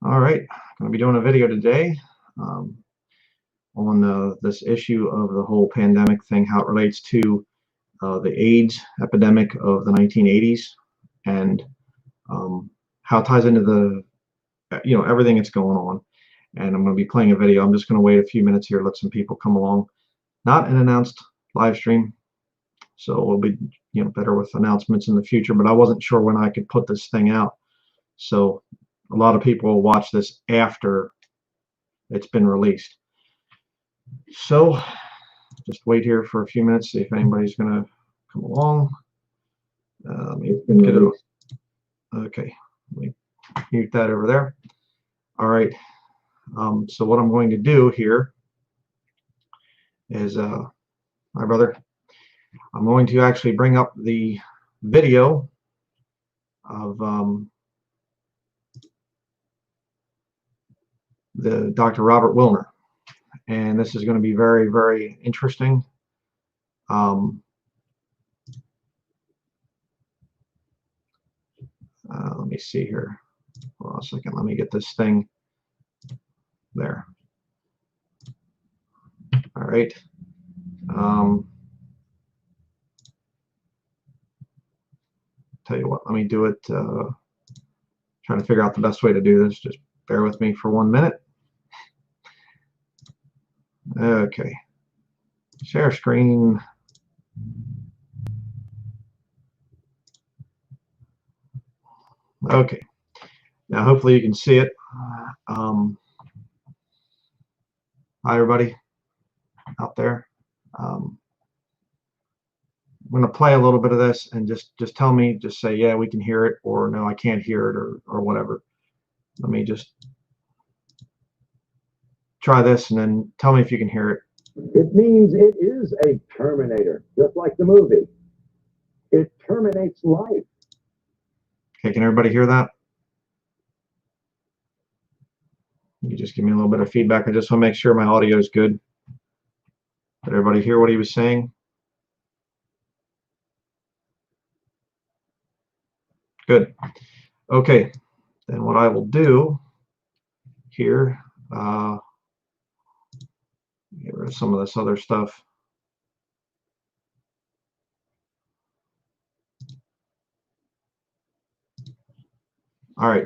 All right, I'm going to be doing a video today on this issue of the whole pandemic thing, how it relates to the AIDS epidemic of the 1980s, and how it ties into the everything that's going on. And I'm going to be playing a video. I'm just going to wait a few minutes here, let some people come along. Not an announced live stream, so it'll be better with announcements in the future. But I wasn't sure when I could put this thing out, so a lot of people will watch this after it's been released. So just wait here for a few minutes, see if anybody's going to come along. Let me get it. Okay, let me mute that over there. All right. So what I'm going to do here is, my brother, I'm going to actually bring up the video of the Dr. Robert Wilner, and this is going to be very, very interesting. Let me see here. Hold on a second. Let me get this thing there. All right. Tell you what, let me do it. Trying to figure out the best way to do this. Just bear with me for 1 minute. Okay. Share screen. Okay. Now hopefully you can see it. Hi everybody out there. I'm going to play a little bit of this and just tell me, just say yeah we can hear it, or no I can't hear it, or whatever. Let me just try this and then tell me if you can hear it. It means it is a terminator, just like the movie. It terminates life. Okay, can everybody hear that? You just give me a little bit of feedback. I just want to make sure my audio is good. Did everybody hear what he was saying? Good. Okay, then what I will do here, get rid of some of this other stuff. All right.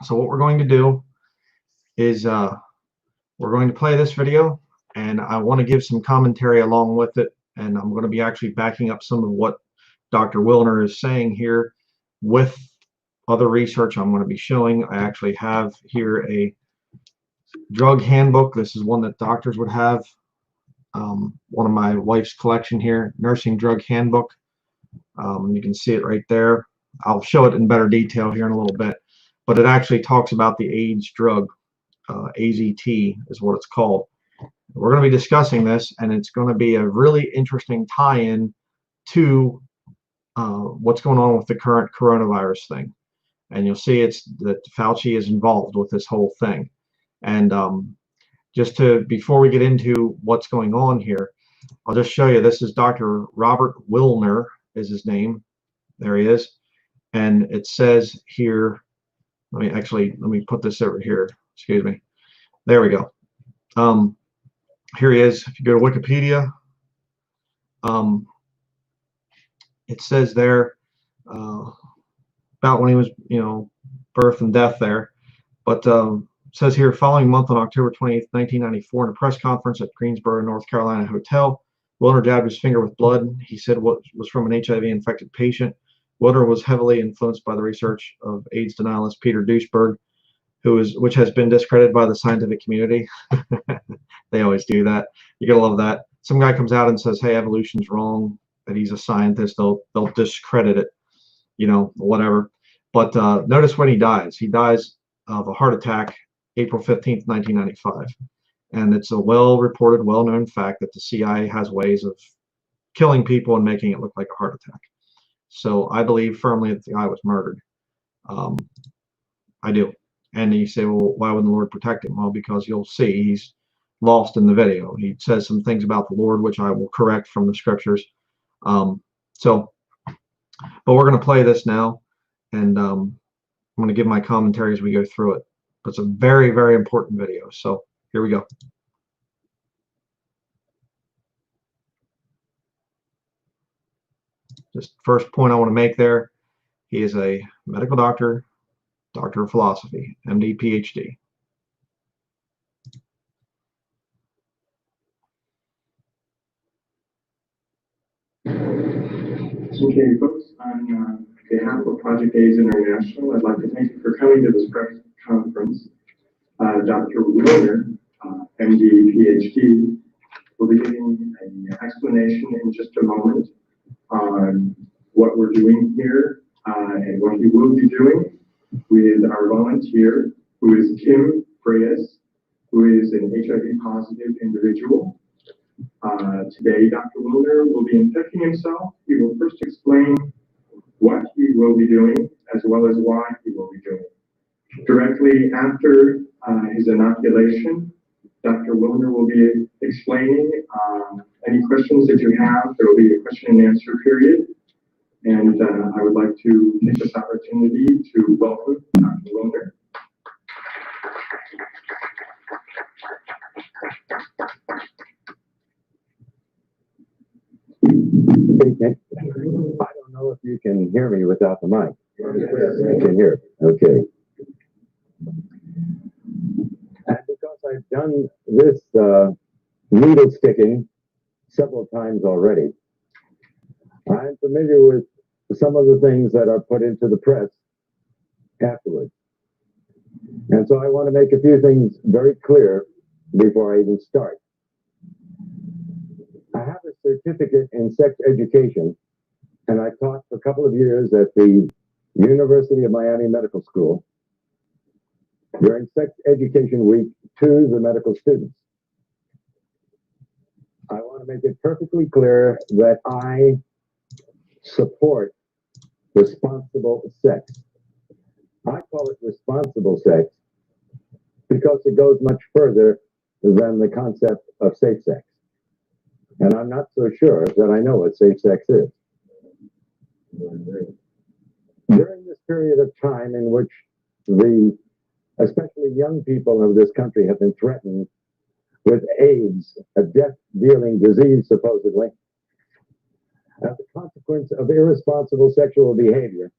So what we're going to do is we're going to play this video, and I want to give some commentary along with it, and I'm going to be actually backing up some of what Dr. Wilner is saying here with other research I'm going to be showing. I actually have here a drug handbook. This is one that doctors would have. One of my wife's collection here, nursing drug handbook. You can see it right there. I'll show it in better detail here in a little bit, but it actually talks about the AIDS drug. AZT is what it's called. We're going to be discussing this, and it's going to be a really interesting tie-in to what's going on with the current coronavirus thing. And you'll see it's that Fauci is involved with this whole thing. And before we get into what's going on here, I'll just show you. This is Dr. Robert Wilner is his name. There he is. And it says here, let me put this over here. Excuse me. There we go. Here he is. If you go to Wikipedia, it says there about when he was, birth and death there. But it says here, following month on October 20th, 1994, in a press conference at Greensboro, North Carolina hotel, Wilner jabbed his finger with blood. He said what was from an HIV-infected patient. Wilner was heavily influenced by the research of AIDS denialist Peter Duisberg, which has been discredited by the scientific community. They always do that. You gotta love that. Some guy comes out and says, hey, evolution's wrong, that he's a scientist. They'll discredit it, whatever. But notice when he dies. He dies of a heart attack April 15th, 1995. And it's a well-reported, well-known fact that the CIA has ways of killing people and making it look like a heart attack. So I believe firmly that the guy was murdered. I do. And you say, well, why wouldn't the Lord protect him? Well, because you'll see he's lost in the video. He says some things about the Lord, which I will correct from the scriptures. But we're going to play this now, and I'm going to give my commentary as we go through it. It's a very, very important video. So here we go. Just first point I want to make there, he is a medical doctor, doctor of philosophy, MD, PhD. Okay, folks, on behalf of Project AIDS International, I'd like to thank you for coming to this press conference. Dr. Wilner, MD, PhD, will be giving an explanation in just a moment on what we're doing here and what he will be doing with our volunteer, who is Kim Reyes, who is an HIV positive individual. Today, Dr. Wilner will be infecting himself. He will first explain what he will be doing, as well as why he will be doing it. Directly after his inoculation, Dr. Wilner will be explaining any questions that you have. There will be a question and answer period. And I would like to take this opportunity to welcome Dr. Wilner. I don't know if you can hear me without the mic. You can hear it. Okay. And because I've done this needle sticking several times already, I'm familiar with some of the things that are put into the press afterwards. And so I want to make a few things very clear before I even start. I have a certificate in sex education, and I taught for a couple of years at the University of Miami Medical School during Sex Education Week to the medical students. I want to make it perfectly clear that I support responsible sex. I call it responsible sex because it goes much further than the concept of safe sex. And I'm not so sure that I know what safe sex is. During this period of time in which especially young people of this country have been threatened with AIDS, a death-dealing disease supposedly, as a consequence of irresponsible sexual behavior,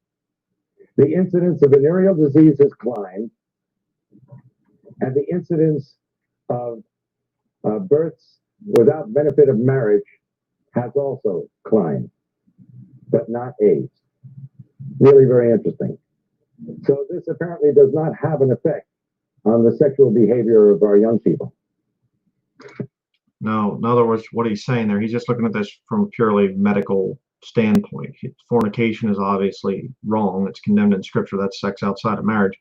the incidence of venereal disease has climbed, and the incidence of births without benefit of marriage has also climbed, but not AIDS. Really very interesting. So this apparently does not have an effect on the sexual behavior of our young people. No, in other words, what he's saying there, he's just looking at this from a purely medical standpoint. Fornication is obviously wrong. It's condemned in scripture. That's sex outside of marriage.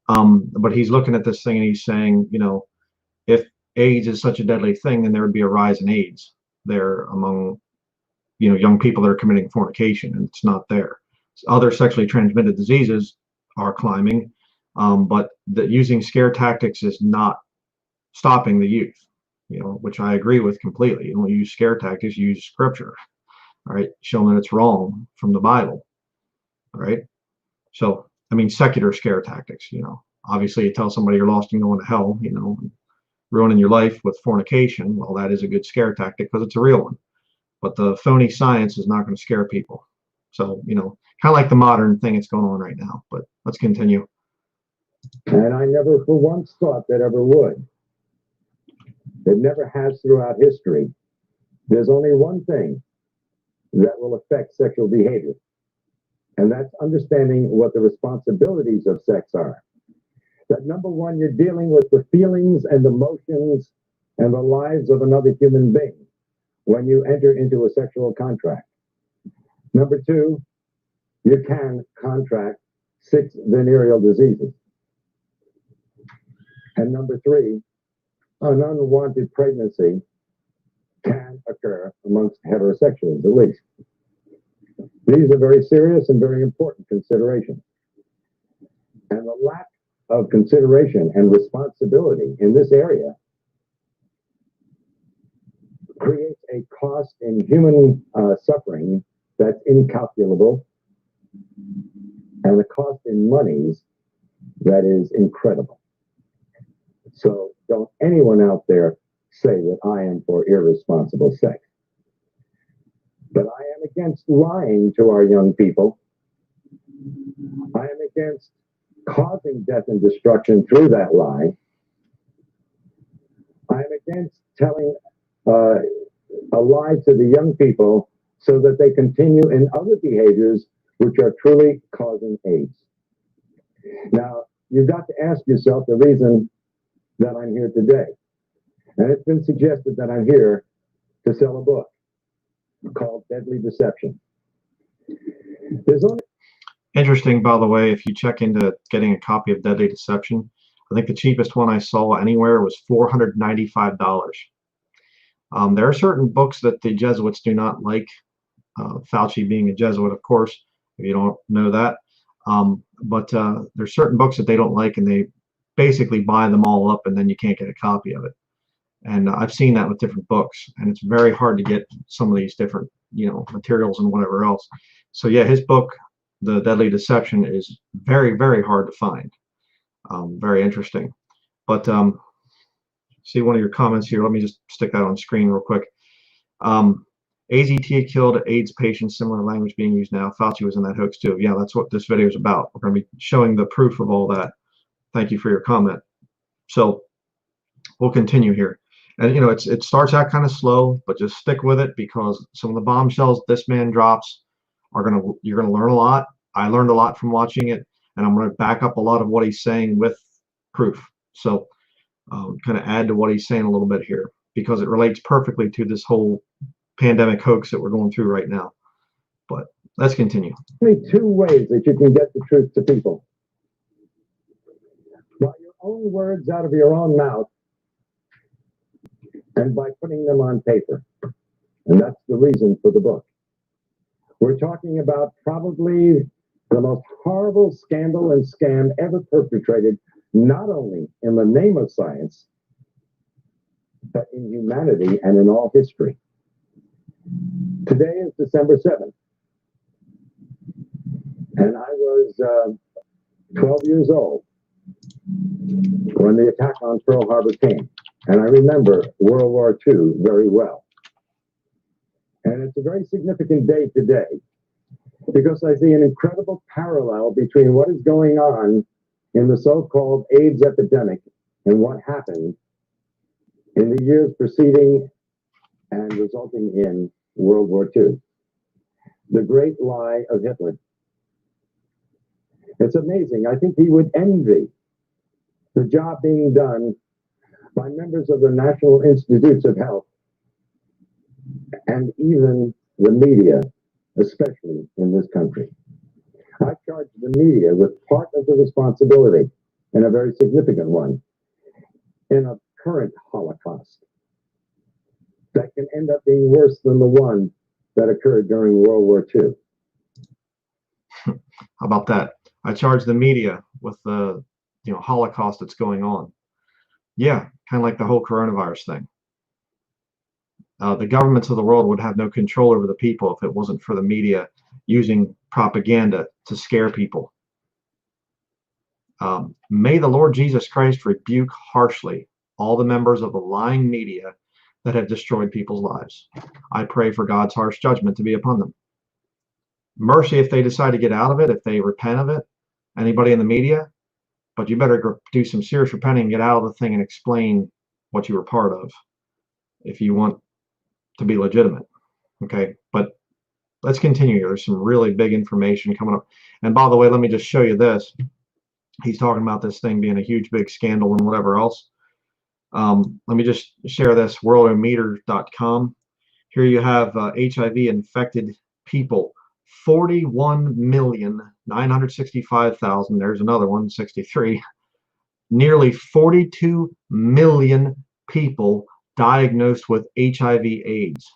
But he's looking at this thing and he's saying, you know, if AIDS is such a deadly thing, then there would be a rise in AIDS there among, you know, young people that are committing fornication, and it's not there. Other sexually transmitted diseases are climbing, but using scare tactics is not stopping the youth, you know, which I agree with completely. You don't use scare tactics, you use scripture, all right, showing that it's wrong from the Bible, all right? So, I mean, secular scare tactics, you know, obviously you tell somebody you're lost and going to hell, you know, ruining your life with fornication, well, that is a good scare tactic because it's a real one. But the phony science is not going to scare people. So, you know, kind of like the modern thing that's going on right now. But let's continue. And I never for once thought that ever would. It never has throughout history. There's only one thing that will affect sexual behavior, and that's understanding what the responsibilities of sex are. That number one, you're dealing with the feelings and emotions and the lives of another human being when you enter into a sexual contract. Number two, you can contract 6 venereal diseases. And number three, an unwanted pregnancy can occur amongst heterosexuals, at least. These are very serious and very important considerations. And the lack of consideration and responsibility in this area creates a cost in human suffering that's incalculable, and the cost in monies that is incredible. So don't anyone out there say that I am for irresponsible sex. But I am against lying to our young people. I am against causing death and destruction through that lie. I am against telling a lie to the young people so that they continue in other behaviors which are truly causing AIDS. Now, you've got to ask yourself the reason that I'm here today. And it's been suggested that I'm here to sell a book called Deadly Deception. There's only Interesting, by the way, if you check into getting a copy of Deadly Deception, I think the cheapest one I saw anywhere was $495. There are certain books that the Jesuits do not like, Fauci being a Jesuit, of course, if you don't know that. But there's certain books that they don't like, and they basically buy them all up, and then you can't get a copy of it. And I've seen that with different books, and it's very hard to get some of these different, materials and whatever else. So yeah, his book, The Deadly Deception, is very, very hard to find. Very interesting. But see one of your comments here. Let me just stick that on screen real quick. AZT killed AIDS patients, similar language being used now. Fauci was in that hoax too. Yeah, that's what this video is about. We're going to be showing the proof of all that. Thank you for your comment. So we'll continue here. And it starts out kind of slow, but just stick with it, because some of the bombshells this man drops you're gonna learn a lot. I learned a lot from watching it, and I'm going to back up a lot of what he's saying with proof. So kind of add to what he's saying a little bit here, because it relates perfectly to this whole pandemic hoax that we're going through right now. But let's continue. only two ways that you can get the truth to people. By your own words out of your own mouth, and by putting them on paper. And that's the reason for the book. We're talking about probably the most horrible scandal and scam ever perpetrated, not only in the name of science, but in humanity and in all history. Today is December 7th, and I was 12 years old when the attack on Pearl Harbor came. And I remember World War II very well. And it's a very significant day today, because I see an incredible parallel between what is going on in the so-called AIDS epidemic and what happened in the years preceding and resulting in World War II. The great lie of Hitler. It's amazing. I think he would envy the job being done by members of the National Institutes of Health and even the media, especially in this country. I charge the media with part of the responsibility, and a very significant one, in a current Holocaust that can end up being worse than the one that occurred during World War II. How about that? I charge the media with the Holocaust that's going on. Yeah, kind of like the whole coronavirus thing. The governments of the world would have no control over the people if it wasn't for the media using propaganda to scare people. May the Lord Jesus Christ rebuke harshly all the members of the lying media that have destroyed people's lives. I pray for God's harsh judgment to be upon them. Mercy if they decide to get out of it, if they repent of it, anybody in the media, but you better do some serious repenting and get out of the thing and explain what you were part of if you want to be legitimate. Okay, but let's continue here. There's some really big information coming up. And by the way, let me just show you this. He's talking about this thing being a huge big scandal and whatever else. Let me just share this, worldometer.com. Here you have HIV infected people, 41,965,000. There's another one, 63. Nearly 42 million people diagnosed with HIV/AIDS.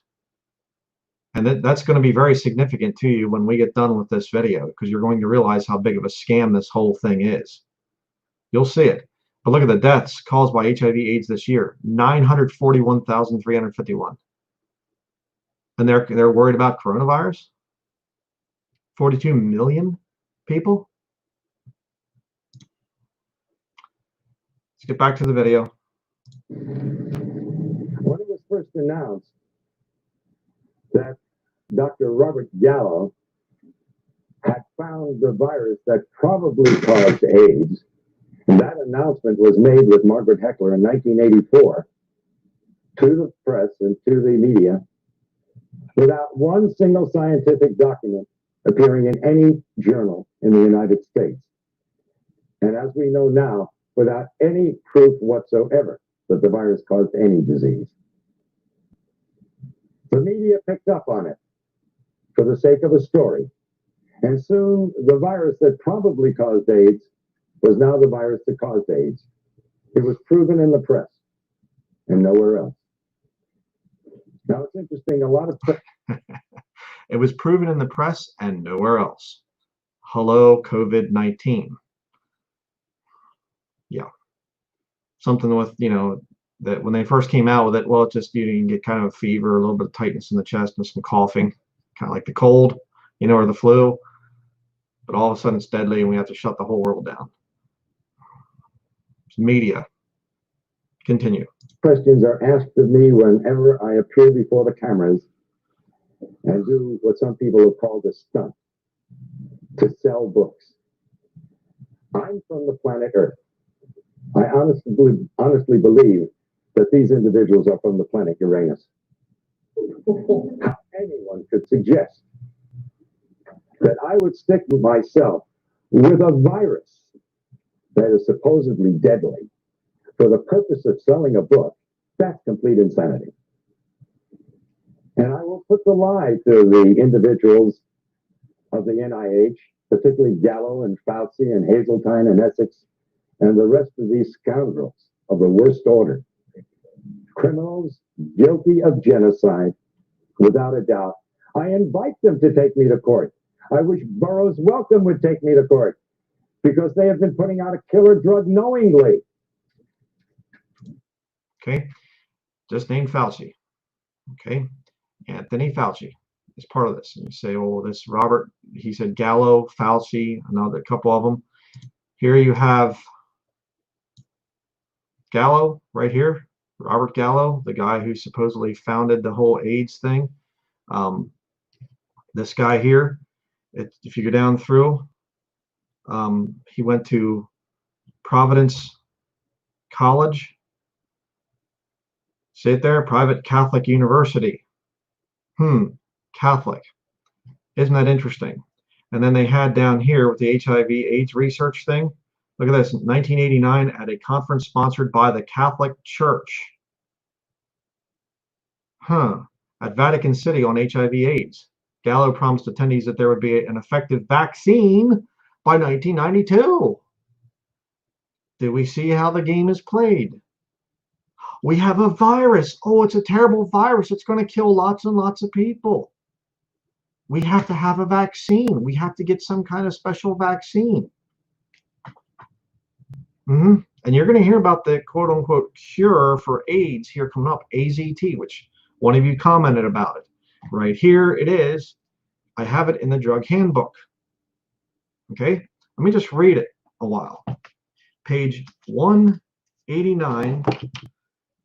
And that's going to be very significant to you when we get done with this video, because you're going to realize how big of a scam this whole thing is. You'll see it. But look at the deaths caused by HIV/AIDS this year, 941,351. And they're worried about coronavirus? 42 million people? let's get back to the video. When it was first announced that Dr. Robert Gallo had found the virus that probably caused AIDS, and that announcement was made with Margaret Heckler in 1984 to the press and to the media without one single scientific document appearing in any journal in the United States. And as we know now, without any proof whatsoever that the virus caused any disease. The media picked up on it for the sake of a story. And soon the virus that probably caused AIDS was now the virus that caused AIDS. It was proven in the press and nowhere else. Now it's interesting, a lot of... It was proven in the press and nowhere else. Hello, COVID-19. Yeah. Something with, you know, that when they first came out with it, well, it's just, you can get kind of a fever, a little bit of tightness in the chest and some coughing, kind of like the cold, you know, or the flu. But all of a sudden it's deadly and we have to shut the whole world down. It's media. Continue. Questions are asked of me whenever I appear before the cameras and do what some people have called a stunt, to sell books. I'm from the planet Earth. I honestly believe that these individuals are from the planet Uranus. How anyone could suggest that I would stick myself with a virus that is supposedly deadly for the purpose of selling a book, that's complete insanity. And I will put the lie to the individuals of the NIH, particularly Gallo and Fauci and Hazeltine and Essex, and the rest of these scoundrels of the worst order. Criminals guilty of genocide, without a doubt. I invite them to take me to court. I wish Burroughs Wellcome would take me to court because they have been putting out a killer drug knowingly. Okay. Just name Fauci. Okay. Anthony Fauci is part of this. And you say, oh, this Robert, he said Gallo, Fauci, another couple of them. Here you have Gallo right here, Robert Gallo, the guy who supposedly founded the whole AIDS thing. This guy here, if you go down through, he went to Providence College. See it there, private Catholic university. Catholic. Isn't that interesting? And then they had down here with the HIV/AIDS research thing. Look at this, 1989 at a conference sponsored by the Catholic Church. At Vatican City on HIV/AIDS. Gallo promised attendees that there would be an effective vaccine by 1992. Do we see how the game is played? We have a virus. Oh, it's a terrible virus. It's going to kill lots and lots of people. We have to have a vaccine. We have to get some kind of special vaccine. And you're going to hear about the quote-unquote cure for AIDS here coming up, AZT, which one of you commented about it. Right here it is. I have it in the drug handbook. Okay, let me just read it a while. Page 189,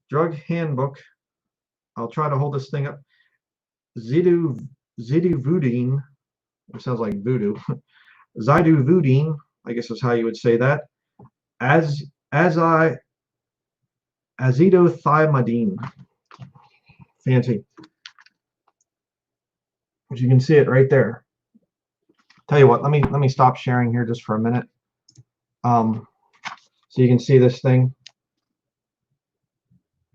drug handbook. I'll try to hold this thing up. Ziduvudine, it sounds like voodoo. Ziduvudine, I guess is how you would say that. Azithromycin. Fancy. But you can see it right there. Tell you what, let me stop sharing here just for a minute. So you can see this thing.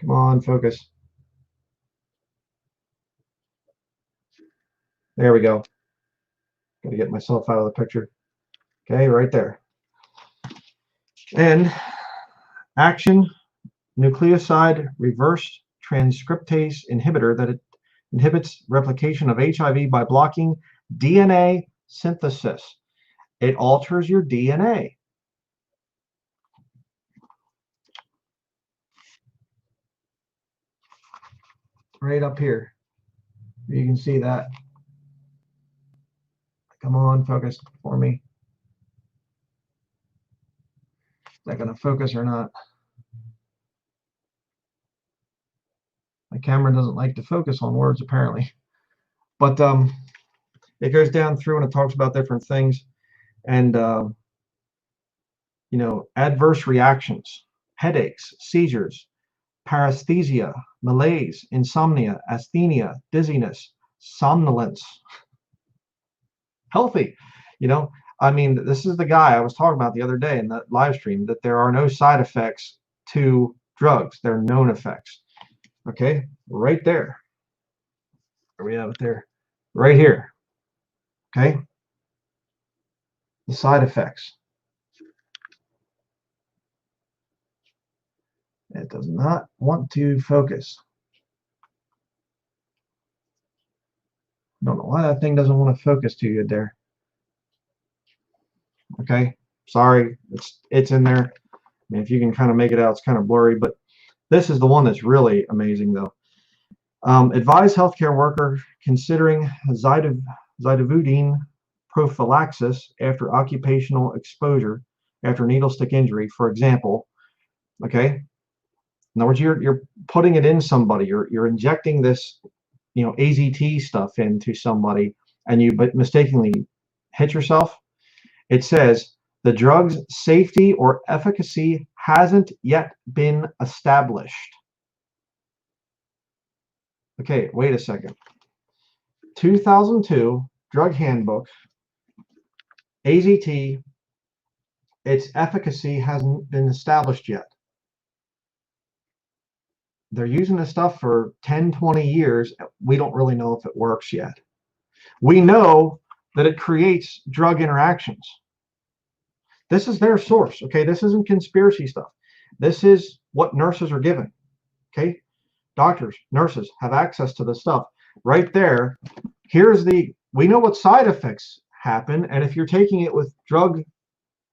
Come on, focus. There we go. Gotta get myself out of the picture. Okay, right there. And action nucleoside reverse transcriptase inhibitor that it inhibits replication of HIV by blocking DNA synthesis. It alters your DNA. Right up here. You can see that. Come on, focus for me. Is that going to focus or not? My camera doesn't like to focus on words apparently. But it goes down through and it talks about different things. And, you know, adverse reactions, headaches, seizures, paresthesia, malaise, insomnia, asthenia, dizziness, somnolence. Healthy, you know. I mean, this is the guy I was talking about the other day in that live stream, that there are no side effects to drugs. There are known effects. Okay, right there. There we have it there. Right here. Okay. The side effects. It does not want to focus. Don't know why that thing doesn't want to focus too good there. Okay, sorry, it's in there. I mean, if you can kind of make it out, it's kind of blurry, but this is the one that's really amazing though. Advise healthcare worker considering zidovudine prophylaxis after occupational exposure after needle stick injury, for example. Okay, in other words, you're putting it in somebody. You're injecting this, you know, AZT stuff into somebody, and you mistakenly hit yourself. It says the drug's safety or efficacy hasn't yet been established. Okay, wait a second. 2002 Drug Handbook, AZT, its efficacy hasn't been established yet. They're using this stuff for 10, 20 years. We don't really know if it works yet. We know that it creates drug interactions. This is their source, okay? This isn't conspiracy stuff. This is what nurses are given, okay? Doctors, nurses have access to this stuff. Right there, we know what side effects happen, and if you're taking it with drug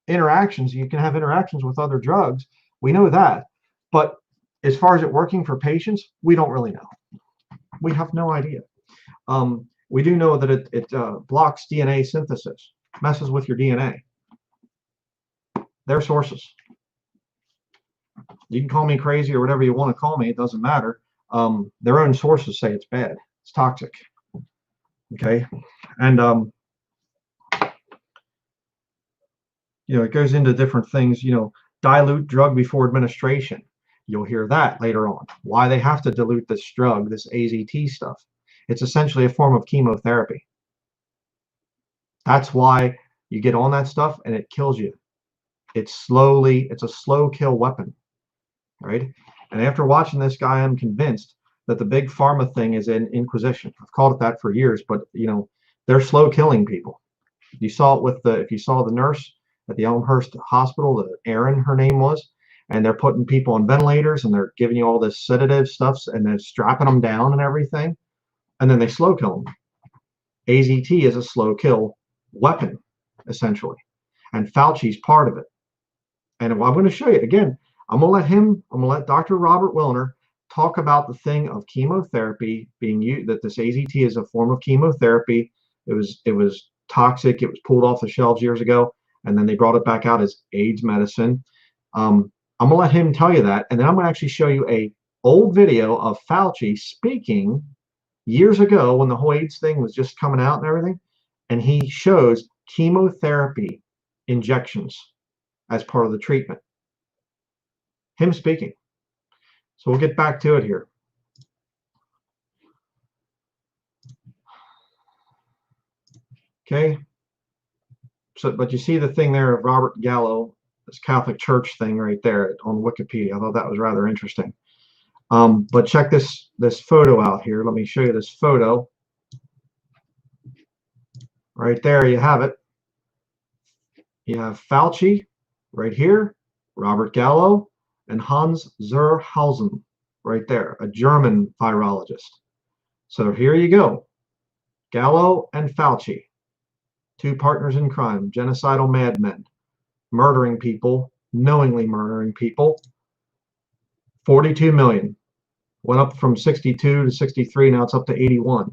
interactions, you can have interactions with other drugs. We know that. But as far as it working for patients, we don't really know. We have no idea. We do know that it blocks DNA synthesis, messes with your DNA. Their sources. You can call me crazy or whatever you want to call me. It doesn't matter. Their own sources say it's bad. It's toxic. Okay, and you know, it goes into different things. You know, dilute drug before administration. You'll hear that later on. Why they have to dilute this drug, this AZT stuff. It's essentially a form of chemotherapy. That's why you get on that stuff and it kills you. It's a slow kill weapon, right? And after watching this guy, I'm convinced that the big pharma thing is an inquisition. I've called it that for years, but you know, they're slow killing people. You saw it with if you saw the nurse at the Elmhurst Hospital, Erin, her name was, and they're putting people on ventilators and they're giving you all this sedative stuff and they're strapping them down and everything, and then they slow kill them. AZT is a slow kill weapon, essentially, and Fauci's part of it. And I'm going to show you again. I'm going to let Dr. Robert Wilner talk about the thing of chemotherapy being used, that this AZT is a form of chemotherapy. It was toxic. It was pulled off the shelves years ago, and then they brought it back out as AIDS medicine. I'm going to let him tell you that, and then I'm going to actually show you a old video of Fauci speaking years ago when the whole AIDS thing was just coming out and everything, and he shows chemotherapy injections as part of the treatment. Him speaking. So we'll get back to it here. Okay. So, but you see the thing there of Robert Gallo, this Catholic Church thing right there on Wikipedia. I thought that was rather interesting. But check this photo out here. Let me show you this photo. Right there you have it. You have Fauci right here, Robert Gallo, and Hans Zerhausen right there, a German virologist. So here you go. Gallo and Fauci, two partners in crime, genocidal madmen, murdering people, knowingly murdering people. 42 million. Went up from 62 to 63, now it's up to 81.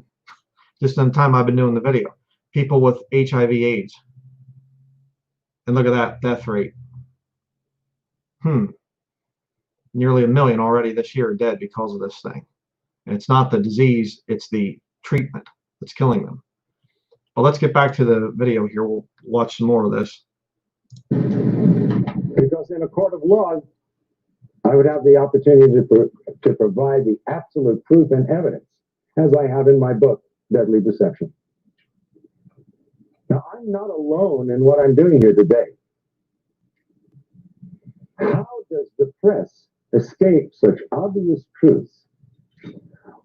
Just in the time I've been doing the video. People with HIV/AIDS. And look at that death rate. Nearly 1 million already this year dead because of this thing. And it's not the disease, it's the treatment that's killing them. But let's get back to the video here. We'll watch some more of this. Because in a court of law, I would have the opportunity to provide the absolute proof and evidence, as I have in my book, Deadly Deception. Now, I'm not alone in what I'm doing here today. How does the press escape such obvious truths?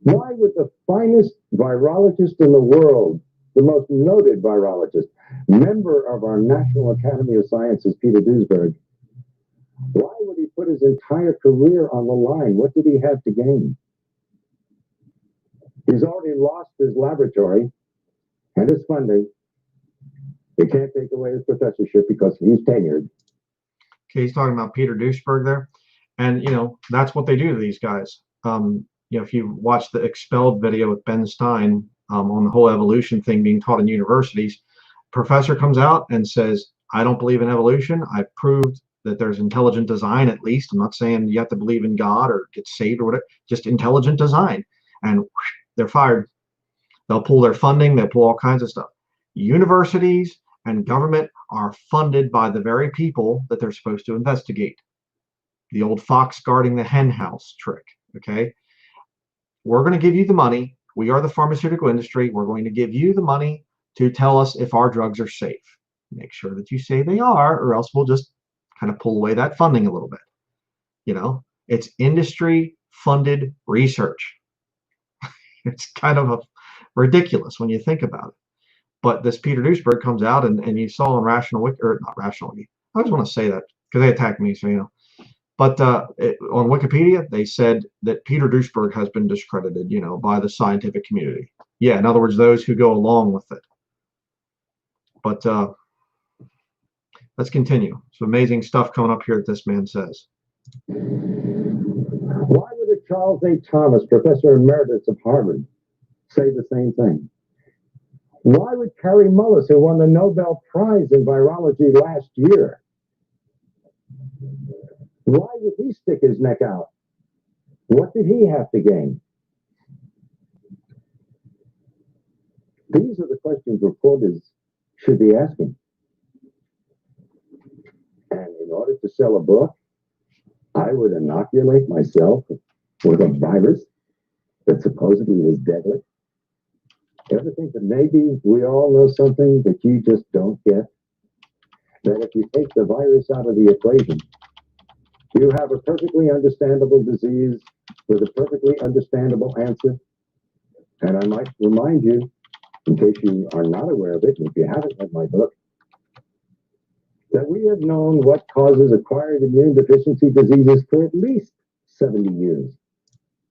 Why would the finest virologist in the world, the most noted virologist, member of our National Academy of Sciences, Peter Duesberg, why would he put his entire career on the line? What did he have to gain? He's already lost his laboratory and his funding. They can't take away his professorship because he's tenured. Okay, he's talking about Peter Duesberg there. And, that's what they do to these guys. If you watch the Expelled video with Ben Stein on the whole evolution thing being taught in universities, professor comes out and says, I don't believe in evolution. I've proved that there's intelligent design, at least. I'm not saying you have to believe in God or get saved or whatever, just intelligent design. And whoosh, they're fired. They'll pull their funding. They'll pull all kinds of stuff. Universities and government are funded by the very people that they're supposed to investigate. The old fox guarding the hen house trick, okay? We're going to give you the money. We are the pharmaceutical industry. We're going to give you the money to tell us if our drugs are safe. Make sure that you say they are, or else we'll just kind of pull away that funding a little bit. It's industry funded research. It's kind of ridiculous when you think about it. But this Peter Duesberg comes out, and you saw on Rational Wiki, or not Rational Wiki. I just want to say that because they attacked me, so But on Wikipedia, they said that Peter Duesberg has been discredited, by the scientific community. Yeah, in other words, those who go along with it. But let's continue. Some amazing stuff coming up here that this man says. Why would a Charles A. Thomas, professor emeritus of Harvard, say the same thing? Why would Kary Mullis, who won the Nobel Prize in virology last year, why would he stick his neck out? What did he have to gain? These are the questions reporters should be asking. And in order to sell a book, I would inoculate myself with a virus that supposedly is deadly. Ever think that maybe we all know something that you just don't get? That if you take the virus out of the equation, you have a perfectly understandable disease with a perfectly understandable answer. And I might remind you, in case you are not aware of it, and if you haven't read my book, that we have known what causes acquired immune deficiency diseases for at least 70 years.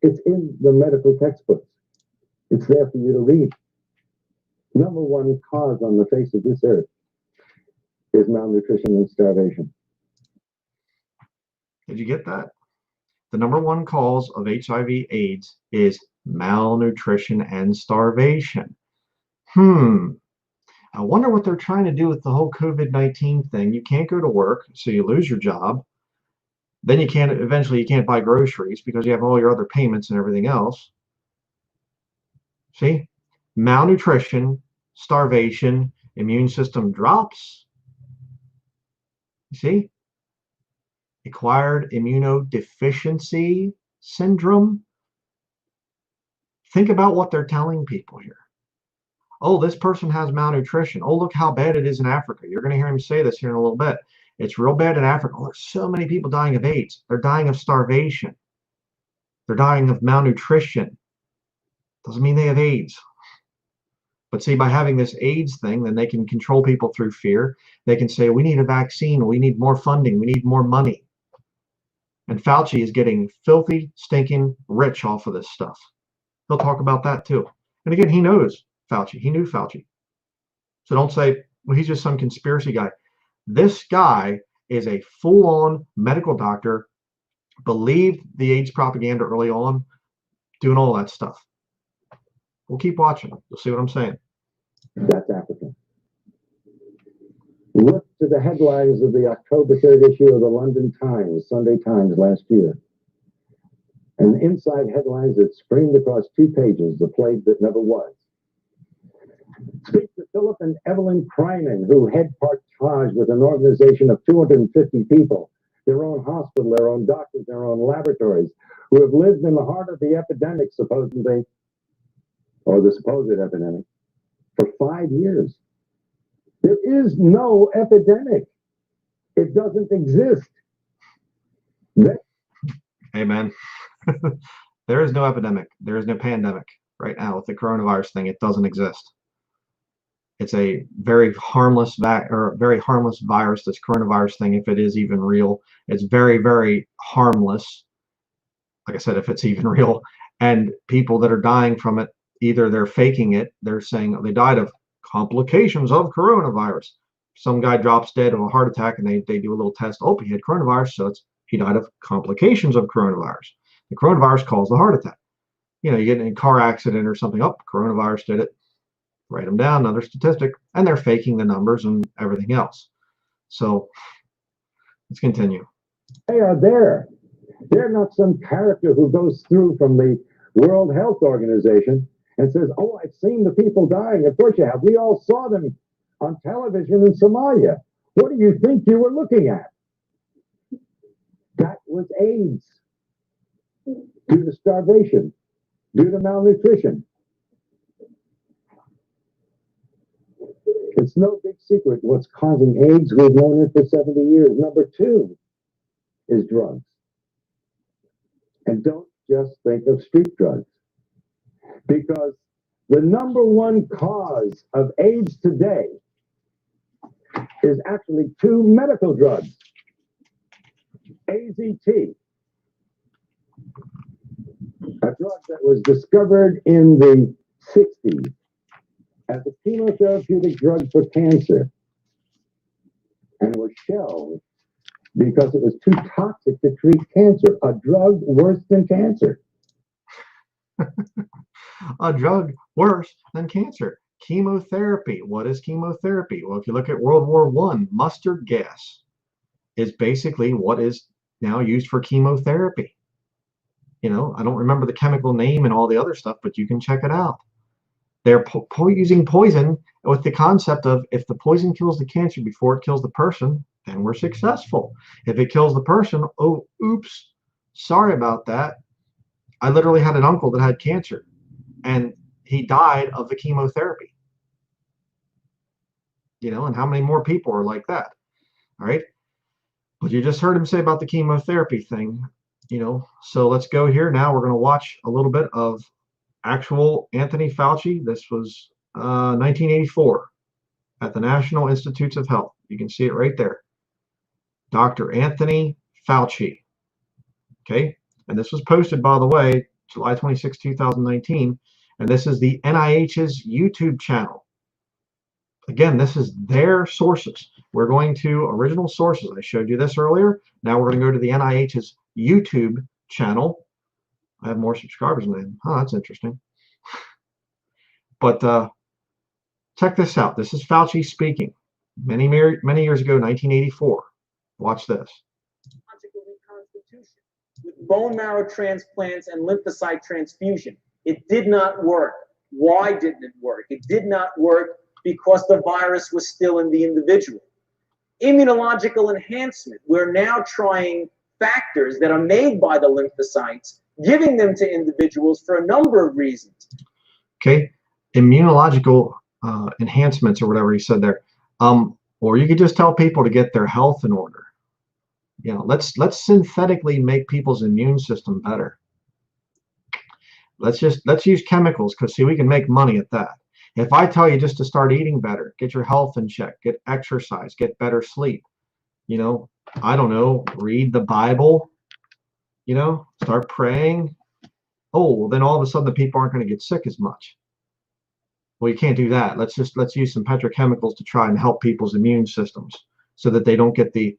It's in the medical textbooks. It's there for you to read. Number one cause on the face of this earth is malnutrition and starvation. Did you get that? The number one cause of HIV/AIDS is malnutrition and starvation. I wonder what they're trying to do with the whole COVID-19 thing. You can't go to work, so you lose your job. Then you can't buy groceries because you have all your other payments and everything else. See? Malnutrition, starvation, immune system drops. You see? Acquired immunodeficiency syndrome. Think about what they're telling people here. Oh, this person has malnutrition. Oh, look how bad it is in Africa. You're going to hear him say this here in a little bit. It's real bad in Africa. Oh, there's so many people dying of AIDS. They're dying of starvation. They're dying of malnutrition. Doesn't mean they have AIDS. But see, by having this AIDS thing, then they can control people through fear. They can say, we need a vaccine. We need more funding. We need more money. And Fauci is getting filthy, stinking rich off of this stuff. He'll talk about that too. And again, he knows Fauci. He knew Fauci. So don't say, well, he's just some conspiracy guy. This guy is a full-on medical doctor, believed the AIDS propaganda early on, doing all that stuff. We'll keep watching. You'll see what I'm saying. That's Africa. Look to the headlines of the October 3rd issue of the London Times, Sunday Times last year. and inside headlines that screamed across 2 pages, the plague that never was. Speak to Philip and Evelyn Kryman, who head partage with an organization of 250 people, their own hospital, their own doctors, their own laboratories, who have lived in the heart of the epidemic, supposedly, or the supposed epidemic, for 5 years. There is no epidemic. It doesn't exist. Amen. There is no epidemic. There is no pandemic right now with the coronavirus thing. It doesn't exist. It's a very harmless virus, this coronavirus thing, if it is even real. It's very, very harmless. Like I said, if it's even real. And people that are dying from it, either they're faking it, they're saying they died of complications of coronavirus. Some guy drops dead of a heart attack and they do a little test. Oh, he had coronavirus, so he died of complications of coronavirus. The coronavirus caused the heart attack. You know, you get in a car accident or something, oh, coronavirus did it. Write them down, another statistic, and they're faking the numbers and everything else. So let's continue. They are there. They're not some character who goes through from the World Health Organization and says, oh, I've seen the people dying. Of course you have. We all saw them on television in Somalia. What do you think you were looking at? That was AIDS. Due to starvation, due to malnutrition. It's no big secret what's causing AIDS. We've known it for 70 years. Number 2 is drugs. And don't just think of street drugs. Because the number 1 cause of AIDS today is actually 2 medical drugs. AZT, a drug that was discovered in the 60s as a chemotherapeutic drug for cancer and was shelved because it was too toxic to treat cancer. A drug worse than cancer. A drug worse than cancer. Chemotherapy. What is chemotherapy? Well, if you look at World War I, mustard gas is basically what is now used for chemotherapy. You know, I don't remember the chemical name and all the other stuff, but you can check it out. They're using poison with the concept of if the poison kills the cancer before it kills the person, then we're successful. If it kills the person, oh, oops, sorry about that. I literally had an uncle that had cancer, and he died of the chemotherapy. You know, and how many more people are like that? All right. But you just heard him say about the chemotherapy thing, you know. So let's go here now. We're going to watch a little bit of actual Anthony Fauci. This was 1984 at the National Institutes of Health. You can see it right there. Dr. Anthony Fauci. Okay. And this was posted, by the way, July 26, 2019. And this is the NIH's YouTube channel. Again, this is their sources. We're going to original sources. I showed you this earlier. Now we're going to go to the NIH's YouTube channel. I have more subscribers than them. Oh, that's interesting. But check this out. This is Fauci speaking. Many years ago, 1984. Watch this. With bone marrow transplants and lymphocyte transfusion. It did not work. Why didn't it work? It did not work because the virus was still in the individual. Immunological enhancement. We're now trying factors that are made by the lymphocytes, giving them to individuals for a number of reasons. Okay, immunological enhancements or whatever he said there. Or you could just tell people to get their health in order. You know, let's synthetically make people's immune system better. Let's use chemicals, because see, we can make money at that. If I tell you just to start eating better, get your health in check, get exercise, get better sleep, you know, I don't know, read the Bible, you know, start praying. Oh, well, then all of a sudden the people aren't going to get sick as much. Well, you can't do that. Let's use some petrochemicals to try and help people's immune systems so that they don't get the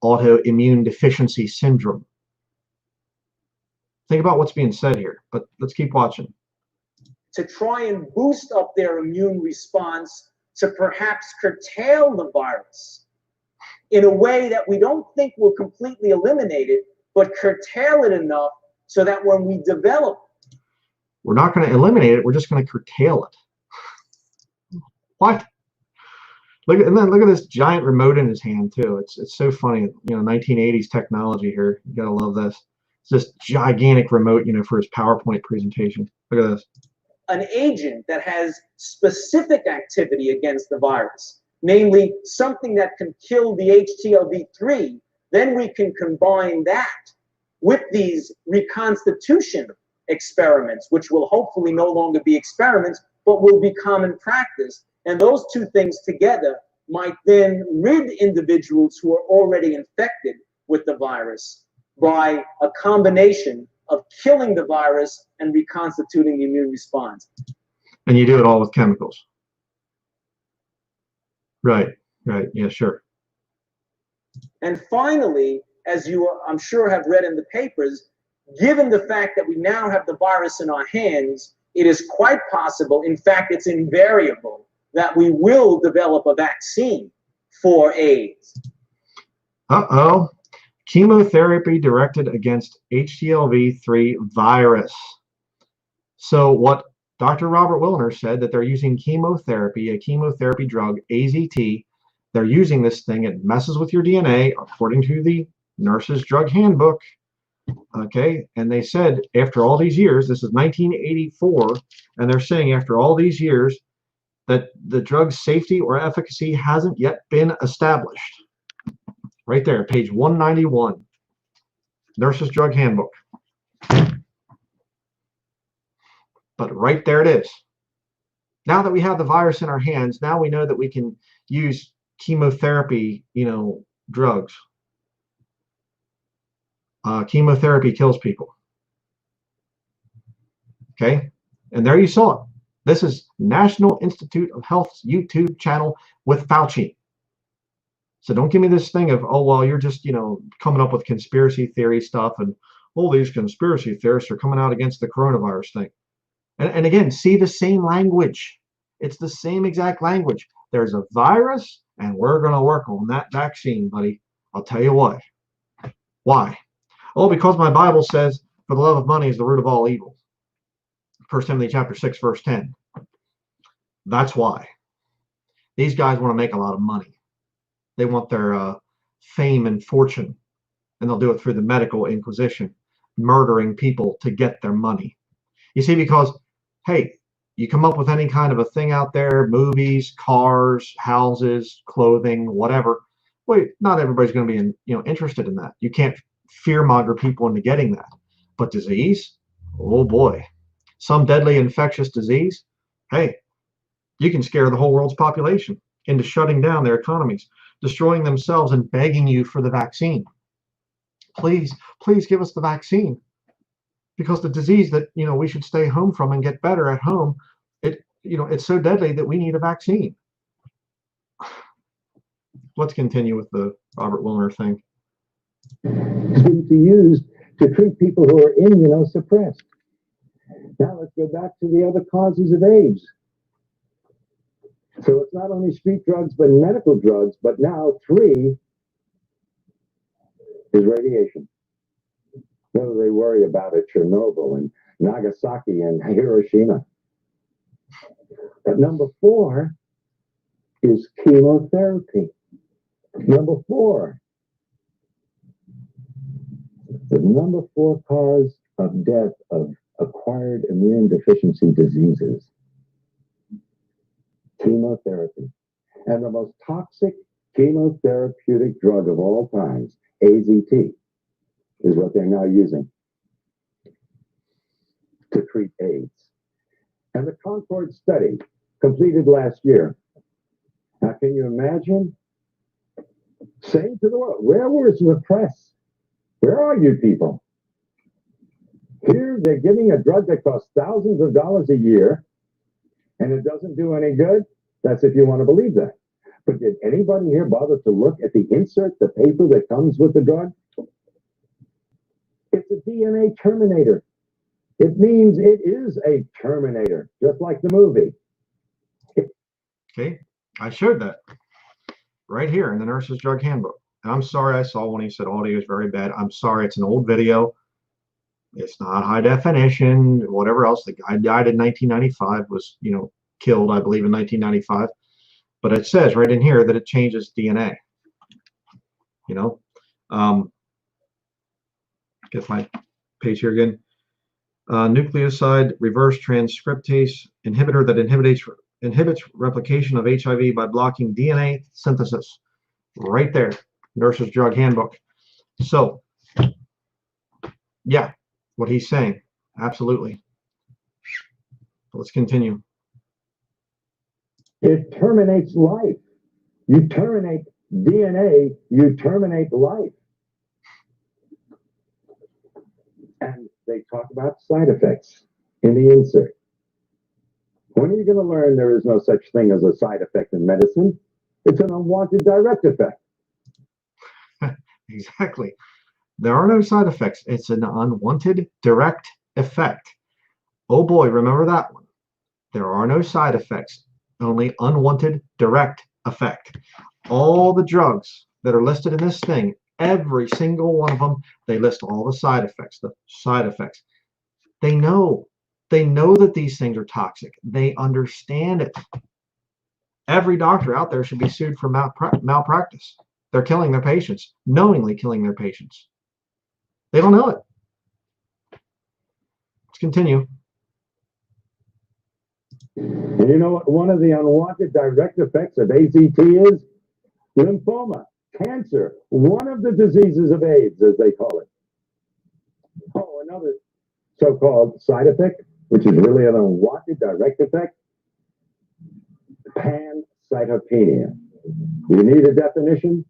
autoimmune deficiency syndrome. Think about what's being said here, but let's keep watching. To try and boost up their immune response to perhaps curtail the virus in a way that we don't think will completely eliminate it, but curtail it enough so that when we develop, we're not going to eliminate it. We're just going to curtail it. What? Look at this giant remote in his hand too. It's so funny. 1980s technology here. You gotta love this. It's this gigantic remote, for his PowerPoint presentation. Look at this. an agent that has specific activity against the virus, namely something that can kill the HTLV3, then we can combine that with these reconstitution experiments, which will hopefully no longer be experiments, but will be common practice. And those two things together might then rid individuals who are already infected with the virus by a combination of killing the virus and reconstituting the immune response. And you do it all with chemicals. Right, yeah, sure. And finally, as you, I'm sure, have read in the papers, given the fact that we now have the virus in our hands, it is quite possible, in fact, it's invariable, that we will develop a vaccine for AIDS. Uh-oh. Chemotherapy directed against HTLV3 virus. So what Dr. Robert Wilner said, that they're using chemotherapy, a chemotherapy drug, AZT. They're using this thing. It messes with your DNA, according to the Nurse's Drug Handbook. Okay, and they said after all these years, this is 1984, and they're saying after all these years that the drug's safety or efficacy hasn't yet been established. Right there, page 191, Nurse's Drug Handbook. But right there it is. Now that we have the virus in our hands, now we know that we can use chemotherapy, drugs. Chemotherapy kills people. Okay, and there you saw it. This is National Institute of Health's YouTube channel with Fauci. So don't give me this thing of, oh, well, you're just, coming up with conspiracy theory stuff, and all these conspiracy theorists are coming out against the coronavirus thing. And again, see the same language. It's the same exact language. There's a virus, and we're going to work on that vaccine, buddy. I'll tell you why. Why? Oh, because my Bible says, for the love of money is the root of all evil. 1 Timothy chapter 6, verse 10. That's why. These guys want to make a lot of money. They want their fame and fortune, and they'll do it through the medical inquisition, murdering people to get their money. You see, because, hey, you come up with any kind of a thing out there, movies, cars, houses, clothing, whatever. Well, not everybody's going to be interested in that. You can't fearmonger people into getting that. But disease, oh boy, some deadly infectious disease, hey, you can scare the whole world's population into shutting down their economies, destroying themselves, and begging you for the vaccine. Please give us the vaccine. Because the disease that we should stay home from and get better at home, it's so deadly that we need a vaccine. Let's continue with the Robert Wilner thing. To use to treat people who are immunosuppressed. Now let's go back to the other causes of AIDS. So it's not only street drugs, but medical drugs, but now 3 is radiation. What do they worry about at Chernobyl and Nagasaki and Hiroshima? But number 4 is chemotherapy. Number 4. The number 4 cause of death of acquired immune deficiency diseases. Chemotherapy. And the most toxic chemotherapeutic drug of all times, AZT, is what they're now using to treat AIDS. And the Concord study completed last year. Now, can you imagine saying to the world, where was the press? Where are you people? Here they're giving a drug that costs thousands of dollars a year, and it doesn't do any good. That's if you want to believe that. But did anybody here bother to look at the insert, the paper that comes with the drug? It's a DNA terminator. It means it is a terminator, just like the movie. Okay, I showed that right here in the Nurse's Drug Handbook. And I'm sorry I saw when he said audio is very bad. I'm sorry, it's an old video. It's not high definition, whatever else. The guy died in 1995, was, killed, I believe, in 1995. But it says right in here that it changes DNA. Get my page here again. Nucleoside reverse transcriptase inhibitor that inhibits replication of HIV by blocking DNA synthesis. Right there, Nurse's Drug Handbook. So, yeah, what he's saying, absolutely. Let's continue. It terminates life. You terminate DNA, you terminate life. And they talk about side effects in the insert. When are you going to learn there is no such thing as a side effect in medicine? It's an unwanted direct effect. Exactly. There are no side effects. It's an unwanted direct effect. Oh boy, remember that one. There are no side effects, only unwanted direct effect. All the drugs that are listed in this thing, every single one of them, they list all the side effects. They know that these things are toxic. They understand it. Every doctor out there should be sued for malpractice. They're killing their patients, knowingly killing their patients. They don't know it. Let's continue. And you know what one of the unwanted direct effects of AZT is? Lymphoma, cancer, one of the diseases of AIDS, as they call it. Oh, another so-called side effect, which is really an unwanted direct effect, pancytopenia. You need a definition?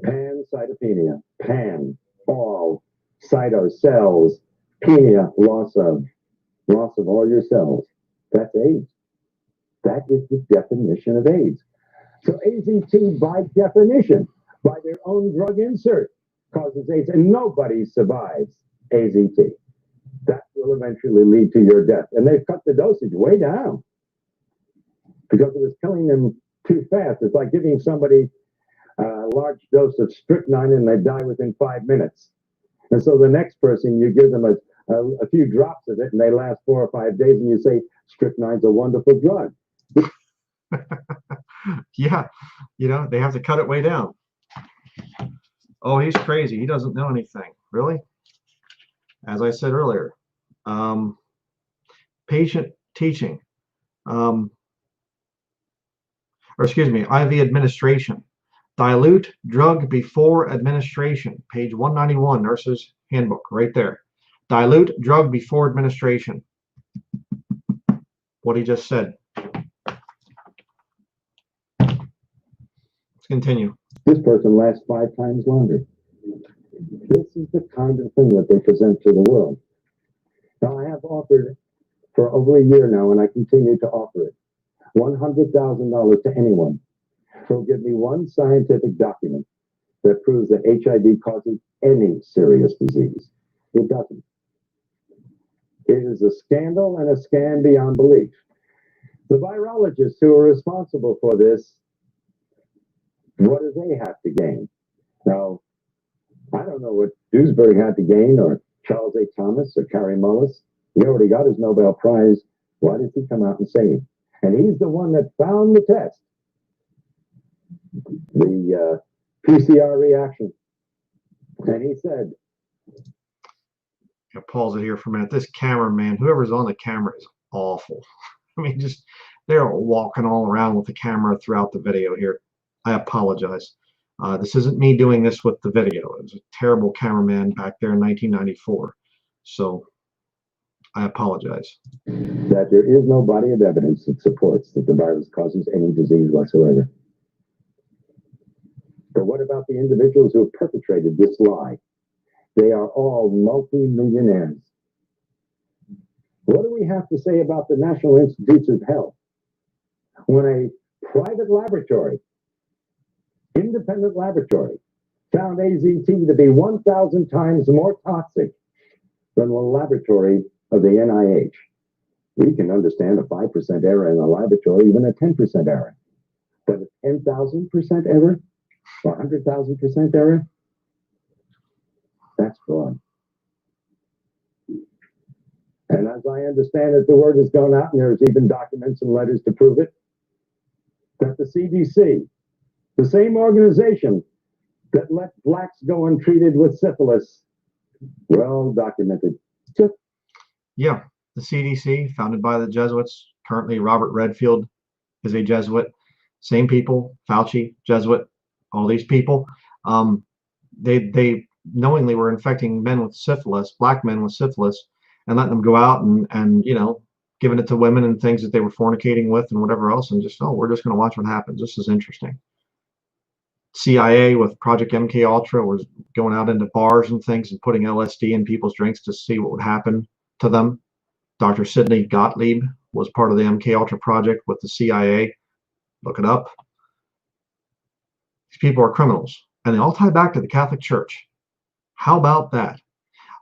Pancytopenia. Pan, all, cyto, cells, penia, loss of all your cells. That's AIDS. That is the definition of AIDS. So AZT, by definition, by their own drug insert, causes AIDS, and nobody survives AZT. That will eventually lead to your death. And they've cut the dosage way down because it was killing them too fast. It's like giving somebody a large dose of strychnine and they die within 5 minutes. And so the next person, you give them a few drops of it and they last 4 or 5 days and you say, strychnine's a wonderful drug. Yeah, they have to cut it way down. Oh, he's crazy. He doesn't know anything. Really? As I said earlier, patient teaching, IV administration. Dilute drug before administration. Page 191, Nurse's Handbook, right there. Dilute drug before administration. What he just said. Let's continue. This person lasts 5 times longer. This is the kind of thing that they present to the world. Now, I have offered for over a year now, and I continue to offer it, $100,000 to anyone who will give me one scientific document that proves that HIV causes any serious disease. It doesn't. It is a scandal and a scam beyond belief. The virologists who are responsible for this, what do they have to gain? Now, I don't know what Duesberg had to gain, or Charles A. Thomas, or Kary Mullis. He already got his Nobel Prize. Why did he come out and say it? And he's the one that found the test. The PCR reaction. And he said, I'll pause it here for a minute. This cameraman, whoever's on the camera, is awful. I mean, they're walking all around with the camera throughout the video here. I apologize. This isn't me doing this with the video. It was a terrible cameraman back there in 1994. So I apologize. That there is no body of evidence that supports that the virus causes any disease whatsoever. But what about the individuals who have perpetrated this lie? They are all multi-millionaires. What do we have to say about the National Institutes of Health when a private laboratory, independent laboratory, found AZT to be 1,000 times more toxic than the laboratory of the NIH? We can understand a 5% error in a laboratory, even a 10% error. But a 10,000% error? Or 100,000% error? That's fraud. And as I understand it, the word has gone out, and there's even documents and letters to prove it, that the CDC, the same organization that let blacks go untreated with syphilis, well documented. Yeah, the CDC, founded by the Jesuits. Currently, Robert Redfield is a Jesuit. Same people, Fauci, Jesuit, all these people. They knowingly were infecting men with syphilis, black men with syphilis, and letting them go out and giving it to women and things that they were fornicating with and whatever else, and just, oh, we're just going to watch what happens. This is interesting. CIA with Project MK Ultra was going out into bars and things and putting LSD in people's drinks to see what would happen to them. Dr. Sidney Gottlieb was part of the MK Ultra project with the CIA. Look it up. These people are criminals, and they all tie back to the Catholic Church. How about that?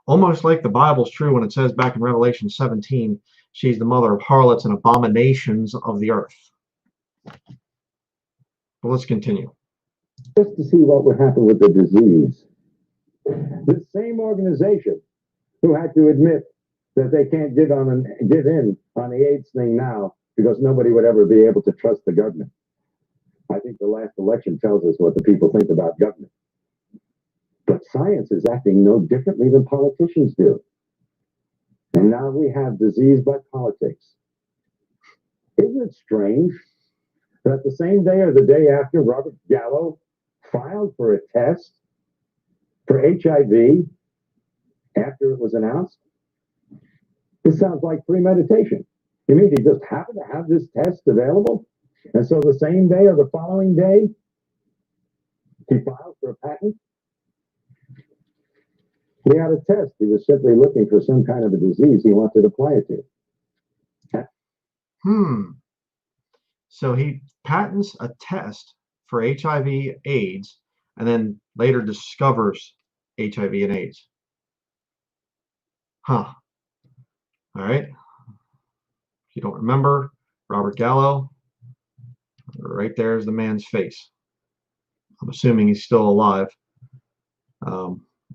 Almost like the Bible's true when it says back in Revelation 17, she's the mother of harlots and abominations of the earth. But let's continue. Just to see what would happen with the disease. This same organization who had to admit that they can't give in on the AIDS thing now because nobody would ever be able to trust the government. I think the last election tells us what the people think about government. But science is acting no differently than politicians do. And now we have disease by politics. Isn't it strange that the same day or the day after Robert Gallo filed for a test for HIV after it was announced? This sounds like premeditation. You mean he just happened to have this test available? And so the same day or the following day, he filed for a patent? He had a test. He was simply looking for some kind of a disease he wanted to apply it to. So he patents a test for HIV AIDS and then later discovers HIV and AIDS. Huh. All right. If you don't remember, Robert Gallo, right there is the man's face. I'm assuming he's still alive,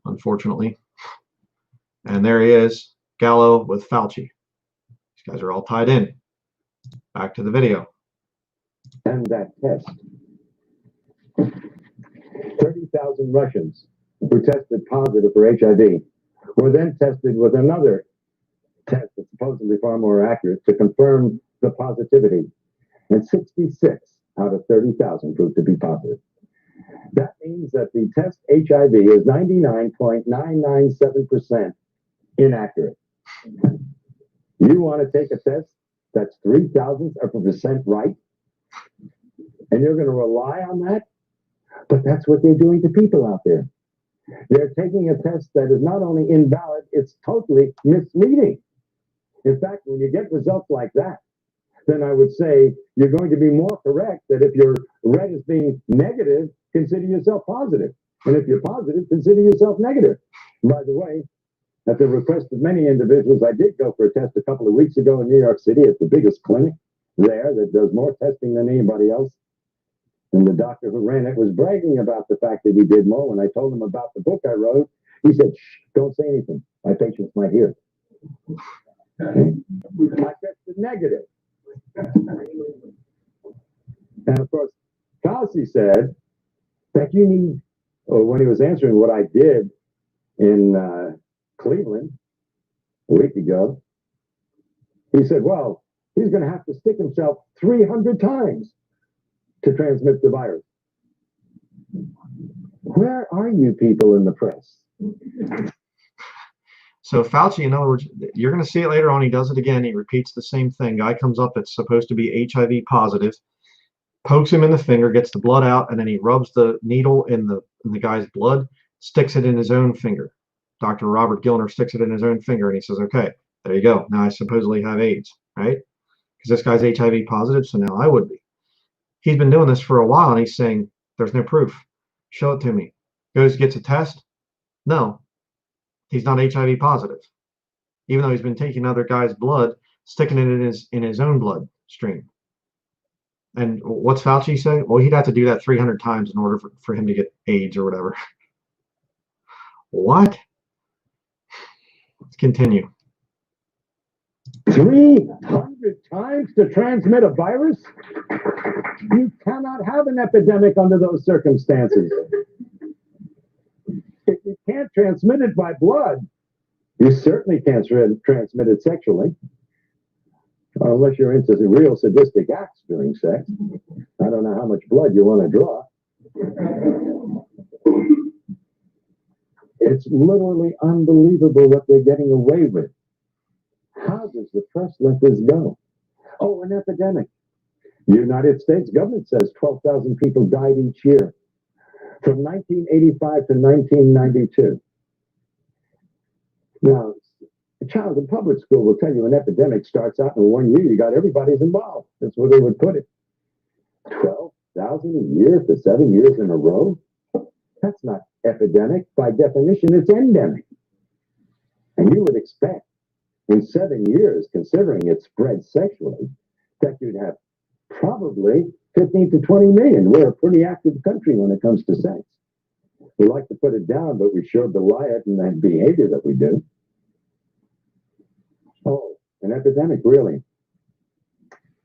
unfortunately. And there he is, Gallo with Fauci. These guys are all tied in. Back to the video. And that test. 30,000 Russians who tested positive for HIV were then tested with another test that's supposedly far more accurate to confirm the positivity. And 66 out of 30,000 proved to be positive. That means that the test HIV is 99.997% inaccurate. You want to take a test that's 0.003 of a percent right, and you're going to rely on that? But that's what they're doing to people out there. They're taking a test that is not only invalid, it's totally misleading. In fact, when you get results like that, then I would say you're going to be more correct that if you're read as being negative, consider yourself positive. And if you're positive, consider yourself negative. And by the way, at the request of many individuals, I did go for a test a couple of weeks ago in New York City at the biggest clinic there that does more testing than anybody else. And the doctor who ran it was bragging about the fact that he did more. When I told him about the book I wrote, he said, shh, don't say anything. My patients might hear. I tested negative. And of course, Fauci said that you need, or when he was answering what I did in Cleveland a week ago, he said, well, he's going to have to stick himself 300 times to transmit the virus. Where are you people in the press? So Fauci, in other words, you're going to see it later on. He does it again. He repeats the same thing. Guy comes up that's supposed to be HIV positive, pokes him in the finger, gets the blood out, and then he rubs the needle in the guy's blood, sticks it in his own finger. Dr. Robert Gilner sticks it in his own finger, and he says, okay, there you go. Now I supposedly have AIDS, right? Because this guy's HIV positive, so now I would be. He's been doing this for a while, and he's saying, there's no proof. Show it to me. Goes, gets a test. No, he's not HIV positive, even though he's been taking other guys' blood, sticking it in his own blood stream. And what's Fauci say? Well, he'd have to do that 300 times in order for him to get AIDS or whatever. What? Let's continue. 300 times to transmit a virus? You cannot have an epidemic under those circumstances. If you can't transmit it by blood, you certainly can't transmit it sexually. Unless you're into the real sadistic acts during sex. I don't know how much blood you want to draw. It's literally unbelievable what they're getting away with. How does the press let this go? Oh, an epidemic. The United States government says 12,000 people died each year from 1985 to 1992. Now, a child in public school will tell you an epidemic starts out in 1 year. You got everybody's involved. That's where they would put it. 12,000 a year for 7 years in a row? That's not epidemic. By definition, it's endemic. And you would expect in 7 years, considering it spread sexually, that you'd have probably 15 to 20 million. We're a pretty active country when it comes to sex. We like to put it down, but we sure belie it in that behavior that we do. Oh, an epidemic, really.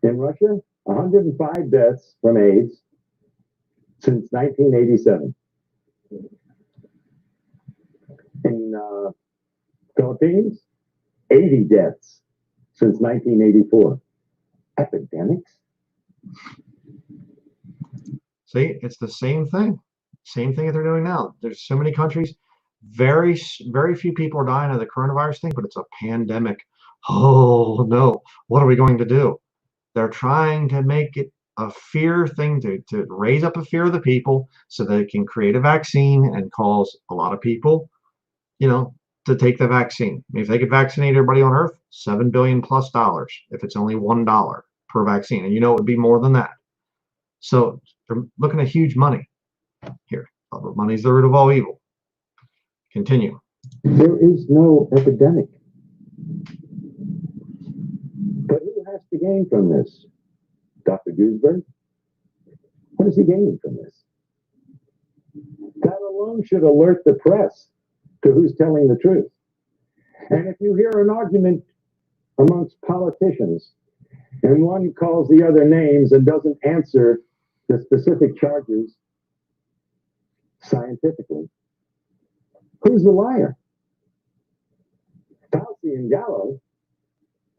In Russia, 105 deaths from AIDS since 1987. In Philippines, 80 deaths since 1984. Epidemics? See, it's the same thing. Same thing that they're doing now. There's so many countries, very few people are dying of the coronavirus thing, but it's a pandemic. Oh no, what are we going to do? They're trying to make it a fear thing to raise up a fear of the people so they can create a vaccine and cause a lot of people, to take the vaccine. I mean, if they could vaccinate everybody on Earth, $7 billion plus dollars, if it's only $1 per vaccine. And it would be more than that. So they're looking at huge money here. Money's the root of all evil. Continue. There is no epidemic. But who has to gain from this? Dr. Duesberg? What is he gaining from this? That alone should alert the press to who's telling the truth. And if you hear an argument amongst politicians and one calls the other names and doesn't answer the specific charges scientifically, who's the liar? Fauci and Gallo,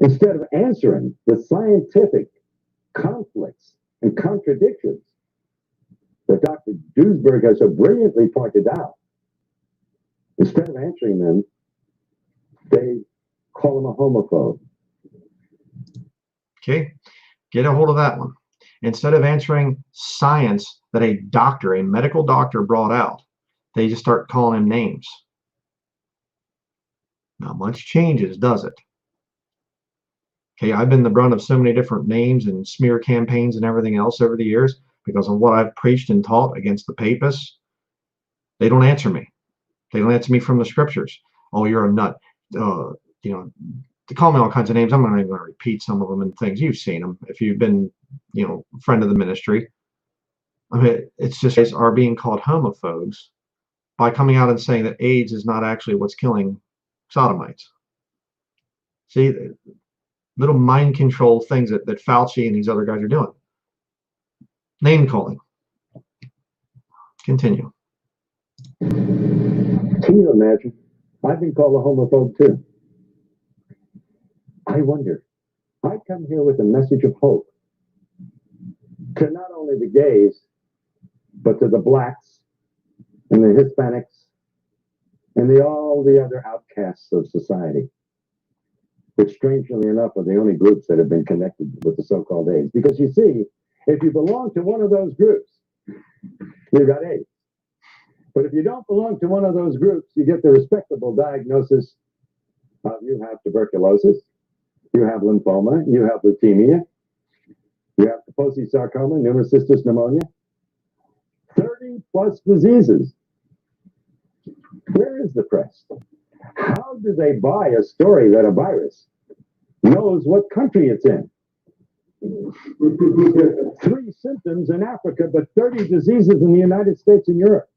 instead of answering the scientific conflicts and contradictions that Dr. Duesberg has so brilliantly pointed out, instead of answering them, they call him a homophobe. Okay, get a hold of that one. Instead of answering science that a medical doctor brought out, they just start calling him names. Not much changes, does it? Okay, I've been the brunt of so many different names and smear campaigns and everything else over the years because of what I've preached and taught against the papists. They don't answer me. They don't answer me from the scriptures. Oh, you're a nut. They call me all kinds of names. I'm not even going to repeat some of them and things. You've seen them if you've been, friend of the ministry. I mean, it's just are being called homophobes by coming out and saying that AIDS is not actually what's killing sodomites. See, little mind control things that Fauci and these other guys are doing. Name calling. Continue. Can you imagine? I've been called a homophobe too. I wonder, I come here with a message of hope to not only the gays, but to the blacks and the Hispanics and all the other outcasts of society, which strangely enough are the only groups that have been connected with the so-called AIDS. Because you see, if you belong to one of those groups, you've got AIDS. But if you don't belong to one of those groups, you get the respectable diagnosis of you have tuberculosis, you have lymphoma, you have leukemia, you have Kaposi sarcoma, pneumocystis pneumonia, 30 plus diseases. Where is the press? How do they buy a story that a virus knows what country it's in? 3 symptoms in Africa, but 30 diseases in the United States and Europe.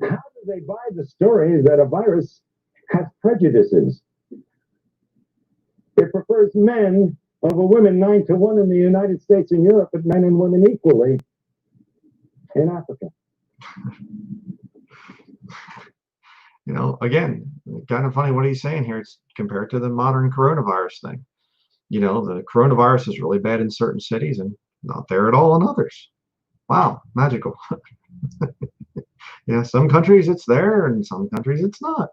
How do they buy the story that a virus has prejudices? It prefers men over women 9-1 in the United States and Europe, but men and women equally in Africa. You know, again, kind of funny what he's saying here. It's compared to the modern coronavirus thing. You know, the coronavirus is really bad in certain cities and not there at all in others. Wow, magical. Yeah, some countries it's there and some countries it's not.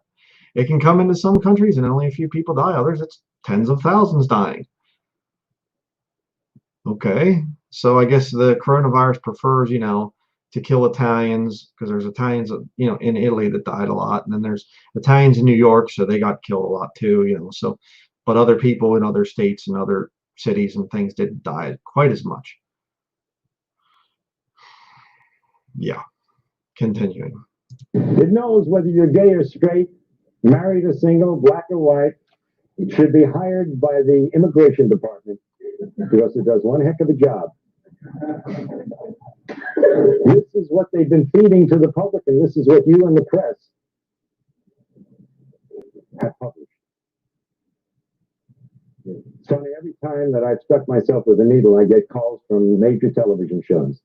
It can come into some countries and only a few people die. Others, it's tens of thousands dying. Okay, so I guess the coronavirus prefers, you know, to kill Italians because there's Italians, you know, in Italy that died a lot, and then there's Italians in New York, so they got killed a lot too, you know. So, but other people in other states and other cities and things didn't die quite as much. Yeah, continuing. It knows whether you're gay or straight, married or single, black or white. It should be hired by the immigration department because it does one heck of a job. This is what they've been feeding to the public, and this is what you and the press have published. It's funny, every time that I've stuck myself with a needle, I get calls from major television shows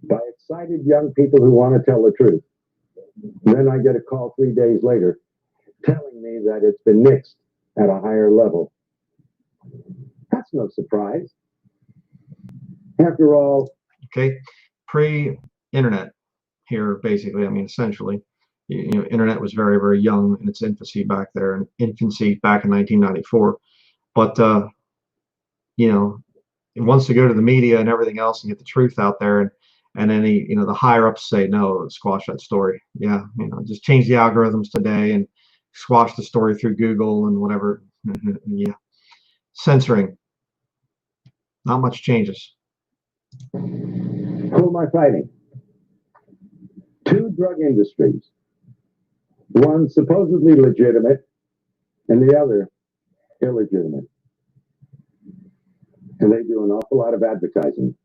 by excited young people who want to tell the truth. And then I get a call 3 days later telling me that it's been nixed at a higher level. That's no surprise. After all, Okay, pre-internet here, basically. I mean, essentially, you know, internet was very, very young in its infancy back there, and infancy back in 1994. But you know, it wants to go to the media and everything else and get the truth out there, and any, you know, the higher ups say no, squash that story. Yeah, you know, just change the algorithms today and squash the story through Google and whatever. Yeah, censoring. Not much changes. who am I fighting? Two drug industries, one supposedly legitimate and the other illegitimate. And they do an awful lot of advertising,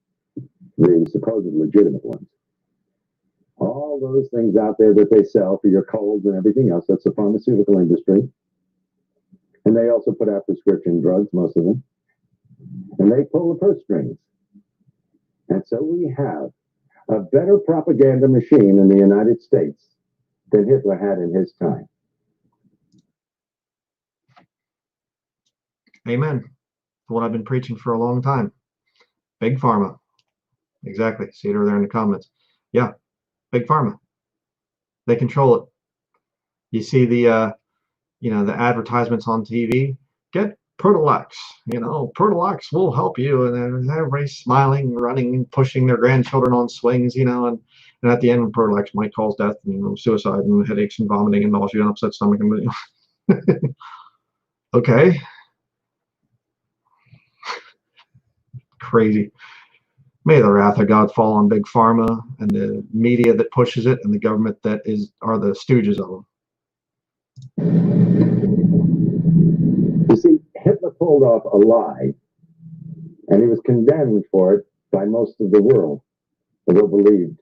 the supposed legitimate ones. All those things out there that they sell for your colds and everything else, that's the pharmaceutical industry. And they also put out prescription drugs, most of them. And they pull the purse strings. And so we have a better propaganda machine in the United States than Hitler had in his time. Amen. What I've been preaching for a long time. Big Pharma. Exactly. See it over there in the comments. Yeah. Big Pharma. They control it. You see the you know, the advertisements on TV. Get Protolax. You know, Protolax will help you. And then everybody's smiling, running, and pushing their grandchildren on swings, you know, and at the end, Protolax might cause death and, you know, suicide and headaches and vomiting and nausea and upset stomach. And okay. Crazy. May the wrath of God fall on Big Pharma and the media that pushes it and the government that are the stooges of them. You see, Hitler pulled off a lie, and he was condemned for it by most of the world, although believed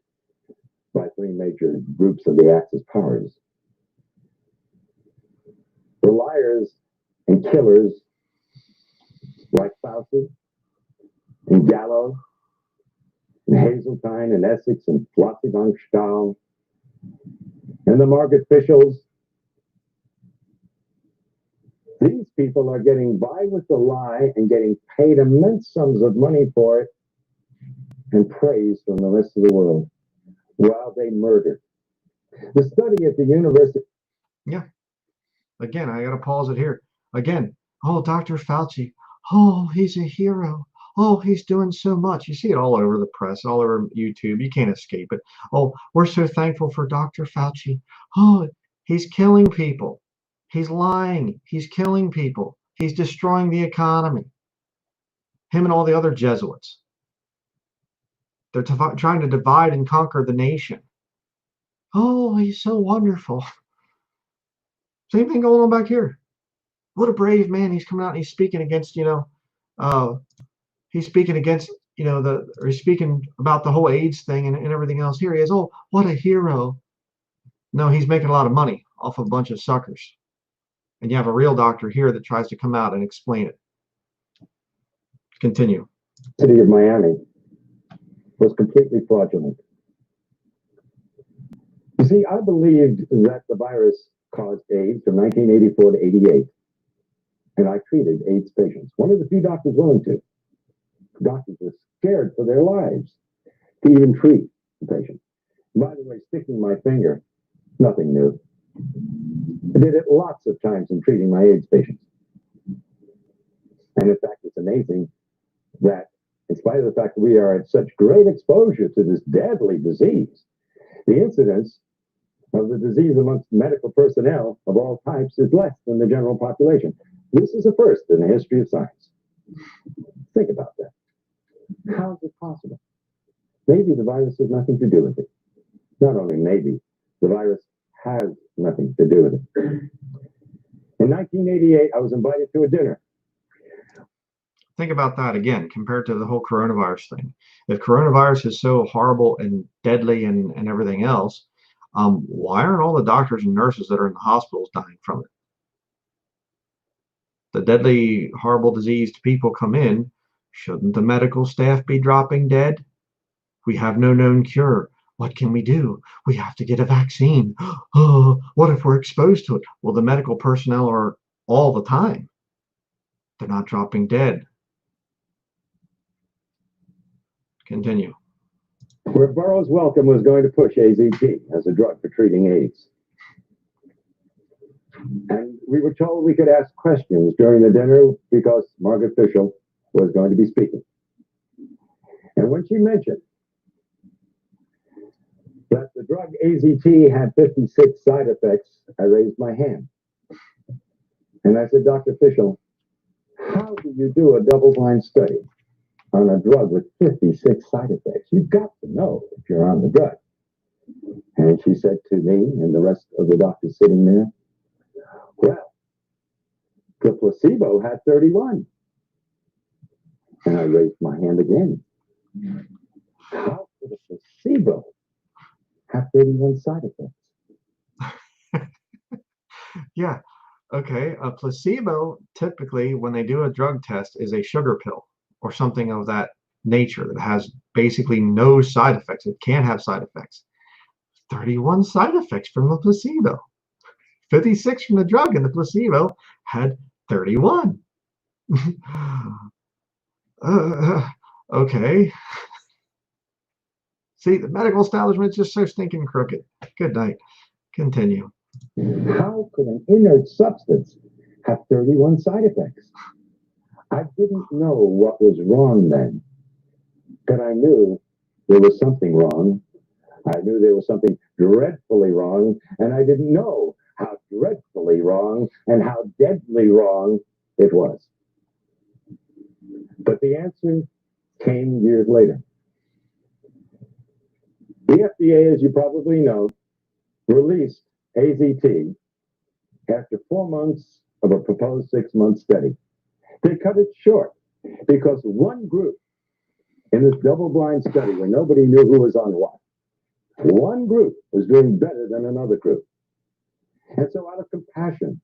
by three major groups of the Axis powers. The liars and killers like Fauci and Gallo and Hazeltine and Essex and Flossie von Stahl and the market officials. These people are getting by with the lie and getting paid immense sums of money for it and praise from the rest of the world while they murder. The study at the university. Yeah. Again, I got to pause it here. Again, oh, Dr. Fauci. Oh, he's a hero. Oh, he's doing so much. You see it all over the press, all over YouTube. You can't escape it. Oh, we're so thankful for Dr. Fauci. Oh, he's killing people. He's lying. He's killing people. He's destroying the economy. Him and all the other Jesuits. They're trying to divide and conquer the nation. Oh, he's so wonderful. Same thing going on back here. What a brave man. He's coming out and he's speaking against, you know, he's speaking against, you know, or he's speaking about the whole AIDS thing and everything else. Here he is. Oh, what a hero. No, he's making a lot of money off of a bunch of suckers. And you have a real doctor here that tries to come out and explain it. Continue. The city of Miami was completely fraudulent. You see, I believed that the virus caused AIDS from 1984 to 88, and I treated AIDS patients. One of the few doctors willing to. Doctors were scared for their lives to even treat the patient. By the way, sticking my finger, nothing new. I did it lots of times in treating my AIDS patients. And in fact, it's amazing that in spite of the fact that we are at such great exposure to this deadly disease, the incidence of the disease amongst medical personnel of all types is less than the general population. This is a first in the history of science. Think about that. How is it possible? Maybe the virus has nothing to do with it. Not only maybe, the virus has nothing to do with it. In 1988, I was invited to a dinner. Think about that again, compared to the whole coronavirus thing. If coronavirus is so horrible and deadly and everything else, why aren't all the doctors and nurses that are in the hospitals dying from it? The deadly, horrible diseased people come in. Shouldn't the medical staff be dropping dead? We have no known cure. What can we do? We have to get a vaccine. Oh, what if we're exposed to it? Well, the medical personnel are all the time. They're not dropping dead. Continue. Where Burroughs Wellcome was going to push AZT as a drug for treating AIDS. And we were told we could ask questions during the dinner because Margaret Fishel was going to be speaking. And when she mentioned that the drug AZT had 56 side effects, I raised my hand. And I said, Dr. Fishel, how do you do a double-blind study on a drug with 56 side effects? You've got to know if you're on the drug. And she said to me and the rest of the doctors sitting there, well, the placebo had 31. And I raised my hand again. How could a placebo have 31 side effects? Yeah. Okay. A placebo, typically, when they do a drug test, is a sugar pill or something of that nature that has basically no side effects. It can't have side effects. 31 side effects from the placebo. 56 from the drug, and the placebo had 31. Okay. See, the medical establishment's just so stinking crooked. Good night. Continue. How could an inert substance have 31 side effects? I didn't know what was wrong then, but I knew there was something wrong. I knew there was something dreadfully wrong, and I didn't know how dreadfully wrong and how deadly wrong it was. But the answer came years later. The FDA, as you probably know, released AZT after 4 months of a proposed 6-month study. They cut it short because one group in this double-blind study where nobody knew who was on what, one group was doing better than another group. And so out of compassion,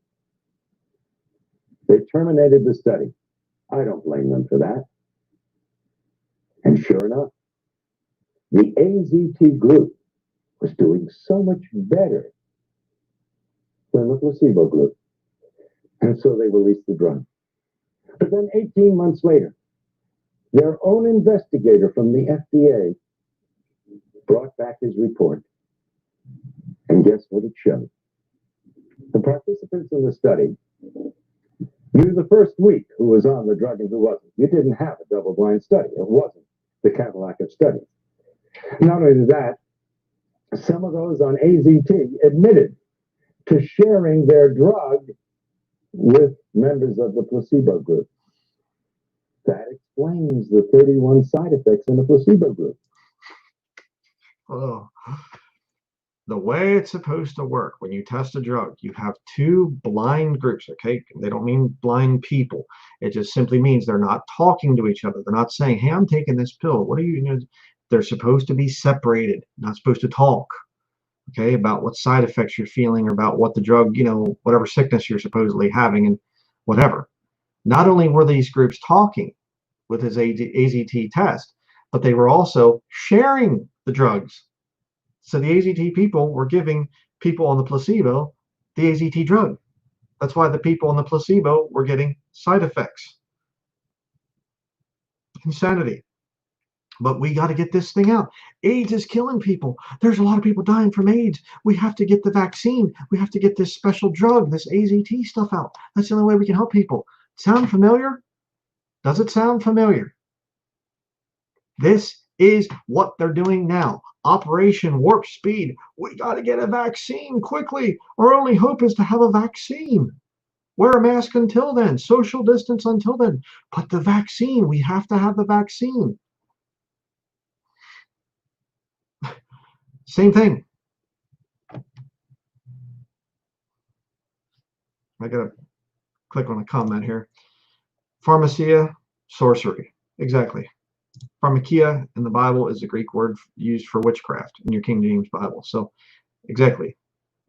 they terminated the study. I don't blame them for that. And sure enough, the AZT group was doing so much better than the placebo group. And so they released the drug. But then 18 months later, their own investigator from the FDA brought back his report. And guess what it showed? The participants in the study knew the first week who was on the drug and who wasn't. You didn't have a double-blind study. It wasn't the Cadillac of studies. Not only that, some of those on AZT admitted to sharing their drug with members of the placebo group. That explains the 31 side effects in the placebo group. Oh. The way it's supposed to work when you test a drug, you have two blind groups, okay? They don't mean blind people. It just simply means they're not talking to each other. They're not saying, hey, I'm taking this pill. What are you? They're supposed to be separated, not supposed to talk. okay, about what side effects you're feeling or about what the drug, whatever sickness you're supposedly having and whatever. Not only were these groups talking with his AZT test, but they were also sharing the drugs. So the AZT people were giving people on the placebo the AZT drug. That's why the people on the placebo were getting side effects. Insanity. But we got to get this thing out. AIDS is killing people. There's a lot of people dying from AIDS. We have to get the vaccine. We have to get this special drug, this AZT stuff out. That's the only way we can help people. Sound familiar? Does it sound familiar? This is what they're doing now. Operation Warp Speed. We got to get a vaccine quickly. Our only hope is to have a vaccine. Wear a mask until then. Social distance until then. But the vaccine, we have to have the vaccine. Same thing. I gotta click on a comment here. Pharmacia, sorcery. Exactly. Pharmakia in the Bible is a Greek word used for witchcraft in your King James Bible. So, exactly,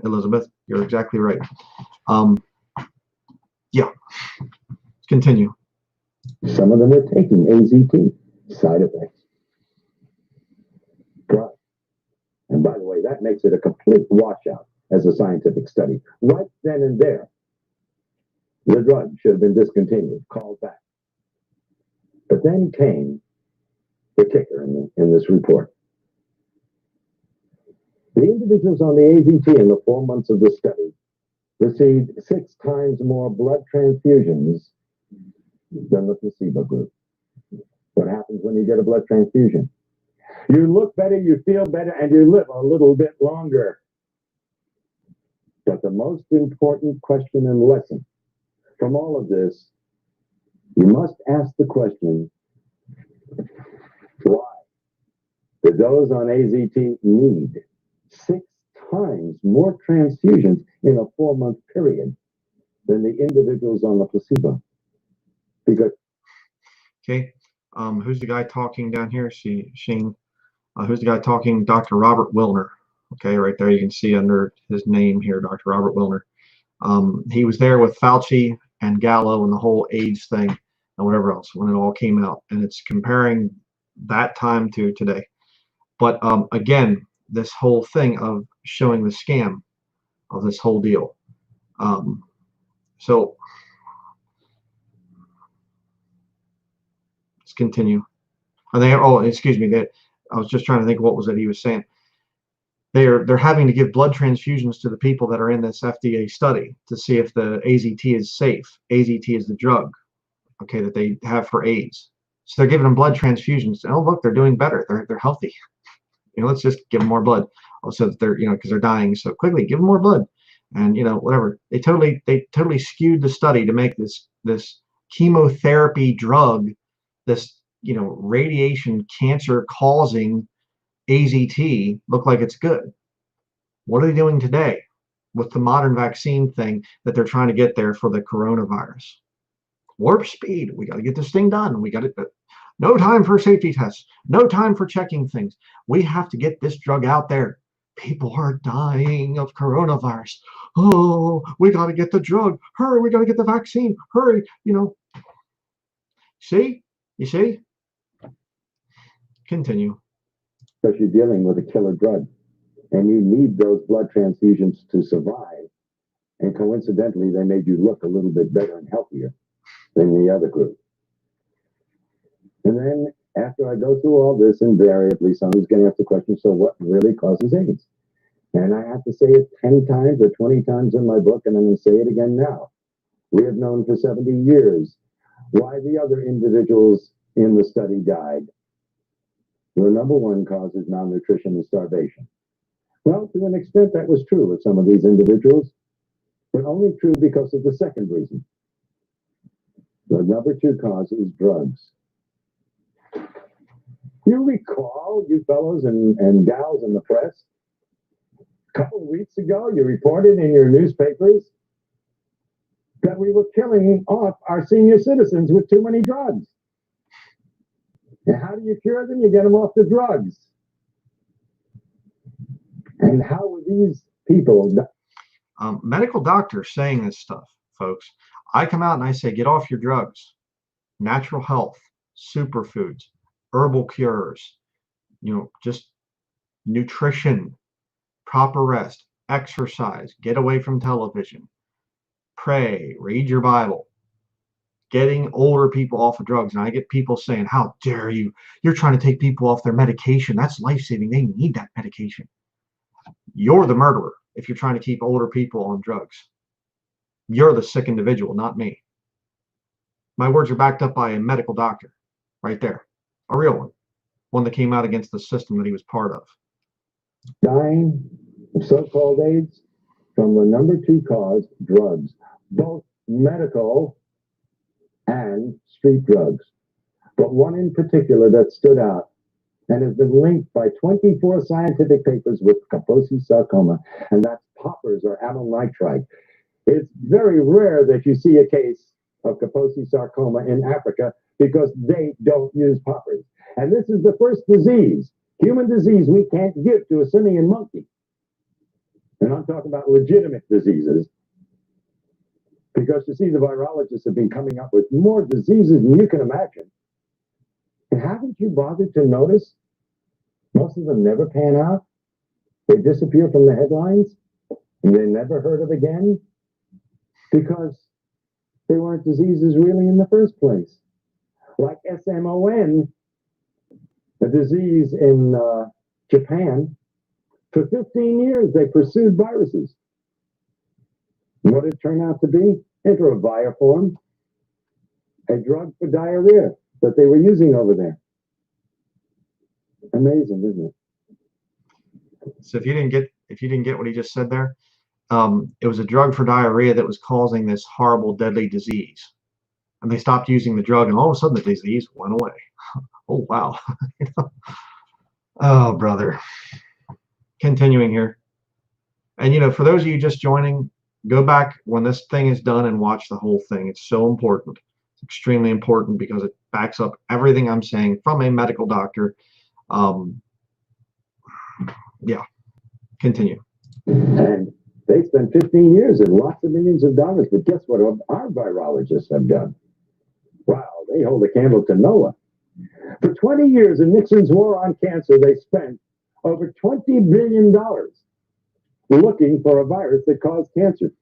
Elizabeth, you're exactly right. Yeah. Continue. Some of them are taking AZT. Side effects. Drug. And by the way, that makes it a complete washout as a scientific study. Right then and there, the drug should have been discontinued, called back. But then came the kicker in this report. The individuals on the AZT in the 4 months of the study received 6 times more blood transfusions than the placebo group. What happens when you get a blood transfusion? You look better, you feel better, and you live a little bit longer. But the most important question and lesson from all of this, you must ask the question, why did those on AZT need 6 times more transfusions in a 4-month period than the individuals on the placebo? Because okay, who's the guy talking down here? Shane. Who's the guy talking? Dr. Robert Wilner. Okay, right there you can see under his name here, Dr. Robert Wilner. He was there with Fauci and Gallo and the whole AIDS thing and whatever else when it all came out, and it's comparing that time to today. But again, this whole thing of showing the scam of this whole deal. So let's continue. And excuse me, I was just trying to think what was it he was saying. They're having to give blood transfusions to the people that are in this FDA study to see if the AZT is safe. AZT is the drug, okay, that they have for AIDS. So they're giving them blood transfusions. Oh, look, they're doing better. They're healthy. Let's just give them more blood. Also, that they're because they're dying so quickly. Give them more blood, and whatever. They totally skewed the study to make this chemotherapy drug, this radiation cancer causing AZT look like it's good. What are they doing today with the modern vaccine thing that they're trying to get there for the coronavirus? Warp speed. We got to get this thing done. We got it. No time for safety tests. No time for checking things. We have to get this drug out there. People are dying of coronavirus. Oh, we got to get the drug. Hurry, we got to get the vaccine. Hurry, See? You see? Continue. because you're dealing with a killer drug and you need those blood transfusions to survive. And coincidentally, they made you look a little bit better and healthier than the other group. And then after I go through all this, invariably someone's going to ask the question, so what really causes AIDS? And I have to say it 10 times or 20 times in my book, and I'm going to say it again now. We have known for 70 years why the other individuals in the study died. The number one cause is malnutrition and starvation. Well, to an extent, that was true of some of these individuals, but only true because of the second reason. The number two cause is drugs. You recall, you fellows and gals in the press, a couple of weeks ago, you reported in your newspapers that we were killing off our senior citizens with too many drugs. And how do you cure them? You get them off the drugs. And how were these people? Medical doctors saying this stuff, folks. I come out and I say, get off your drugs. Natural health, superfoods, herbal cures, just nutrition, proper rest, exercise, get away from television, pray, read your Bible, getting older people off of drugs. And I get people saying, how dare you? You're trying to take people off their medication. That's life-saving. They need that medication. You're the murderer if you're trying to keep older people on drugs. You're the sick individual, not me. My words are backed up by a medical doctor right there. A real one that came out against the system that he was part of. Dying of so-called AIDS from the number 2 cause, drugs, both medical and street drugs. But one in particular that stood out and has been linked by 24 scientific papers with Kaposi sarcoma, and that's poppers or amyl nitrite. It's very rare that you see a case of Kaposi sarcoma in Africa because they don't use poppers. And this is the first disease, human disease, we can't give to a simian monkey. And I'm talking about legitimate diseases. Because you see, the virologists have been coming up with more diseases than you can imagine. And haven't you bothered to notice most of them never pan out? They disappear from the headlines and they're never heard of again because they weren't diseases really in the first place. Like SMON, a disease in Japan. For 15 years, they pursued viruses. And what did it turn out to be? Enteroviroform, a drug for diarrhea that they were using over there. Amazing, isn't it? So if you didn't get what he just said there, it was a drug for diarrhea that was causing this horrible, deadly disease. And they stopped using the drug, and all of a sudden the disease went away. Oh, wow. Oh, brother. Continuing here. And, for those of you just joining, go back when this thing is done and watch the whole thing. It's so important. It's extremely important because it backs up everything I'm saying from a medical doctor. Yeah. Continue. And they spent 15 years and lots of millions of dollars. But guess what our virologists have done? Wow, they hold a candle to Noah. For 20 years in Nixon's war on cancer, they spent over $20 billion looking for a virus that caused cancer.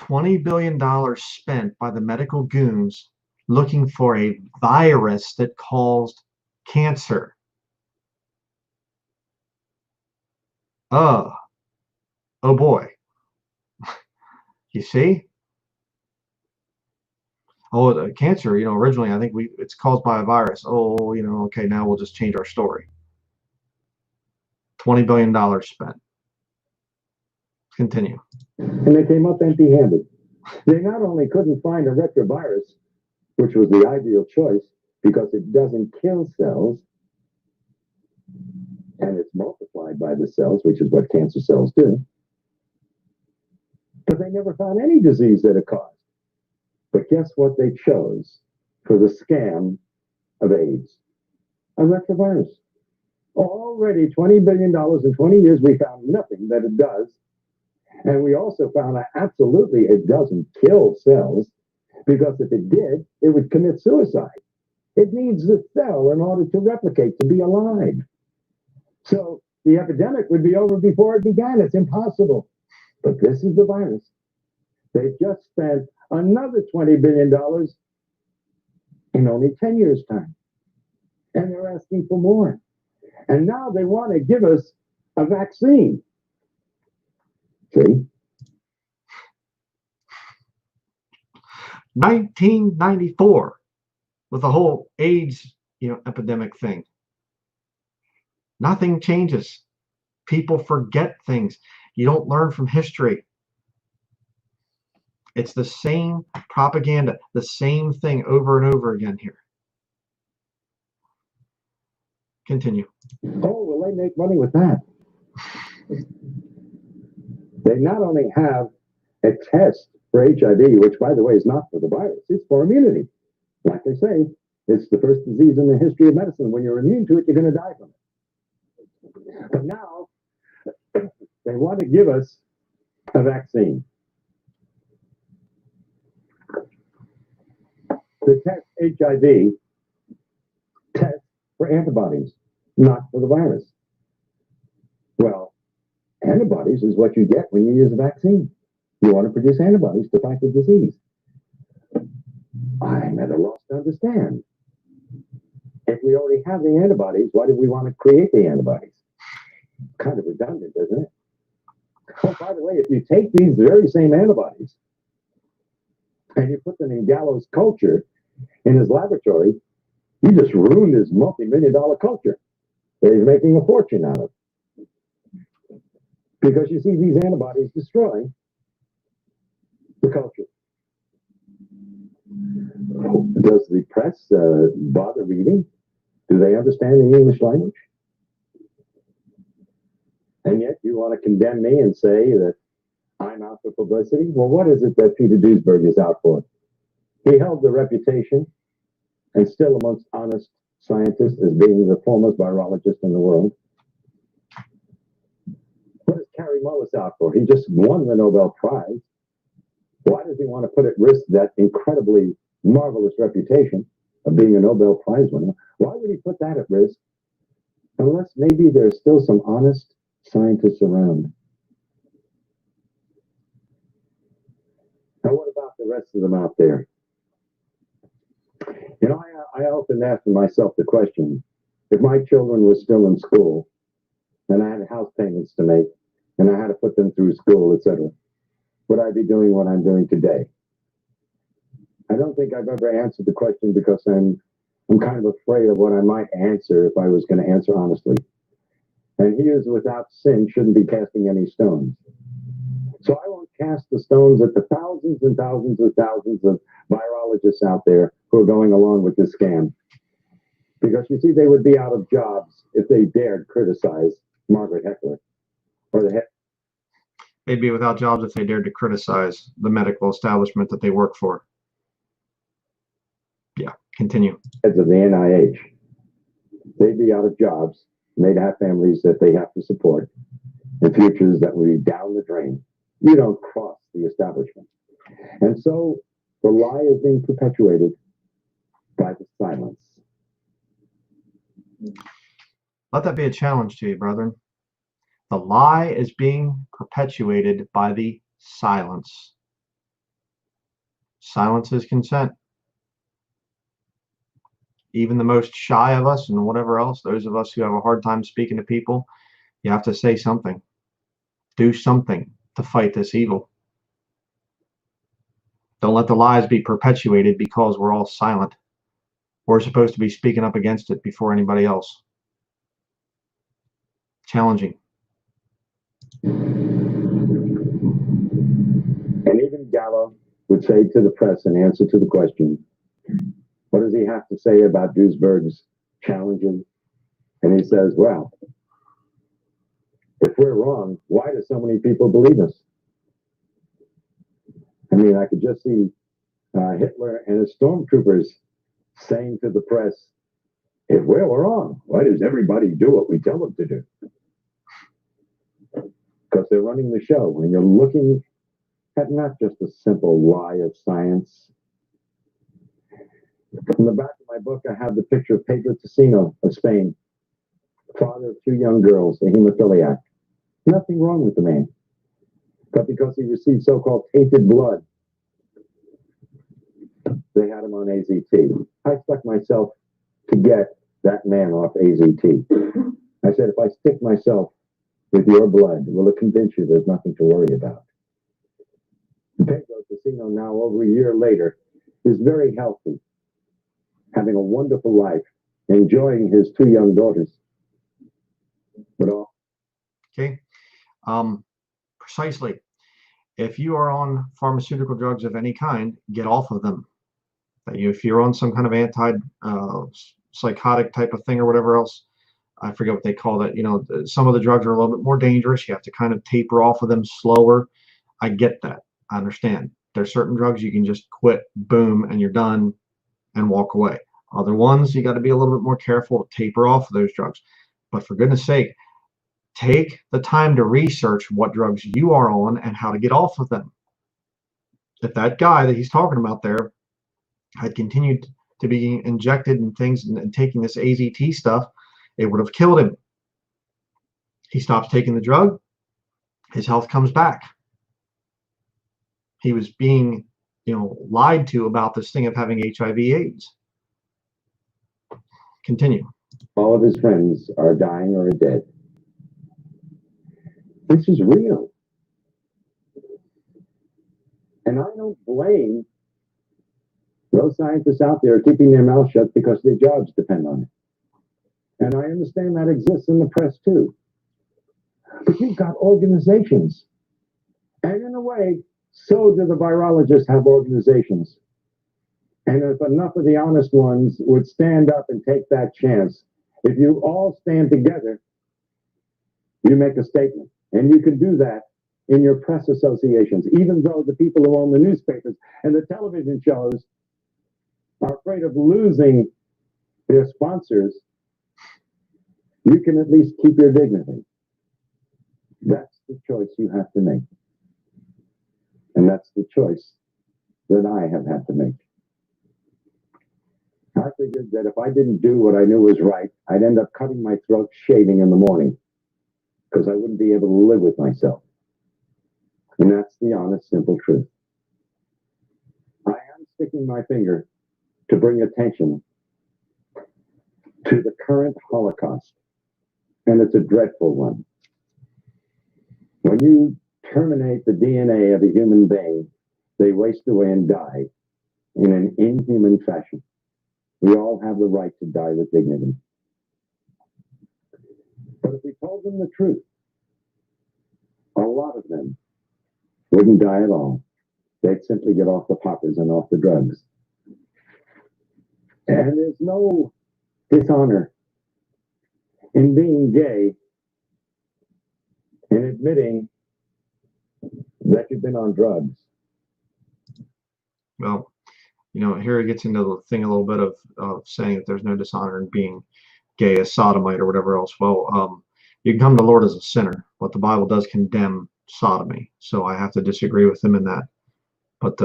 $20 billion spent by the medical goons looking for a virus that caused cancer. Oh boy. You see? Oh, the cancer, originally I think it's caused by a virus. Oh, okay, now we'll just change our story. $20 billion spent. Continue. And they came up empty-handed. They not only couldn't find a retrovirus, which was the ideal choice because it doesn't kill cells, and it's multiplied by the cells, which is what cancer cells do, but they never found any disease that it caused. But guess what they chose for the scam of AIDS? A retrovirus. Already $20 billion in 20 years, we found nothing that it does. And we also found that absolutely it doesn't kill cells, because if it did, it would commit suicide. It needs the cell in order to replicate, to be alive. So the epidemic would be over before it began. It's impossible. But this is the virus. They just spent another $20 billion in only 10 years' time. And they're asking for more. And now they want to give us a vaccine. See? 1994 with the whole AIDS, epidemic thing. Nothing changes. People forget things. You don't learn from history. It's the same propaganda, the same thing over and over again here. Continue. Oh, well, they make money with that. They not only have a test for HIV, which, by the way, is not for the virus, it's for immunity. Like they say, it's the first disease in the history of medicine. When you're immune to it, you're going to die from it. They want to give us a vaccine. The test HIV test for antibodies, not for the virus. Well, antibodies is what you get when you use a vaccine. You want to produce antibodies to fight the disease. I'm at a loss to understand. If we already have the antibodies, why do we want to create the antibodies? Kind of redundant, isn't it? Oh, by the way, if you take these very same antibodies and you put them in Gallo's culture in his laboratory, you just ruined his multi-million-dollar culture that he's making a fortune out of. Because you see, these antibodies destroy the culture. Does the press bother reading? Do they understand the English language? And yet you want to condemn me and say that I'm out for publicity? Well, what is it that Peter Duesberg is out for? He held the reputation, and still amongst honest scientists, as being the foremost virologist in the world. What is Kary Mullis out for? He just won the Nobel Prize. Why does he want to put at risk that incredibly marvelous reputation of being a Nobel Prize winner? Why would he put that at risk? Unless maybe there's still some honest scientists around. Now, what about the rest of them out there? You know, I often ask myself the question, if my children were still in school and I had house payments to make and I had to put them through school, etc., would I be doing what I'm doing today? I don't think I've ever answered the question because I'm kind of afraid of what I might answer if I was going to answer honestly. And he who is without sin shouldn't be casting any stones. So I won't cast the stones at the thousands and thousands and thousands of virologists out there who are going along with this scam. Because you see, they would be out of jobs if they dared criticize Margaret Heckler or the head. They'd be without jobs if they dared to criticize the medical establishment that they work for. Yeah, continue. Heads of the NIH. They'd be out of jobs, and they'd have families that they have to support, and futures that would be down the drain. You don't cross the establishment. And so the lie is being perpetuated by the silence. Let that be a challenge to you, brethren. The lie is being perpetuated by the silence. Silence is consent. Even the most shy of us and whatever else, those of us who have a hard time speaking to people, you have to say something. Do something to fight this evil. Don't let the lies be perpetuated because we're all silent. We're supposed to be speaking up against it before anybody else. Challenging. And even Gallo would say to the press in answer to the question, what does he have to say about Duesberg's challenging? And he says, well, if we're wrong, why do so many people believe us? I mean, I could just see Hitler and his stormtroopers saying to the press, if we're wrong, why does everybody do what we tell them to do? Because they're running the show. When you're looking at not just a simple lie of science. In the back of my book, I have the picture of Pedro Tocino of Spain, father of 2 young girls, a hemophiliac. Nothing wrong with the man. But because he received so-called tainted blood, they had him on AZT. I stuck myself to get that man off AZT. I said, if I stick myself with your blood, will it convince you there's nothing to worry about? Pedro Tocino, now over a year later, is very healthy, having a wonderful life, enjoying his 2 young daughters. But all. Okay. Precisely. If you are on pharmaceutical drugs of any kind, get off of them. If you're on some kind of anti-psychotic type of thing or whatever else, I forget what they call that. You know, some of the drugs are a little bit more dangerous. You have to kind of taper off of them slower. I get that. I understand. There's certain drugs you can just quit, boom, and you're done and walk away. Other ones, you got to be a little bit more careful, taper off of those drugs. But for goodness sake, take the time to research what drugs you are on and how to get off of them. If that guy that he's talking about there had continued to be injected in things and taking this AZT stuff, it would have killed him. He stops taking the drug, his health comes back. He was being, lied to about this thing of having HIV/AIDS. Continue. All of his friends are dying or are dead. This is real. And I don't blame those scientists out there keeping their mouth shut because their jobs depend on it. And I understand that exists in the press too. But you've got organizations. And in a way, so do the virologists have organizations. And if enough of the honest ones would stand up and take that chance, if you all stand together, you make a statement. And you can do that in your press associations, even though the people who own the newspapers and the television shows are afraid of losing their sponsors. You can at least keep your dignity. That's the choice you have to make. And that's the choice that I have had to make. I figured that if I didn't do what I knew was right, I'd end up cutting my throat shaving in the morning because I wouldn't be able to live with myself. And that's the honest, simple truth. I am sticking my finger to bring attention to the current Holocaust. And it's a dreadful one. When you terminate the DNA of a human being, they waste away and die in an inhuman fashion. We all have the right to die with dignity. But if we told them the truth, a lot of them wouldn't die at all. They'd simply get off the poppers and off the drugs. And there's no dishonor in being gay and admitting that you've been on drugs. Well, here it gets into the thing a little bit of saying that there's no dishonor in being gay, a sodomite, or whatever else. Well, you can come to the Lord as a sinner, but the Bible does condemn sodomy. So I have to disagree with them in that. But,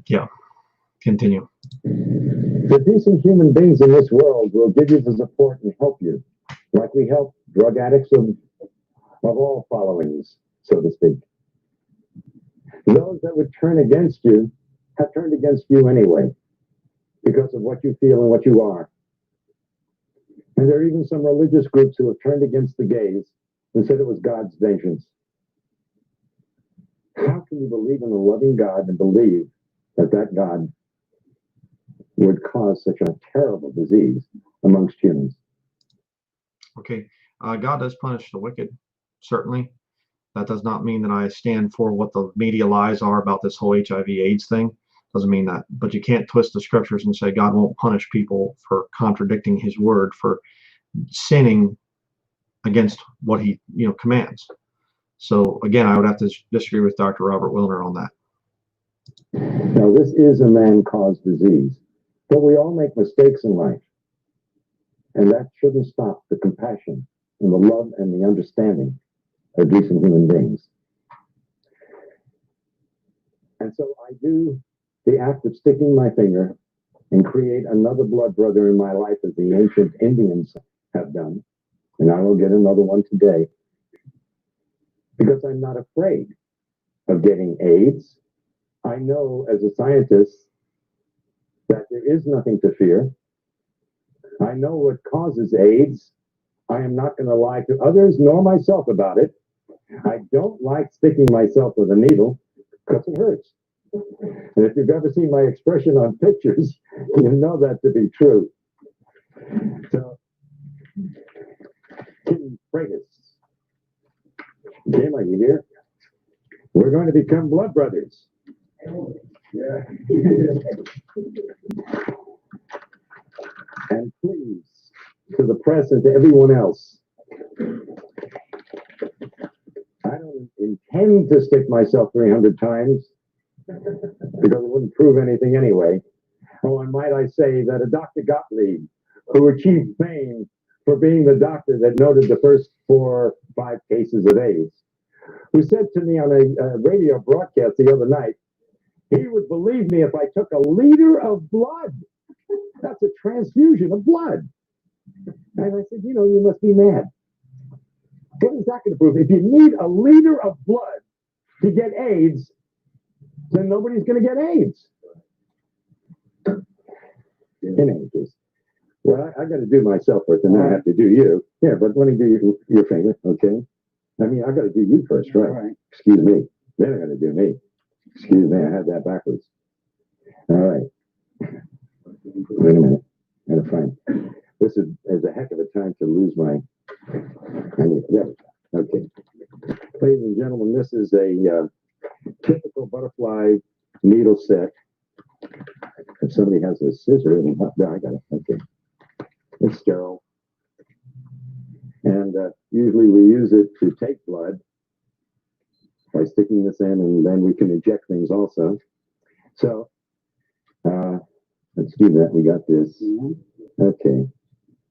yeah, continue. The decent human beings in this world will give you the support and help you, like we help drug addicts of all followings, so to speak. Those that would turn against you have turned against you anyway because of what you feel and what you are. And there are even some religious groups who have turned against the gays and said it was God's vengeance. How can you believe in a loving God and believe that that God would cause such a terrible disease amongst humans? Okay, God does punish the wicked, certainly. That does not mean that I stand for what the media lies are about this whole HIV/AIDS thing. Doesn't mean that. But you can't twist the scriptures and say God won't punish people for contradicting his word, for sinning against what he commands. So again, I would have to disagree with Dr. Robert Wilner on that. Now, this is a man-caused disease, but we all make mistakes in life. And that shouldn't stop the compassion and the love and the understanding of decent human beings. And so I do the act of sticking my finger and create another blood brother in my life as the ancient Indians have done. And I will get another one today. Because I'm not afraid of getting AIDS. I know as a scientist that there is nothing to fear. I know what causes AIDS. I am not going to lie to others nor myself about it. I don't like sticking myself with a needle because it hurts. And if you've ever seen my expression on pictures, you know that to be true. So, King Freitas, Jim, are you here? We're going to become blood brothers. Yeah. And please, to the press and to everyone else, I don't intend to stick myself 300 times because it wouldn't prove anything anyway. Oh, and might I say that a Dr. Gottlieb, who achieved fame for being the doctor that noted the first 4 or 5 cases of AIDS, who said to me on a radio broadcast the other night, he would believe me if I took a liter of blood. That's a transfusion of blood. And I said, you know, you must be mad. What is that going to prove? If you need a liter of blood to get AIDS, then nobody's going to get AIDS. In any case, well, I got to do myself first, and then I have to do you. Yeah, but let me do your finger, okay? I mean, I got to do you first, right? Excuse me. Then I got to do me. Excuse me, I had that backwards. All right. Wait a minute. I got to find. This is a heck of a time to lose my. There we go. Okay. Ladies and gentlemen, this is a typical butterfly needle set. If somebody has a scissor, there, I got it. Okay. It's sterile. And usually we use it to take blood by sticking this in, and then we can inject things also. So let's do that. We got this. Okay.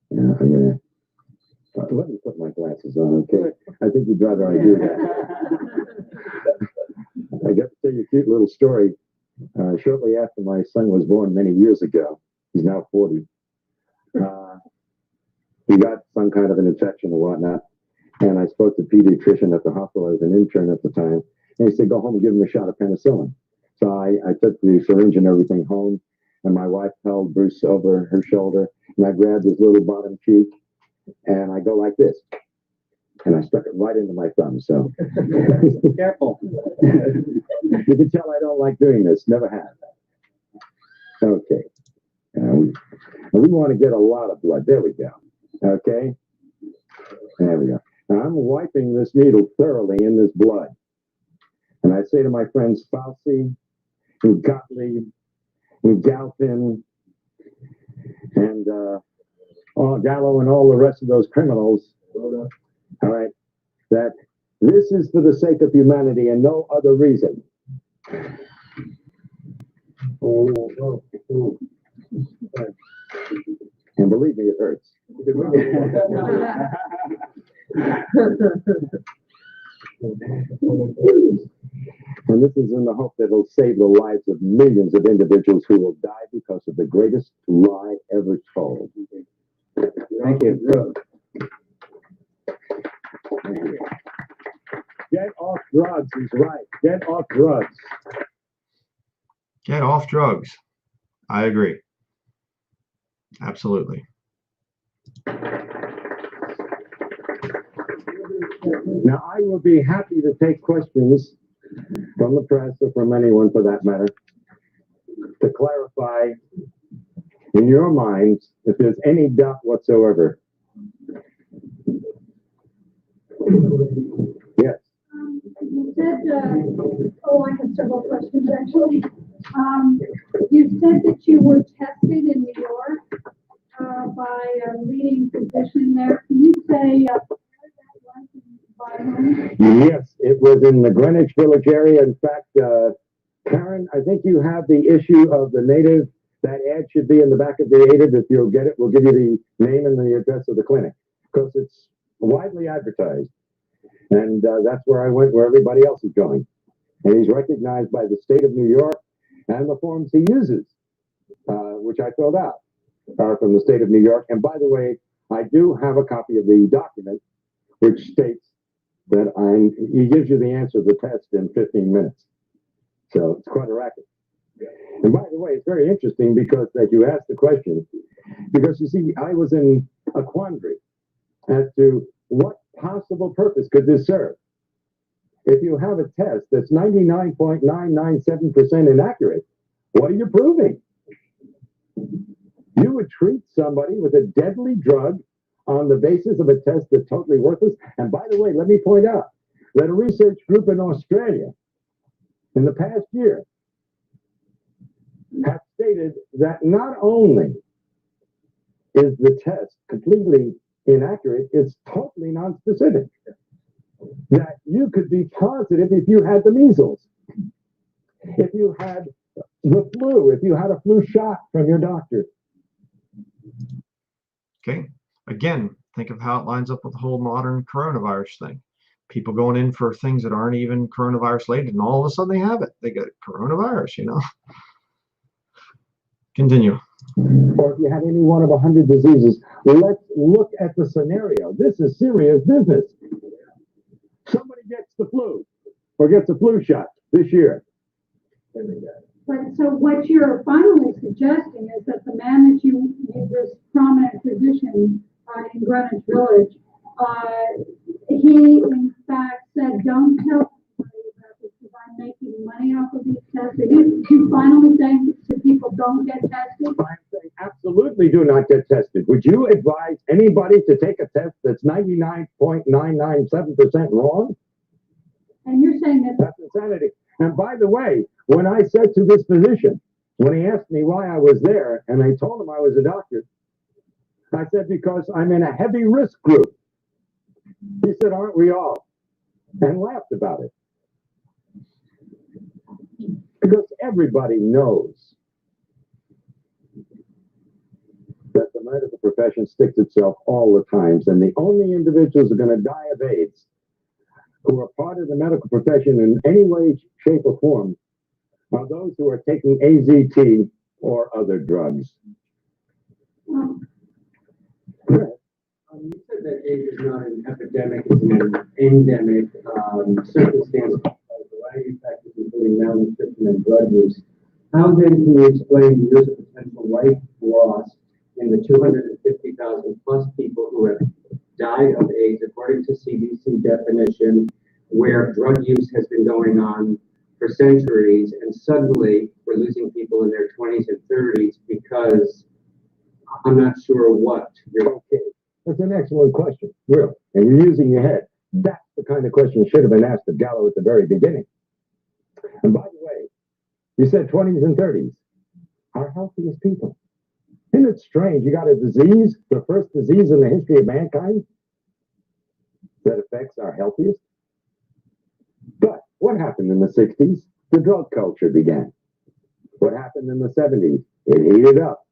Yeah, I'm gonna let me put my glasses on. Okay. I think you'd rather I do that. I got to tell you a cute little story. Shortly after my son was born many years ago, he's now 40. He got some kind of an infection or whatnot, and I spoke to the pediatrician at the hospital. I was an intern at the time, and he said, go home and give him a shot of penicillin. So I took the syringe and everything home, and my wife held Bruce over her shoulder, and I grabbed his little bottom cheek, and I go like this, and I stuck it right into my thumb. So careful. You can tell I don't like doing this. Never have. Okay. We want to get a lot of blood. There we go. Okay. There we go. Now I'm wiping this needle thoroughly in this blood. And I say to my friends Fauci, and Gottlieb, and Galpin, and Gallo, and all the rest of those criminals, all right, that this is for the sake of humanity and no other reason. And believe me, it hurts. And this is in the hope that it'll save the lives of millions of individuals who will die because of the greatest lie ever told. Thank you. Get off drugs is right. Get off drugs. Get off drugs. I agree. Absolutely. Now, I will be happy to take questions from the press or from anyone for that matter to clarify in your minds if there's any doubt whatsoever. Yes. You said, I have several questions actually. You said that you were tested in New York by a leading physician there. Can you say where that was in Bryan? Yes, it was in the Greenwich Village area. In fact, Karen, I think you have the issue of the native. That ad should be in the back of the native. If you'll get it, we'll give you the name and the address of the clinic because it's widely advertised. And that's where I went, where everybody else is going. And he's recognized by the state of New York, and the forms he uses, which I filled out, are from the state of New York. And by the way, I do have a copy of the document, which states that he gives you the answer to the test in 15 minutes. So it's quite a racket. And by the way, it's very interesting because that you asked the question, because you see, I was in a quandary as to what possible purpose could this serve. If you have a test that's 99.997% inaccurate, what are you proving? You would treat somebody with a deadly drug on the basis of a test that's totally worthless. And by the way, let me point out that a research group in Australia in the past year have stated that not only is the test completely inaccurate, it's totally nonspecific. That you could be positive if you had the measles, if you had the flu, if you had a flu shot from your doctor. Okay. Again, think of how it lines up with the whole modern coronavirus thing. People going in for things that aren't even coronavirus related, and all of a sudden they have it. They got coronavirus, you know. Continue. Or if you had any one of 100 diseases, let's look at the scenario. This is serious business. Somebody gets the flu or gets a flu shot this year. But so what you're finally suggesting is that the man that you this prominent physician in Greenwich Village, he in fact said, "Don't tell anybody about this because I'm making money off of these tests." Are you finally saying to people, "Don't get tested"? I'm saying absolutely do not get tested. Would you advise anybody to take a test that's 99.997% wrong? And you're saying that That's insanity. And by the way, when I said to this physician, when he asked me why I was there, and I told him I was a doctor, I said, because I'm in a heavy risk group. He said, aren't we all? And laughed about it. Because everybody knows that the medical profession sticks itself all the times, and the only individuals who are going to die of AIDS who are part of the medical profession in any way, shape, or form are those who are taking AZT or other drugs. You said that AIDS is not an epidemic, it's an endemic circumstance of a variety of factors, including malnutrition and drug use. How then can you explain the years of potential life loss in the 250,000 plus people who have died of AIDS, according to CDC definition, where drug use has been going on for centuries, and suddenly we're losing people in their 20s and 30s because I'm not sure what you're okay. That's an excellent question, really. And you're using your head. That's the kind of question should have been asked of Gallo at the very beginning. And by the way, you said 20s and 30s. Our healthiest people. Isn't it strange? You got a disease, the first disease in the history of mankind, that affects our healthiest. But what happened in the 60s? The drug culture began. What happened in the 70s? It heated up.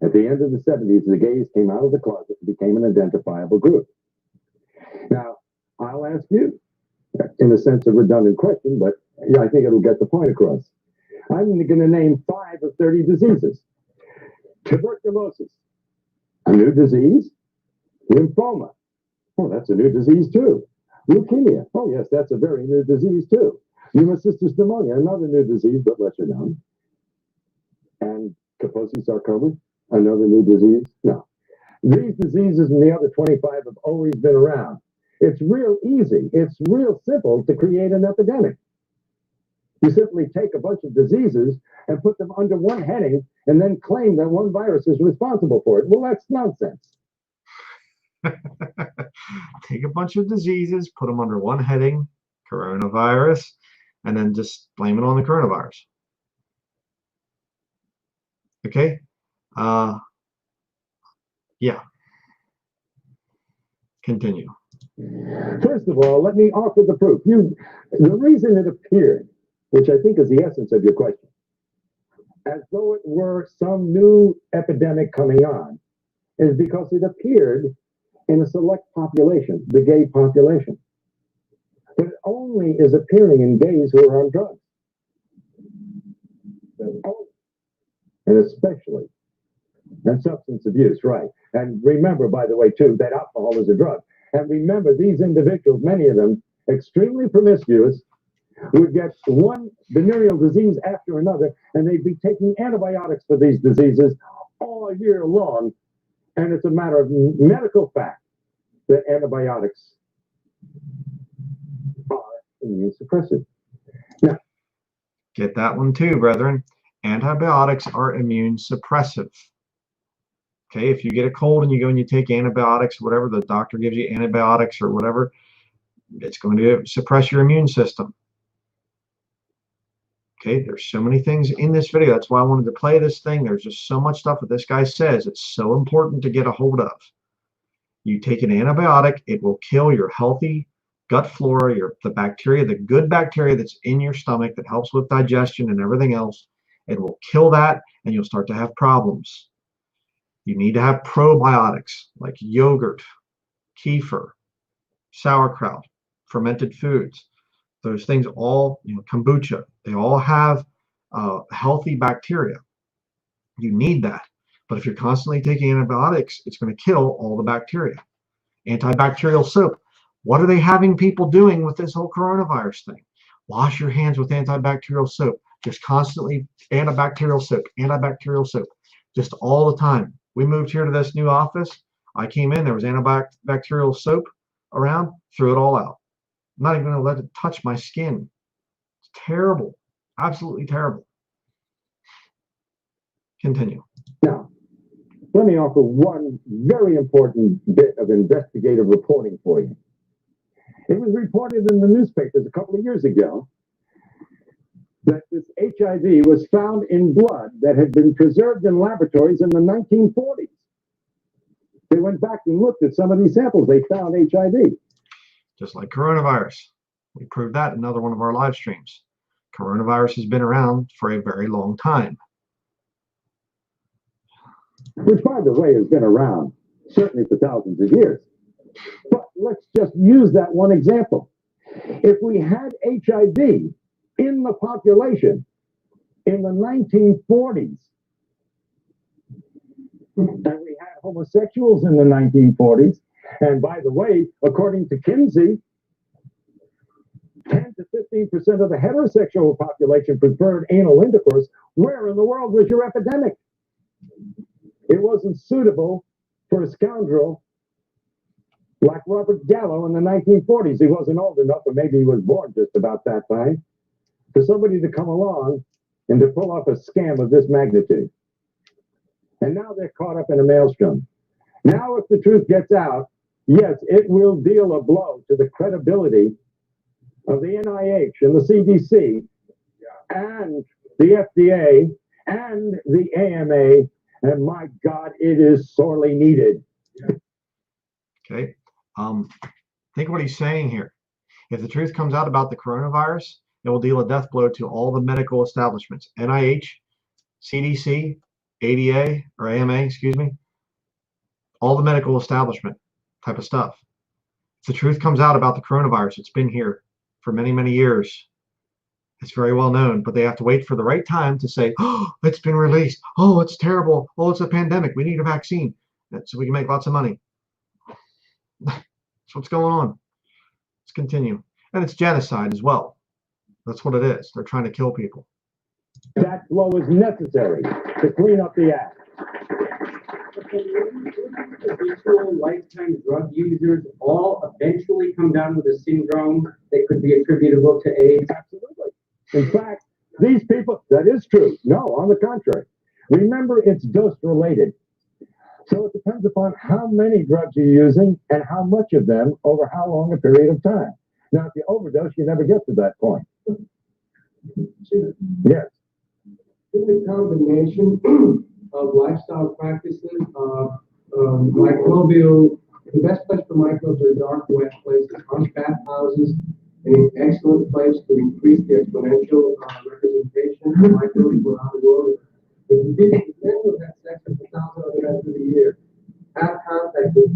At the end of the 70s, the gays came out of the closet and became an identifiable group. Now, I'll ask you, in a sense of redundant question, but I think it'll get the point across. I'm going to name 5 of 30 diseases. Tuberculosis, a new disease. Lymphoma, oh, that's a new disease too. Leukemia, oh yes, that's a very new disease too. Pneumocystis pneumonia, another new disease, but lesser known. And Kaposi sarcoma, another new disease? No. These diseases and the other 25 have always been around. It's real easy. It's real simple to create an epidemic. You simply take a bunch of diseases and put them under one heading and then claim that one virus is responsible for it. Well, that's nonsense. Take a bunch of diseases, put them under one heading, coronavirus, and then just blame it on the coronavirus. Okay? Yeah. Continue. First of all, let me offer the proof. The reason it appeared, which I think is the essence of your question, as though it were some new epidemic coming on, is because it appeared in a select population, the gay population. But it only is appearing in gays who are on drugs. And especially, and substance abuse, right. And remember, by the way, too, that alcohol is a drug. And remember, these individuals, many of them, extremely promiscuous, would get one venereal disease after another, and they'd be taking antibiotics for these diseases all year long. And it's a matter of medical fact that antibiotics are immune suppressive. Now, get that one too, brethren. Antibiotics are immune suppressive. Okay, if you get a cold and you go and you take antibiotics, whatever, the doctor gives you antibiotics or whatever, it's going to suppress your immune system. Okay, there's so many things in this video. That's why I wanted to play this thing. There's just so much stuff that this guy says. It's so important to get a hold of. You take an antibiotic, it will kill your healthy gut flora, the bacteria, the good bacteria that's in your stomach that helps with digestion and everything else. It will kill that, and you'll start to have problems. You need to have probiotics like yogurt, kefir, sauerkraut, fermented foods. Those things all, kombucha, they all have healthy bacteria. You need that. But if you're constantly taking antibiotics, it's going to kill all the bacteria. Antibacterial soap. What are they having people doing with this whole coronavirus thing? Wash your hands with antibacterial soap. Just constantly antibacterial soap, just all the time. We moved here to this new office. I came in, there was antibacterial soap around, threw it all out. I'm not even going to let it touch my skin. It's terrible, absolutely terrible. Continue. Now, let me offer one very important bit of investigative reporting for you. It was reported in the newspapers a couple of years ago that this HIV was found in blood that had been preserved in laboratories in the 1940s. They went back and looked at some of these samples. They found HIV. Just like coronavirus. We proved that in another one of our live streams. Coronavirus has been around for a very long time. Which, by the way, has been around certainly for thousands of years. But let's just use that one example. If we had HIV in the population in the 1940s, and we had homosexuals in the 1940s, and by the way, according to Kinsey, 10 to 15% of the heterosexual population preferred anal intercourse, where in the world was your epidemic? It wasn't suitable for a scoundrel like Robert Gallo in the 1940s. He wasn't old enough, or maybe he was born just about that time, for somebody to come along and to pull off a scam of this magnitude. And now they're caught up in a maelstrom. Now, if the truth gets out, yes, it will deal a blow to the credibility of the NIH and the CDC and the FDA and the AMA. And my God, it is sorely needed. Okay. Think what he's saying here. If the truth comes out about the coronavirus, it will deal a death blow to all the medical establishments. NIH, CDC, ADA, or AMA, excuse me. All the medical establishment type of stuff. If the truth comes out about the coronavirus, it's been here for many, many years. It's very well known, but they have to wait for the right time to say, oh, it's been released. Oh, it's terrible. Oh, it's a pandemic. We need a vaccine so we can make lots of money. That's what's going on. Let's continue. And it's genocide as well. That's what it is. They're trying to kill people. That blow is necessary to clean up the act. Habitual lifetime drug users all eventually come down with a syndrome that could be attributable to AIDS? Absolutely. In fact, these people, that is true. No, on the contrary. Remember, it's dose related. So it depends upon how many drugs you're using and how much of them over how long a period of time. Now, if you overdose, you never get to that point. Yes. The combination of lifestyle practices, microbial, the best place for microbes are dark, wet places, on bathhouses, an excellent place to increase the exponential representation of microbes around the world. If you did have sex with 1,000 other guys through the year, have contact with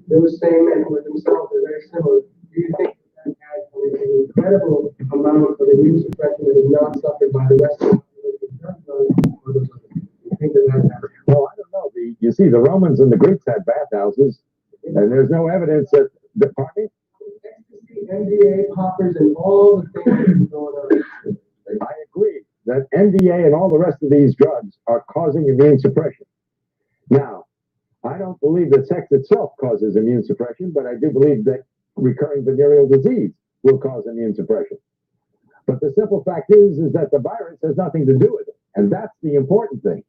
those same men with themselves, they're very similar. Do you think that has an incredible amount of immune suppression that is not suffered by the rest of the population? You think that has? Well, I don't know. You see, the Romans and the Greeks had bathhouses, and there's no evidence that the party. NDA poppers and all the things that are going on. I agree that NDA and all the rest of these drugs are causing immune suppression. Now, I don't believe that sex itself causes immune suppression, but I do believe that recurring venereal disease will cause immune suppression. But the simple fact is that the virus has nothing to do with it. And that's the important thing.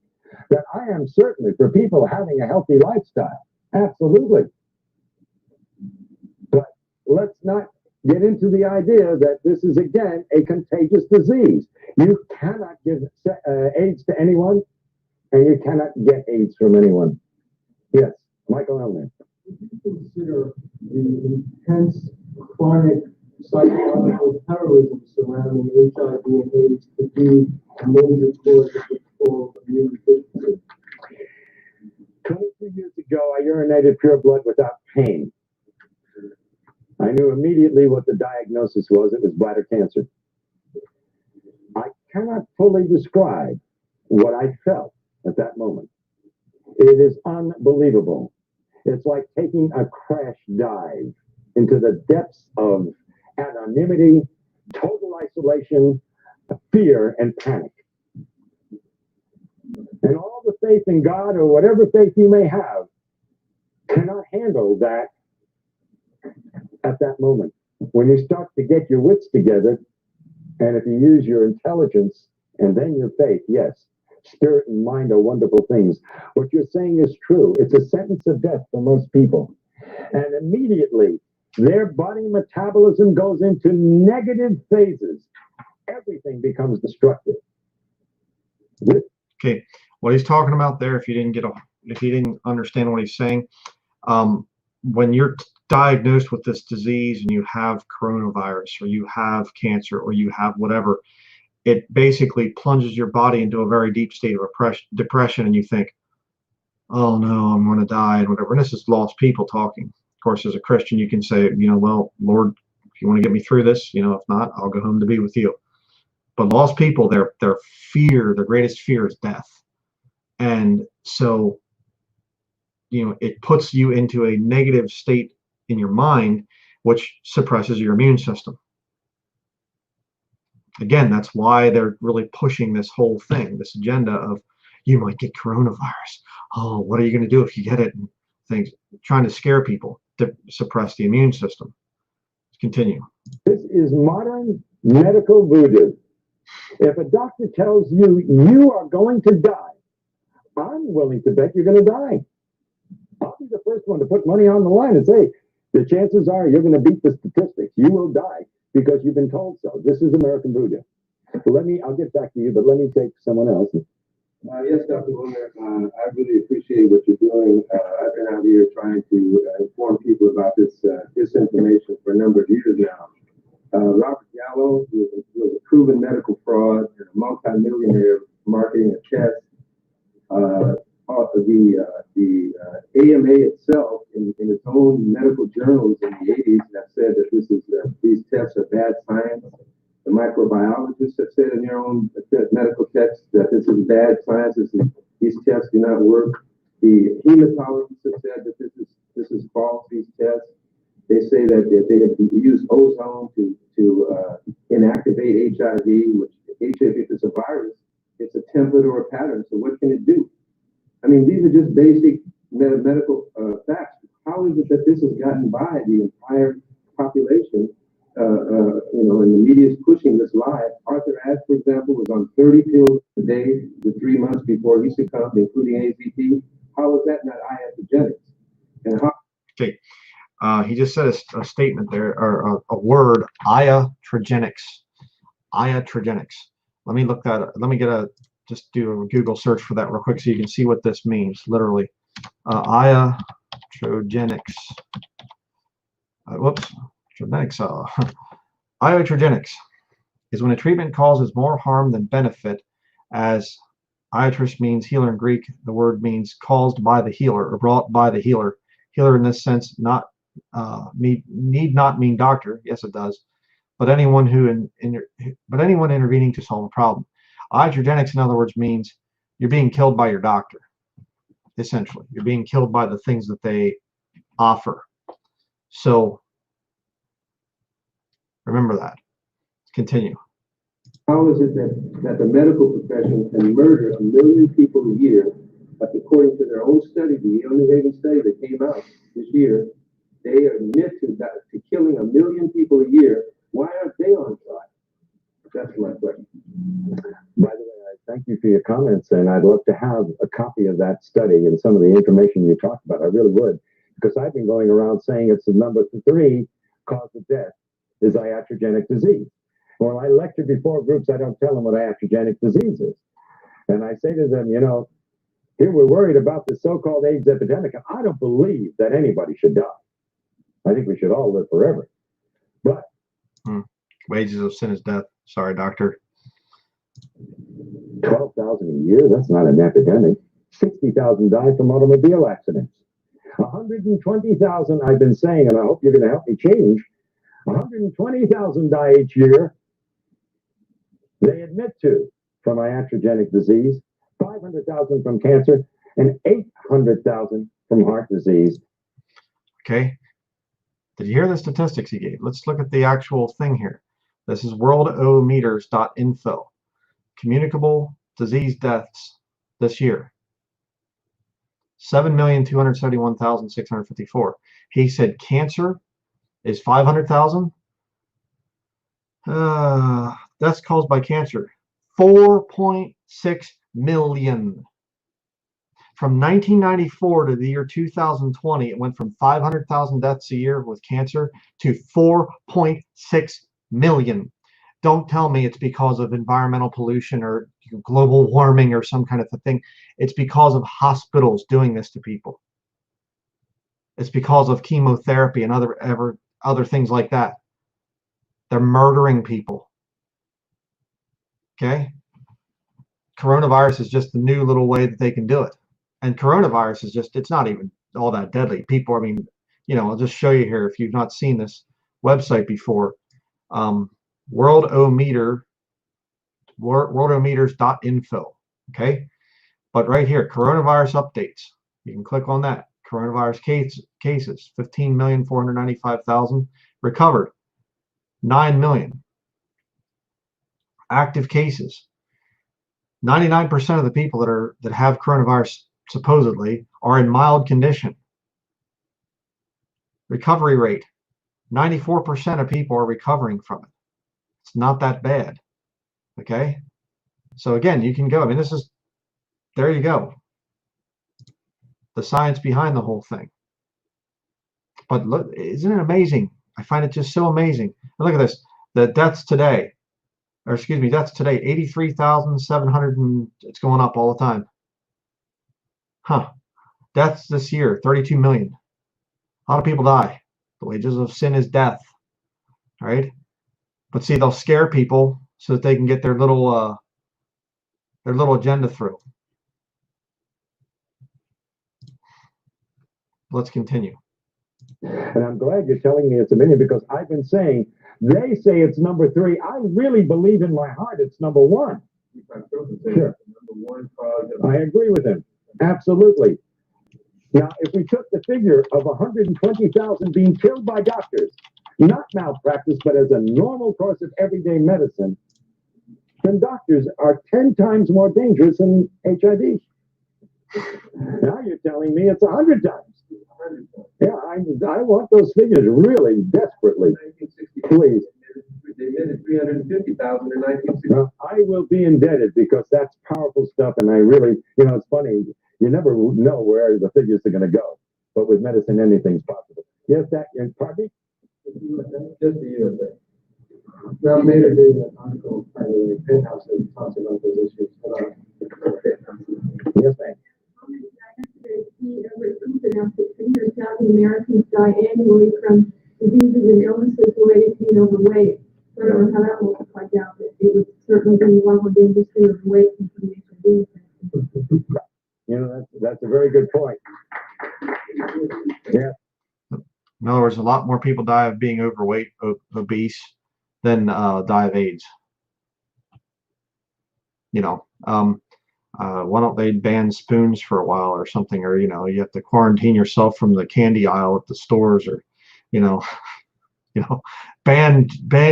That I am certainly for people having a healthy lifestyle. Absolutely. But let's not get into the idea that this is, again, a contagious disease. You cannot give AIDS to anyone, and you cannot get AIDS from anyone. Yes, Michael Elner. Would you consider the intense chronic psychological terrorism surrounding HIV and AIDS to be a major cause of the immune deficiency? 22 years ago, I urinated pure blood without pain. I knew immediately what the diagnosis was. It was bladder cancer. I cannot fully describe what I felt at that moment. It is unbelievable. It's like taking a crash dive into the depths of anonymity, total isolation, fear, and panic. And all the faith in God, or whatever faith you may have, cannot handle that at that moment. When you start to get your wits together, and if you use your intelligence and then your faith, yes, spirit and mind are wonderful things. What you're saying is true. It's a sentence of death for most people. And immediately, their body metabolism goes into negative phases. Everything becomes destructive. Okay, what he's talking about there, if you didn't understand what he's saying, when you're diagnosed with this disease and you have coronavirus or you have cancer or you have whatever, it basically plunges your body into a very deep state of depression, and you think, oh no, I'm going to die and whatever. And this is lost people talking. Of course, as a Christian, you can say, well, Lord, if you want to get me through this, if not, I'll go home to be with you. But lost people, their greatest fear is death. And so, it puts you into a negative state in your mind, which suppresses your immune system. Again, that's why they're really pushing this whole thing, this agenda of, you might get coronavirus. Oh, what are you going to do if you get it? And things, trying to scare people to suppress the immune system. Let's continue. This is modern medical voodoo. If a doctor tells you you are going to die, I'm willing to bet you're going to die. I'll be the first one to put money on the line and say, the chances are you're going to beat the statistics. You will die because you've been told so. This is American voodoo. So I'll get back to you, but let me take someone else. Yes, Dr. Wilner, I really appreciate what you're doing. I've been out here trying to inform people about this disinformation for a number of years now. Robert Gallo was a proven medical fraud and a multimillionaire marketing a test. The AMA itself, in its own medical journals in the 80s, have said that these tests are bad science. The microbiologists have said in their own medical texts that this is bad science. These tests do not work. The hematologists have said that this is false. These tests. They say that they have used ozone to inactivate HIV, which HIV, if it's a virus, it's a template or a pattern. So what can it do? I mean, these are just basic medical facts. How is it that this has gotten by the entire population? And the media is pushing this lie. Arthur Ashe, for example, was on 30 pills a day for 3 months before he succumbed, including AZT. How is that not iatrogenics? And how? Okay. He just said a statement there, or a word, iatrogenics. Iatrogenics. Let me look that up. Let me just do a Google search for that real quick so you can see what this means, literally. Iatrogenics. Iatrogenics is when a treatment causes more harm than benefit, as iatros means healer in Greek. The word means caused by the healer or brought by the healer. Healer in this sense need not mean doctor. Yes, it does. But anyone intervening to solve a problem. Iatrogenics, in other words, means you're being killed by your doctor. Essentially, you're being killed by the things that they offer. So remember that. Continue. How is it that the medical profession can murder 1 million people a year, according to their own study, the Yale New Haven study that came out this year? They admit to killing 1 million people a year. Why aren't they on trial? That's my question. By the way, I thank you for your comments, and I'd love to have a copy of that study and some of the information you talked about. I really would, because I've been going around saying it's the number 3 cause of death is iatrogenic disease. When I lecture before groups, I don't tell them what iatrogenic disease is. And I say to them, here we're worried about the so-called AIDS epidemic, and I don't believe that anybody should die. I think we should all live forever. But wages of sin is death. Sorry, doctor. 12,000 a year, that's not an epidemic. 60,000 die from automobile accidents. 120,000, I've been saying, and I hope you're going to help me change, 120,000 die each year, they admit to, from iatrogenic disease, 500,000 from cancer, and 800,000 from heart disease. Okay. Did you hear the statistics he gave? Let's look at the actual thing here. This is worldometers.info. Communicable disease deaths this year. 7,271,654. He said cancer is 500,000. Deaths caused by cancer, 4.6 million. From 1994 to the year 2020, it went from 500,000 deaths a year with cancer to 4.6 million. Don't tell me it's because of environmental pollution or global warming or some kind of thing. It's because of hospitals doing this to people. It's because of chemotherapy and other things like that. They're murdering people. Okay? Coronavirus is just the new little way that they can do it. And coronavirus is just, it's not even all that deadly. People, I mean, you know, I'll just show you here if you've not seen this website before. Worldometers.info. Okay? But right here, coronavirus updates. You can click on that. Coronavirus cases, 15,495,000. Recovered, 9 million. Active cases, 99% of the people that have coronavirus supposedly are in mild condition. Recovery rate, 94% of people are recovering from it. It's not that bad. Okay? So again, you can go. I mean, this is, there you go. The science behind the whole thing. But look, isn't it amazing? I find it just so amazing. And look at this. The deaths today, or excuse me, deaths today, 83,700, and it's going up all the time. Huh. Deaths this year, 32 million. A lot of people die. The wages of sin is death. All right? But see, they'll scare people so that they can get their little agenda through. Let's continue. And I'm glad you're telling me it's a million, because I've been saying, they say it's number 3. I really believe in my heart it's number 1. Sure. I agree with him. Absolutely. Now, if we took the figure of 120,000 being killed by doctors, not malpractice, but as a normal course of everyday medicine, then doctors are 10 times more dangerous than HIV. Now you're telling me it's 100 times. Yeah, I want those figures really desperately. Please. They admitted 350,000 in 1960. Well, I will be indebted, because that's powerful stuff, and I really, you know, it's funny. You never know where the figures are going to go, but with medicine, anything's possible. Yes, that, and pardon me? Just the USA. Well, later did an article by the Penthouse that talks about those issues. Yes, ma'am. 300,000 Americans die annually from diseases and illnesses related to being overweight. So I don't know how that will work out, but it would certainly be one with the industry of weight and HIV. You know, that's a very good point. Yeah. In other words, a lot more people die of being overweight, obese, than die of AIDS. You know, why don't they ban spoons for a while or something? Or, you know, you have to quarantine yourself from the candy aisle at the stores, or, you know, ban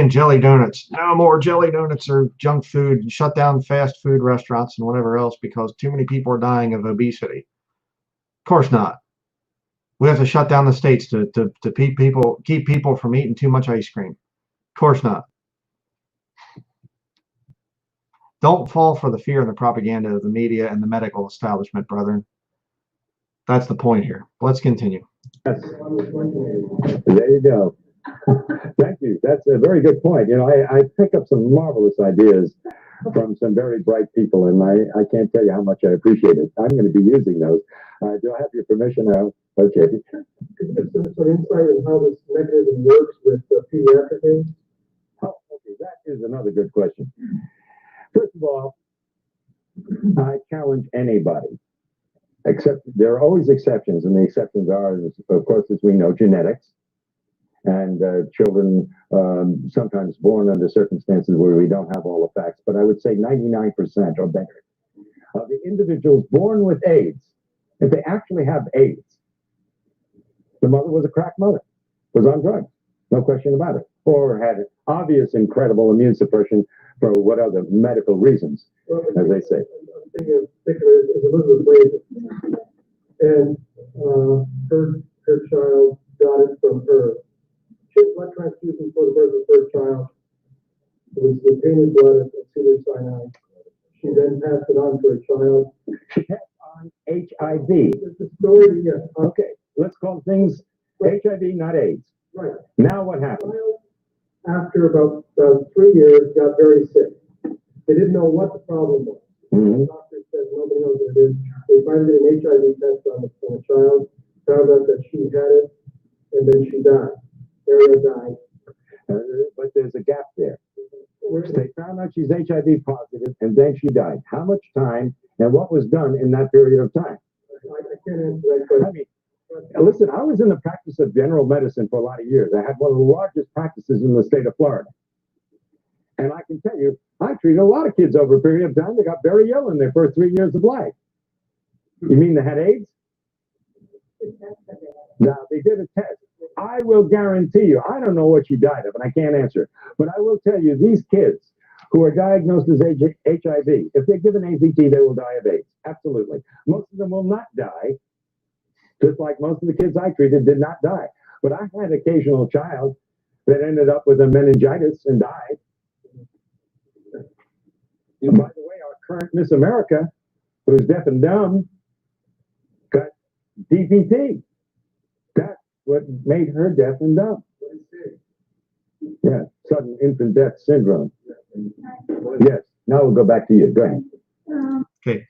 jelly donuts. No more jelly donuts or junk food. And shut down fast food restaurants and whatever else because too many people are dying of obesity. Of course not. We have to shut down the states to keep people from eating too much ice cream. Of course not. Don't fall for the fear and the propaganda of the media and the medical establishment, brethren. That's the point here. Let's continue. Yes. There you go. Thank you. That's a very good point. You know, I pick up some marvelous ideas from some very bright people, and I can't tell you how much I appreciate it. I'm going to be using those. Do I have your permission now? Okay. Some insight on how this mechanism works with pediatric AIDS? Oh, okay. That is another good question. First of all, I challenge anybody Except there are always exceptions, and the exceptions are, of course, as we know, genetics, and children sometimes born under circumstances where we don't have all the facts. But I would say 99% or better of the individuals born with AIDS, if they actually have AIDS, the mother was a crack mother, was on drugs, no question about it, or had obvious, incredible immune suppression for what other medical reasons, as they say. I'm thinking in particular is Elizabeth Wade, and her child got it from her. She had blood transfusion for the birth of her child. It was the tainted blood at Cedars-Sinai. She then passed it on to her child. She passed on HIV. It's a story, yeah. Okay, let's call things HIV, not AIDS. Right. Now what happened? After about 3 years, got very sick. They didn't know what the problem was. Mm-hmm. The doctor said nobody knows what it is. They finally did an HIV test on the child, found out that she had it, and then she died. Ariel died. But there's a gap there. They found out she's HIV positive, and then she died. How much time and what was done in that period of time? I can't answer that question. I mean, listen, I was in the practice of general medicine for a lot of years. I had one of the largest practices in the state of Florida. And I can tell you, I treated a lot of kids over a period of time that got very ill in their first 3 years of life. You mean they had AIDS? No, they did a test. I will guarantee you, I don't know what she died of, and I can't answer. But I will tell you, these kids who are diagnosed as HIV, if they're given AZT, they will die of AIDS. Absolutely. Most of them will not die, just like most of the kids I treated did not die. But I had an occasional child that ended up with a meningitis and died. And by the way, our current Miss America, who's deaf and dumb, got DPT. That's what made her deaf and dumb. Yeah, sudden infant death syndrome. Yes, now we'll go back to you. Go ahead. Okay,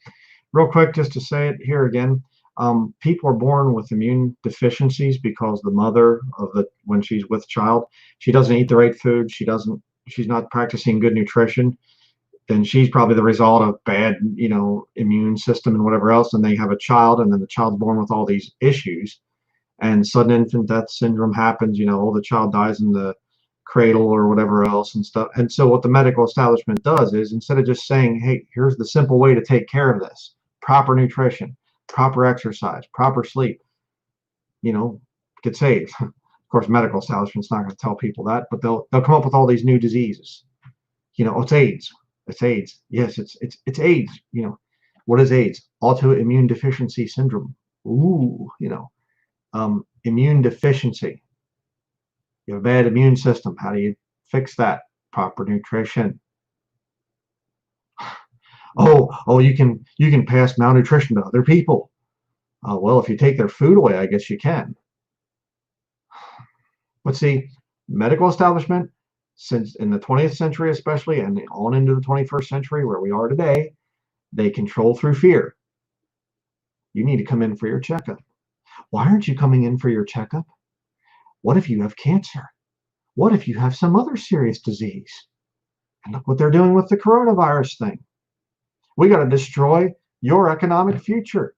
real quick, just to say it here again. People are born with immune deficiencies because the mother when she's with child, she doesn't eat the right food. She's not practicing good nutrition. Then she's probably the result of bad, immune system and whatever else. And they have a child, and then the child's born with all these issues, and sudden infant death syndrome happens. The child dies in the cradle or whatever else and stuff. And so what the medical establishment does is, instead of just saying, hey, here's the simple way to take care of this: proper nutrition, proper exercise, proper sleep, get saved. Of course, medical establishment's not going to tell people that, but they'll come up with all these new diseases. It's AIDS. It's AIDS. Yes, it's AIDS. What is AIDS? Autoimmune deficiency syndrome. Ooh, immune deficiency. You have a bad immune system. How do you fix that? Proper nutrition. Oh, you can pass malnutrition to other people. Well, if you take their food away, I guess you can. But see, medical establishment, since in the 20th century especially, and on into the 21st century where we are today, they control through fear. You need to come in for your checkup. Why aren't you coming in for your checkup? What if you have cancer? What if you have some other serious disease? And look what they're doing with the coronavirus thing. We got to destroy your economic future.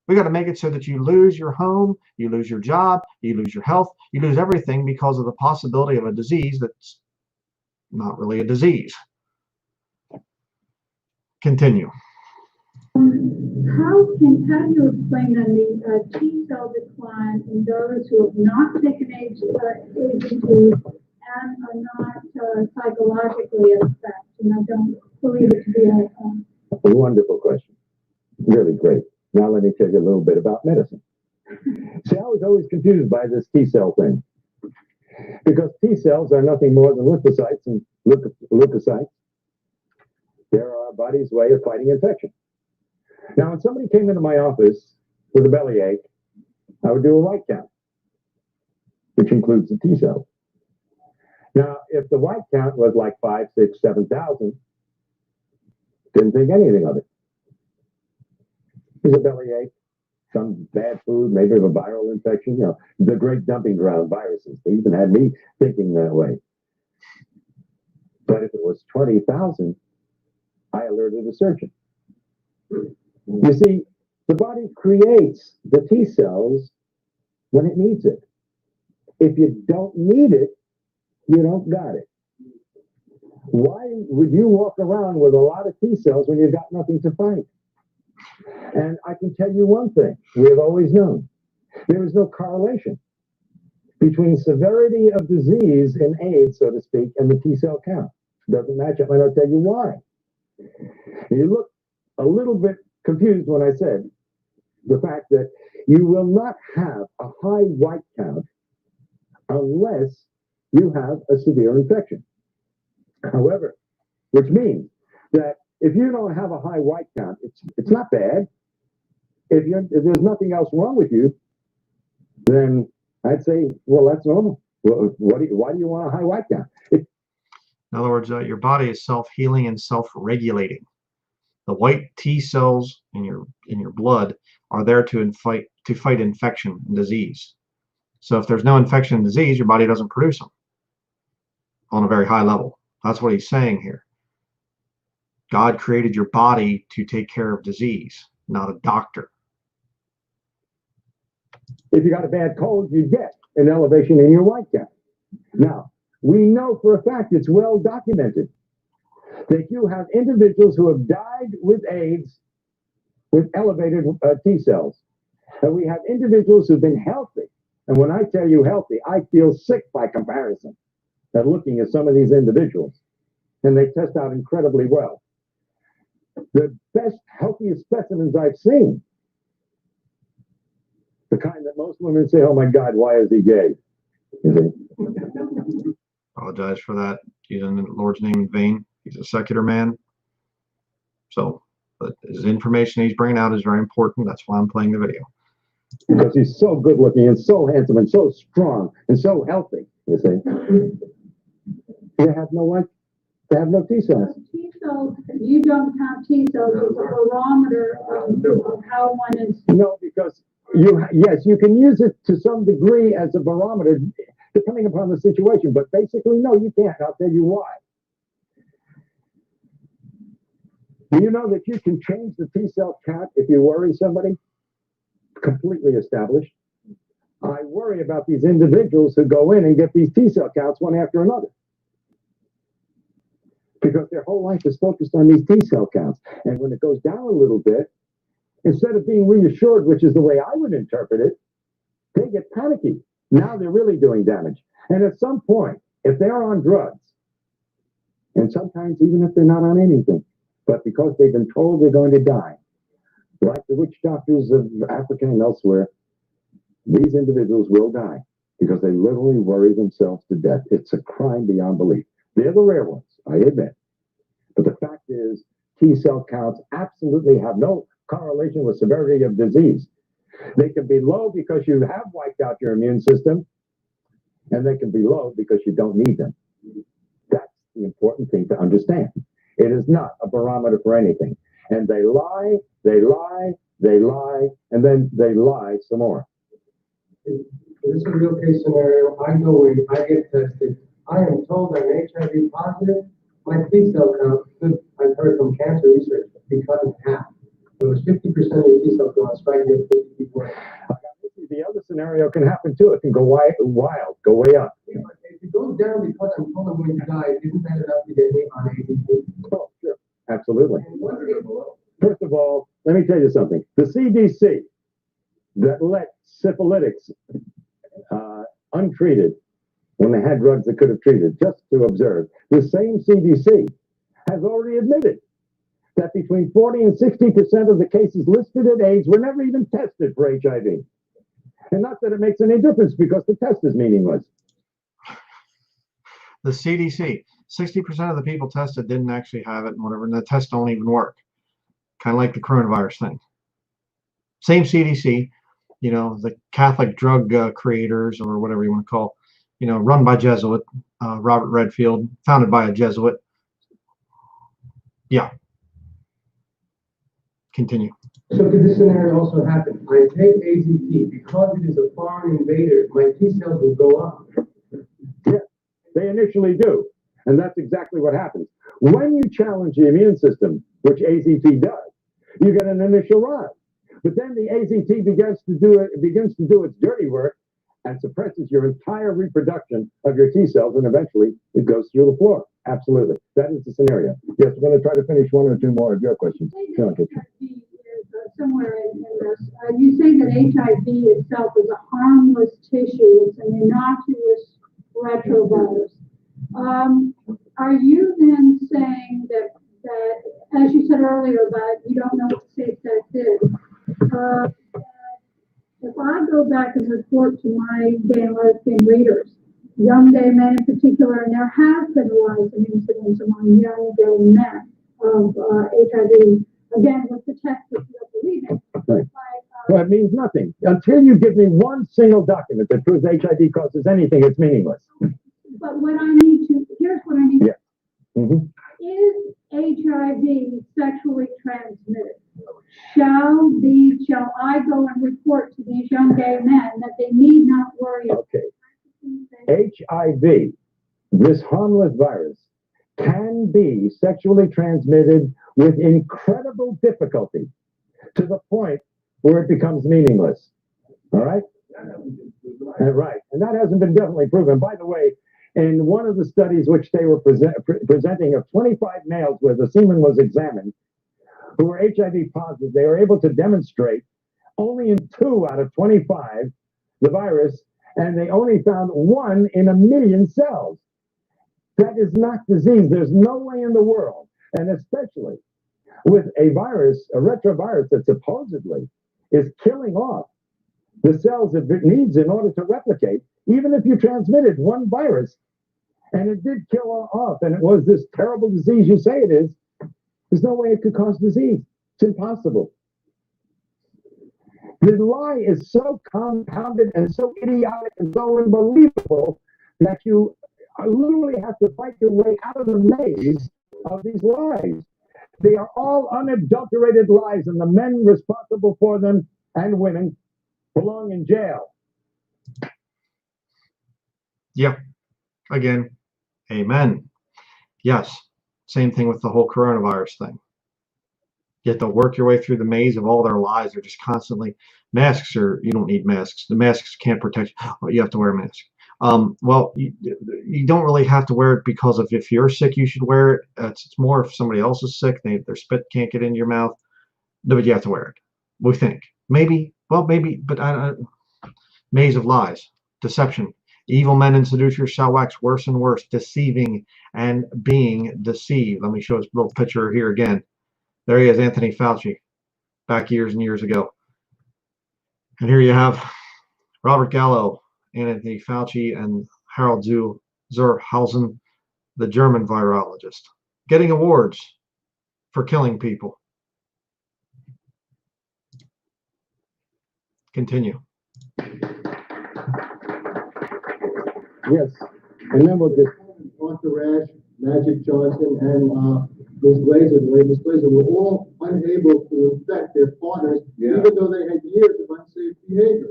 We got to make it so that you lose your home, you lose your job, you lose your health, you lose everything because of the possibility of a disease that's not really a disease. Continue. How do you explain then the T cell decline in those who have not taken AZT and are not psychologically affected? And I don't believe it to be a wonderful question. Really great. Now let me tell you a little bit about medicine. See, I was always confused by this T cell thing, because T cells are nothing more than lymphocytes and leukocytes. They're our body's way of fighting infection. Now, when somebody came into my office with a bellyache, I would do a white count, which includes the T cells. Now, if the white count was like 5, 6, 7,000, didn't think anything of it. It was a bellyache, some bad food, maybe of a viral infection, the great dumping ground viruses. They even had me thinking that way. But if it was 20,000, I alerted a surgeon. You see, The body creates the T cells when it needs it. If you don't need it, you don't got it. Why would you walk around with a lot of T cells when you've got nothing to fight? And I can tell you one thing we have always known. There is no correlation between severity of disease in AIDS, so to speak, and the T cell count. Doesn't match up, and I'll tell you why. You look a little bit confused when I said the fact that you will not have a high white count unless you have a severe infection. However, which means that if you don't have a high white count, it's not bad. If there's nothing else wrong with you, then I'd say, well, that's normal. Well, why do you want a high white count? In other words, your body is self-healing and self-regulating. The white T cells in your blood are there to fight infection and disease. So if there's no infection and disease, your body doesn't produce them on a very high level. That's what he's saying here. God created your body to take care of disease, not a doctor. If you got a bad cold, you get an elevation in your white count. Now, we know for a fact, it's well documented, that you have individuals who have died with AIDS with elevated T cells. And we have individuals who've been healthy. And when I tell you healthy, I feel sick by comparison at looking at some of these individuals. And they test out incredibly well. The best, healthiest specimens I've seen, the kind that most women say, oh my God, why is he gay? Apologize for that. Using the Lord's name in vain. He's a secular man. So, but his information he's bringing out is very important. That's why I'm playing the video. Because he's so good looking and so handsome and so strong and so healthy, you see. They have no white, they have no T cells. T cells, you don't count T cells as a barometer of how one is. No, because yes, you can use it to some degree as a barometer, depending upon the situation, but basically, no, you can't. I'll tell you why. Do you know that you can change the T cell count if you worry somebody? Completely established. I worry about these individuals who go in and get these T cell counts one after another. Because their whole life is focused on these T cell counts. And when it goes down a little bit, instead of being reassured, which is the way I would interpret it, they get panicky. Now they're really doing damage. And at some point, if they're on drugs, and sometimes even if they're not on anything, but because they've been told they're going to die, like the witch doctors of Africa and elsewhere, these individuals will die because they literally worry themselves to death. It's a crime beyond belief. They're the rare ones, I admit. But the fact is, T cell counts absolutely have no correlation with severity of disease. They can be low because you have wiped out your immune system, and they can be low because you don't need them. That's the important thing to understand. It is not a barometer for anything. And they lie, they lie, they lie, and then they lie some more. This is a real case scenario. I go in, I get tested. I am told I'm HIV positive. My T cell count could, I've heard from cancer research, be cut in half. It was 50% of your T cell count, so I can get 50 people. The other scenario can happen too. It can go wild, go way up. If it goes down because I'm told I'm going to die, isn't that enough to get me on ADP? Oh, sure. Absolutely. First of all, let me tell you something. The CDC that let syphilitics untreated when they had drugs that could have treated, just to observe, the same CDC has already admitted that between 40 and 60% of the cases listed as AIDS were never even tested for HIV. And not that it makes any difference because the test is meaningless. The CDC, 60% of the people tested didn't actually have it and whatever, and the tests don't even work. Kind of like the coronavirus thing. Same CDC, you know, the Catholic drug creators or whatever you want to call, you know, run by Jesuit, Robert Redfield, founded by a Jesuit. Yeah. Continue. So could this scenario also happen? I take AZT because it is a foreign invader, my T cells will go up. Yeah, they initially do. And that's exactly what happens. When you challenge the immune system, which AZT does, you get an initial rise. But then the AZT begins to do its dirty work and suppresses your entire reproduction of your T cells, and eventually it goes through the floor. Absolutely. That is the scenario. Yes, we're going to try to finish one or two more of your questions. Somewhere in this, you say that HIV itself is a harmless tissue. It's an innocuous retrovirus. Are you then saying that, as you said earlier, that you don't know what safe sex is? If I go back and report to my gay and lesbian readers, young gay men in particular, and there has been a rise in incidence among young gay men of HIV, again, with the test that you don't believe in. Right. Well, it means nothing. Until you give me one single document that proves HIV causes anything, it's meaningless. But what I need to, here's what I need. Yeah. Mm-hmm. Is HIV sexually transmitted? Shall I go and report to these young gay men that they need not worry? Okay. HIV, this harmless virus, can be sexually transmitted with incredible difficulty to the point where it becomes meaningless. All right? Right. And that hasn't been definitely proven. By the way, in one of the studies which they were presenting of 25 males where the semen was examined, who were HIV positive, they were able to demonstrate only in 2 out of 25 the virus, and they only found 1 in 1 million cells. That is not disease. There's no way in the world, and especially with a virus, a retrovirus that supposedly is killing off the cells it needs in order to replicate, even if you transmitted 1 virus and it did kill off, and it was this terrible disease you say it is, there's no way it could cause disease. It's impossible. The lie is so compounded and so idiotic and so unbelievable that you literally have to fight your way out of the maze of these lies. They are all unadulterated lies, and the men responsible for them and women belong in jail. Yep. Again, amen. Yes. Same thing with the whole coronavirus thing. You have to work your way through the maze of all their lies. They're just constantly, masks are, you don't need masks. The masks can't protect you. You have to wear a mask. Well, you don't really have to wear it because of if you're sick, you should wear it. It's more if somebody else is sick, their spit can't get into your mouth. But you have to wear it. We think. Maybe, well, maybe, but maze of lies, deception. Evil men and seducers shall wax worse and worse, deceiving and being deceived. Let me show this little picture here again. There he is, Anthony Fauci, back years and years ago. And here you have Robert Gallo, Anthony Fauci, and Harald Zurhausen, the German virologist, getting awards for killing people. Continue. Yes. And then we'll just... Arthur Rash, Magic Johnson, and Ms. Glazer, the late Ms. Glazer, were all unable to infect their partners, even though they had years of unsafe behavior.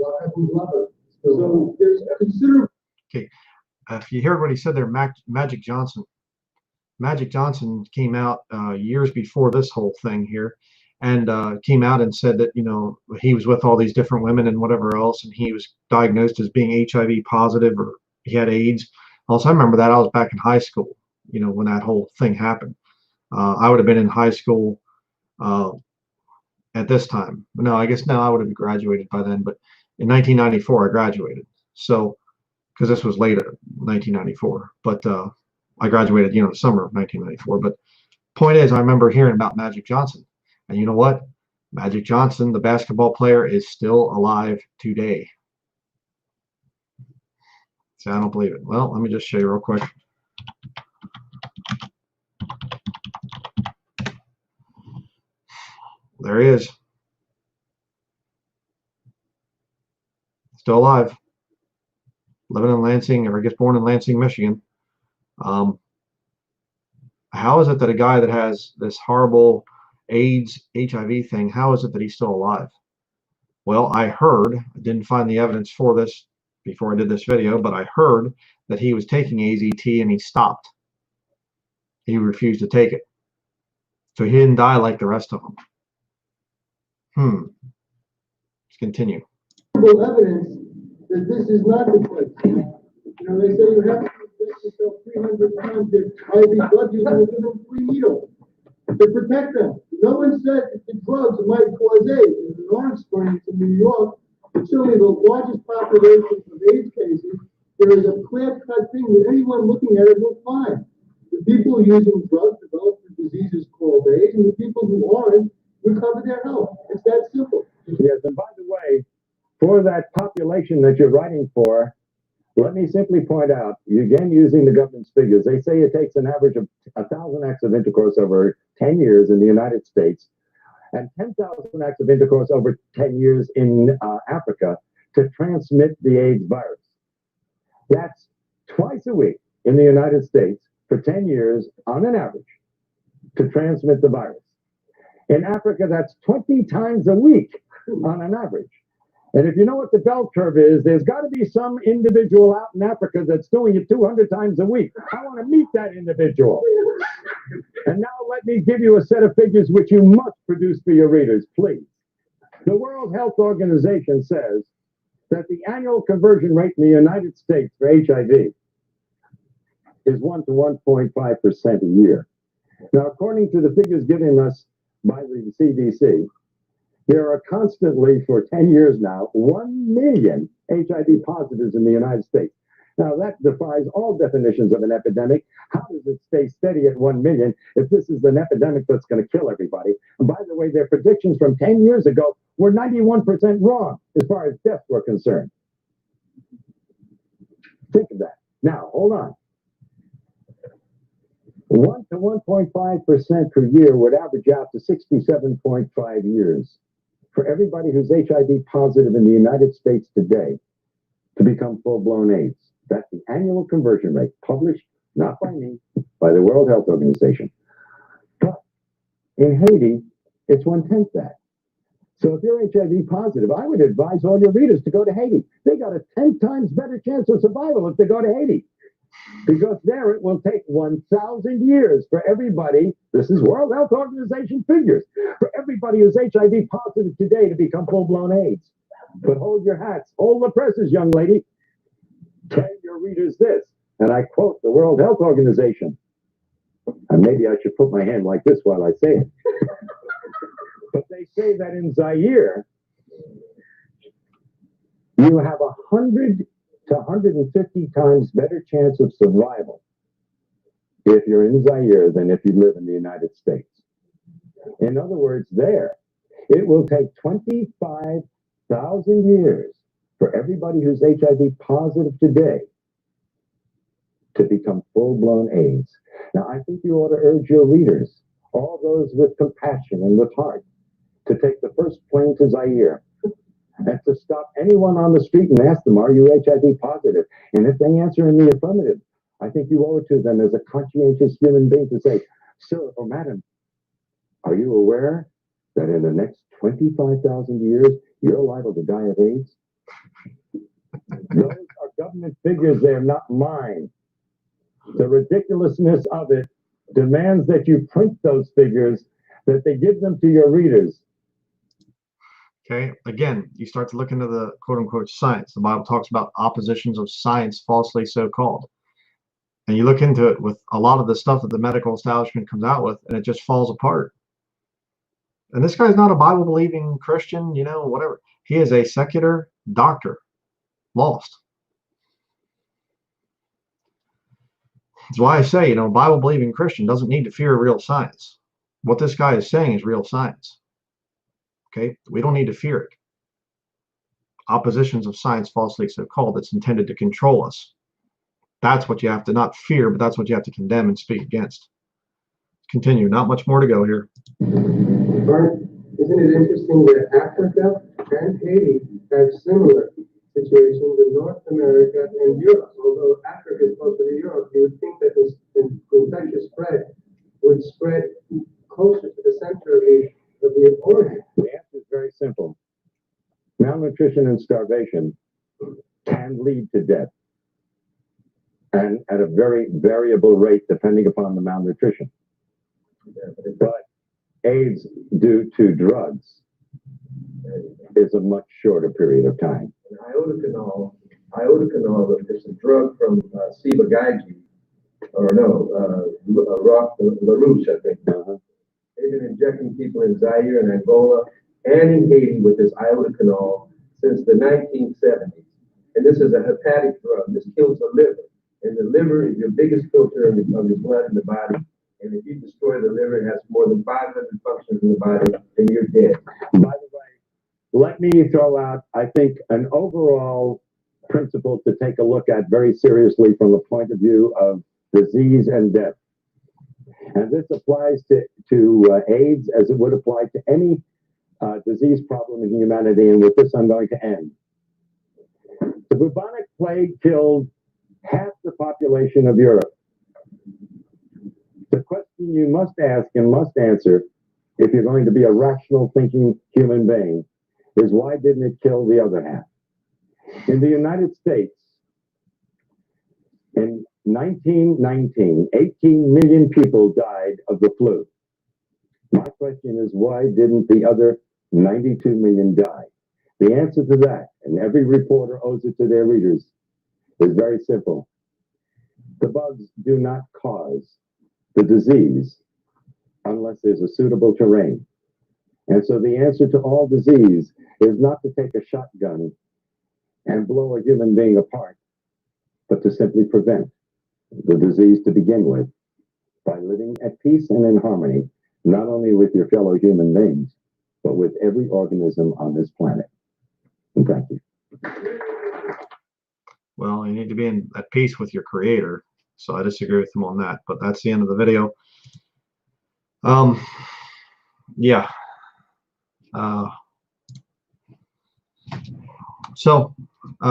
So there's considerable... Okay. If you heard what he said there, Magic Johnson. Magic Johnson came out years before this whole thing here, and came out and said that, you know, he was with all these different women and whatever else, and he was diagnosed as being HIV positive, or he had AIDS. Also, I remember that. I was back in high school, you know, when that whole thing happened. I would have been in high school at this time. No, I guess now I would have graduated by then, but in 1994 I graduated. So, because this was later, 1994, but I graduated, you know, the summer of 1994. But point is, I remember hearing about Magic Johnson, and you know what? Magic Johnson, the basketball player, is still alive today. See, I don't believe it. Well, let me just show you real quick. There he is. Still alive. Living in Lansing, or gets born in Lansing, Michigan. How is it that a guy that has this horrible AIDS, HIV thing, how is it that he's still alive? Well, I heard, I didn't find the evidence for this before I did this video, but I heard that he was taking AZT and he stopped. He refused to take it. So he didn't die like the rest of them. Continue. Evidence that this is not the case. You know, they say you have to inject yourself 300 times with IV blood using a given free needle to protect them. No one said that the drugs might cause AIDS. In an orange springs in New York, it's certainly the largest population of AIDS cases. There is a clear-cut thing that anyone looking at it will find. The people using drugs develop the diseases called AIDS, and the people who aren't recover their health. It's that simple. Yes, and by the way, for that population that you're writing for, let me simply point out, again using the government's figures, they say it takes an average of 1,000 acts of intercourse over 10 years in the United States and 10,000 acts of intercourse over 10 years in Africa to transmit the AIDS virus. That's twice a week in the United States for 10 years on an average to transmit the virus. In Africa, that's 20 times a week on an average. And if you know what the bell curve is, there's got to be some individual out in Africa that's doing it 200 times a week. I want to meet that individual. And now let me give you a set of figures which you must produce for your readers, please. The World Health Organization says that the annual conversion rate in the United States for HIV is 1 to 1.5% a year. Now, according to the figures given us by the CDC, there are constantly, for 10 years now, 1 million HIV positives in the United States. Now, that defies all definitions of an epidemic. How does it stay steady at 1 million if this is an epidemic that's going to kill everybody? And by the way, their predictions from 10 years ago were 91% wrong as far as deaths were concerned. Think of that. Now, hold on. 1 to 1.5% per year would average out to 67.5 years for everybody who's HIV positive in the United States today to become full-blown AIDS. That's the annual conversion rate, published not by me, by the World Health Organization. But in Haiti, it's 1/10 that. So if you're HIV positive, I would advise all your readers to go to Haiti. They got a 10 times better chance of survival if they go to Haiti. Because there it will take 1,000 years for everybody, this is World Health Organization figures, for everybody who's HIV positive today to become full-blown AIDS. But hold your hats, hold the presses, young lady. Tell your readers this, and I quote the World Health Organization. And maybe I should put my hand like this while I say it. But they say that in Zaire, you have 100 to 150 times better chance of survival if you're in Zaire than if you live in the United States. In other words, there, it will take 25,000 years for everybody who's HIV positive today to become full-blown AIDS. Now, I think you ought to urge your readers, all those with compassion and with heart, to take the first plane to Zaire and to stop anyone on the street and ask them, are you HIV positive? And if they answer in the affirmative, I think you owe it to them as a conscientious human being to say, sir or madam, are you aware that in the next 25,000 years, you're liable to die of AIDS? Those are government figures, they're not mine. The ridiculousness of it demands that you print those figures, that they give them to your readers. Okay, again, you start to look into the quote-unquote science. The Bible talks about oppositions of science, falsely so called. And you look into it with a lot of the stuff that the medical establishment comes out with, and it just falls apart. And this guy's not a Bible-believing Christian, you know, whatever. He is a secular doctor, lost. That's why I say, you know, a Bible-believing Christian doesn't need to fear real science. What this guy is saying is real science. Okay, we don't need to fear it. Oppositions of science, falsely so called, that's intended to control us. That's what you have to not fear, but that's what you have to condemn and speak against. Continue. Not much more to go here. Bryan, isn't it interesting that Africa and Haiti have similar situations in North America and Europe? Although Africa is closer to Europe, you would think that this infectious spread would spread closer to the center of the origin. The answer is very simple. Malnutrition and starvation can lead to death, and at a very variable rate depending upon the malnutrition. But AIDS due to drugs is a much shorter period of time. Iodocanol is a drug from Ciba-Geigy, or no, LaRouche, I think. They've been injecting people in Zaire and Angola and in Haiti with this iodocanol since the 1970s. And this is a hepatic drug. This kills the liver. And the liver is your biggest filter of your blood in the body. And if you destroy the liver, it has more than 500 functions in the body, and you're dead. By the way, let me throw out, I think, an overall principle to take a look at very seriously from the point of view of disease and death. And this applies to AIDS as it would apply to any disease problem in humanity. And with this, I'm going to end. The bubonic plague killed half the population of Europe. The question you must ask and must answer, if you're going to be a rational thinking human being, is why didn't it kill the other half? In the United States, in 1919, 18 million people died of the flu. My question is, why didn't the other 92 million die? The answer to that, and every reporter owes it to their readers, is very simple. The bugs do not cause the disease unless there's a suitable terrain. And so the answer to all disease is not to take a shotgun and blow a human being apart, but to simply prevent the disease to begin with by living at peace and in harmony, not only with your fellow human beings, but with every organism on this planet. And thank you. Well, you need to be at peace with your creator. So I disagree with him on that, but that's the end of the video. Yeah. So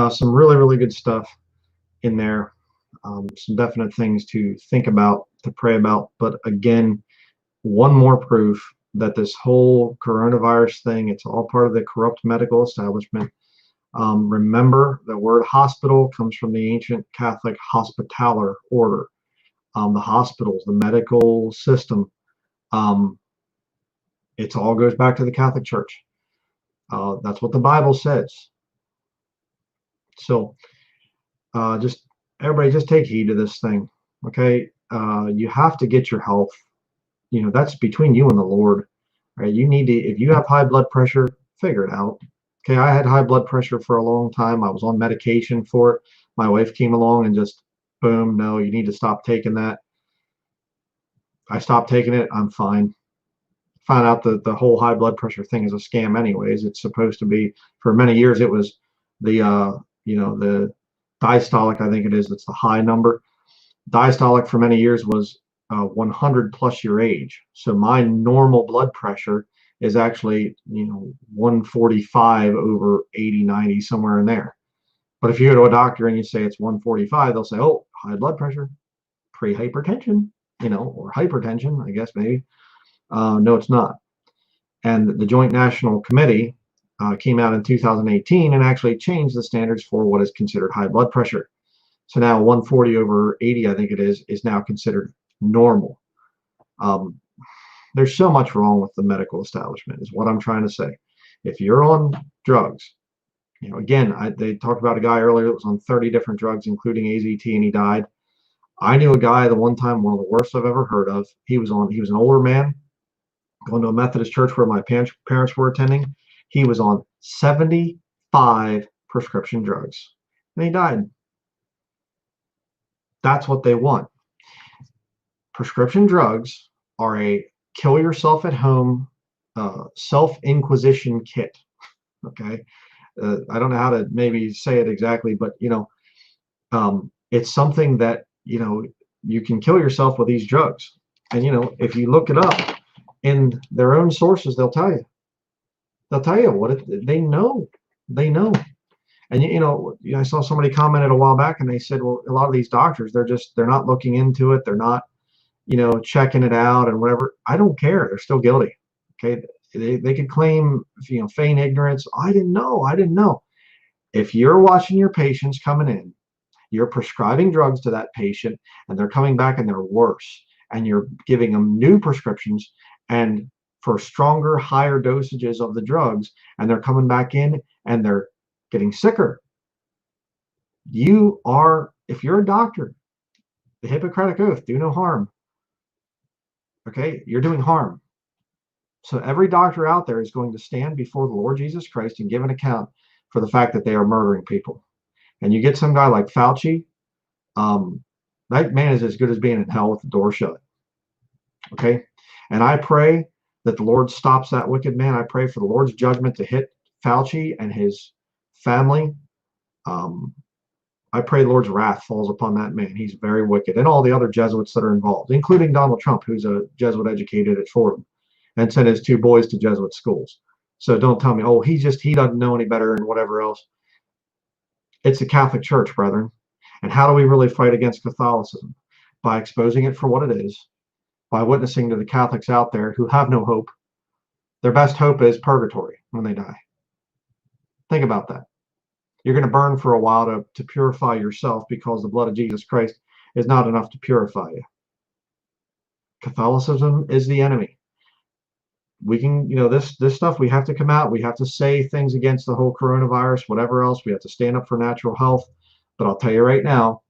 some really, really good stuff in there. Some definite things to think about, to pray about. But again, one more proof that this whole coronavirus thing, it's all part of the corrupt medical establishment. Remember, the word hospital comes from the ancient Catholic hospitaller order. The hospitals, the medical system, it all goes back to the Catholic Church. That's what the Bible says. So everybody just take heed to this thing, okay? You have to get your health. You know, that's between you and the Lord, right? You need to, if you have high blood pressure, figure it out. Okay, I had high blood pressure for a long time. I was on medication for it. My wife came along and just, boom, no, you need to stop taking that. I stopped taking it. I'm fine. Found out that the whole high blood pressure thing is a scam anyways. It's supposed to be, for many years, it was the, you know, the diastolic, I think it is, that's the high number. Diastolic for many years was 100 plus your age. So my normal blood pressure is actually, you know, 145 over 80, 90, somewhere in there. But if you go to a doctor and you say it's 145, they'll say, oh, high blood pressure, pre-hypertension, you know, or hypertension, I guess maybe. No, it's not. And the Joint National Committee came out in 2018 and actually changed the standards for what is considered high blood pressure. So now 140 over 80, I think it is now considered normal. There's so much wrong with the medical establishment is what I'm trying to say. If you're on drugs, you know, again, they talked about a guy earlier that was on 30 different drugs, including AZT, and he died. I knew a guy the one time, one of the worst I've ever heard of. He was an older man going to a Methodist church where my parents were attending. He was on 75 prescription drugs, and he died. That's what they want. Prescription drugs are a kill yourself at home self-inquisition kit. Okay, I don't know how to maybe say it exactly, but you know, it's something that, you know, you can kill yourself with these drugs. And you know, if you look it up in their own sources, they'll tell you what they know. And you know, I saw somebody commented a while back and they said, well, a lot of these doctors, they're not looking into it, they're not, you know, checking it out and whatever. I don't care, they're still guilty. Okay, they could claim, you know, feign ignorance. I didn't know. If you're watching your patients coming in, you're prescribing drugs to that patient and they're coming back and they're worse, and you're giving them new prescriptions, and for stronger, higher dosages of the drugs, and they're coming back in and they're getting sicker. You are, if you're a doctor, the Hippocratic Oath, do no harm. Okay, you're doing harm. So every doctor out there is going to stand before the Lord Jesus Christ and give an account for the fact that they are murdering people. And you get some guy like Fauci, that man is as good as being in hell with the door shut. Okay, and I pray that the Lord stops that wicked man. I pray for the Lord's judgment to hit Fauci and his family. I pray the Lord's wrath falls upon that man. He's very wicked. And all the other Jesuits that are involved, including Donald Trump, who's a Jesuit educated at Fordham and sent his 2 boys to Jesuit schools. So don't tell me, oh, he doesn't know any better and whatever else. It's the Catholic Church, brethren. And how do we really fight against Catholicism? By exposing it for what it is, by witnessing to the Catholics out there who have no hope. Their best hope is purgatory when they die. Think about that. You're going to burn for a while to purify yourself, because the blood of Jesus Christ is not enough to purify you. Catholicism is the enemy. We can, this stuff, we have to come out. We have to say things against the whole coronavirus, whatever else. We have to stand up for natural health. But I'll tell you right now,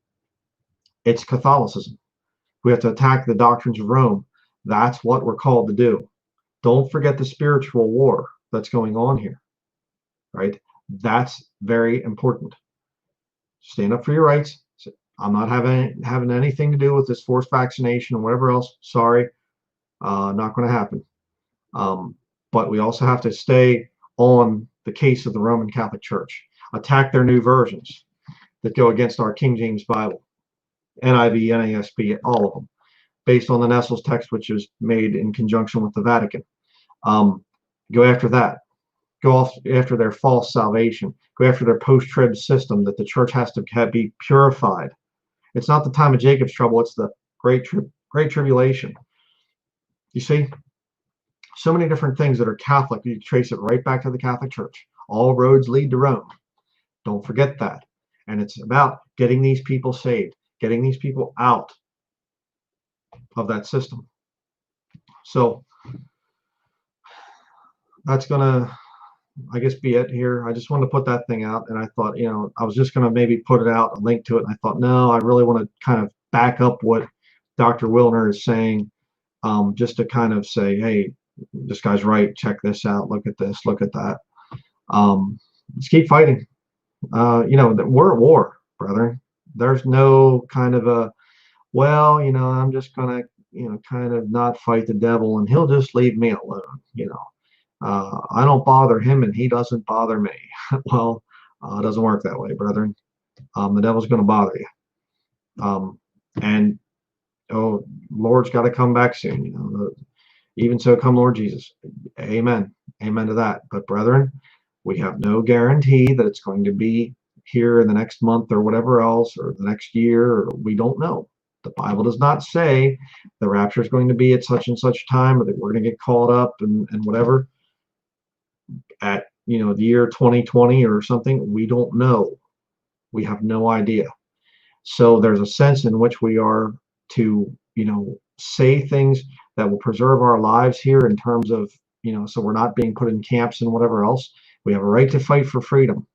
it's Catholicism. We have to attack the doctrines of Rome. That's what we're called to do. Don't forget the spiritual war that's going on here, right? That's very important. Stand up for your rights. I'm not having anything to do with this forced vaccination or whatever else. Sorry, not going to happen. But we also have to stay on the case of the Roman Catholic Church. Attack their new versions that go against our King James Bible, NIV, NASB, all of them, based on the Nestle's text, which is made in conjunction with the Vatican. Go after that. Go after their false salvation. Go after their post-trib system that the church has to be purified. It's not the time of Jacob's trouble. It's the great tribulation. You see, so many different things that are Catholic. You trace it right back to the Catholic Church. All roads lead to Rome. Don't forget that. And it's about getting these people saved, getting these people out of that system. So that's going to, I guess, be it here. I just wanted to put that thing out, and I thought, I was just going to maybe put it out, a link to it, and I thought, no, I really want to kind of back up what Dr. Wilner is saying, just to kind of say, hey, this guy's right, check this out, look at this, look at that. Let's keep fighting. We're at war, brother. There's no kind of a, well, I'm just going to, kind of not fight the devil and he'll just leave me alone, I don't bother him and he doesn't bother me. Well, it doesn't work that way, brethren. The devil's going to bother you. And, Lord's got to come back soon. Even so, come Lord Jesus. Amen. Amen to that. But brethren, we have no guarantee that it's going to be here in the next month or whatever else, or the next year, or we don't know. The Bible does not say the rapture is going to be at such and such time, or that we're going to get caught up and whatever at the year 2020 or something. We don't know. We have no idea. So there's a sense in which we are to say things that will preserve our lives here, in terms of so we're not being put in camps and whatever else. We have a right to fight for freedom,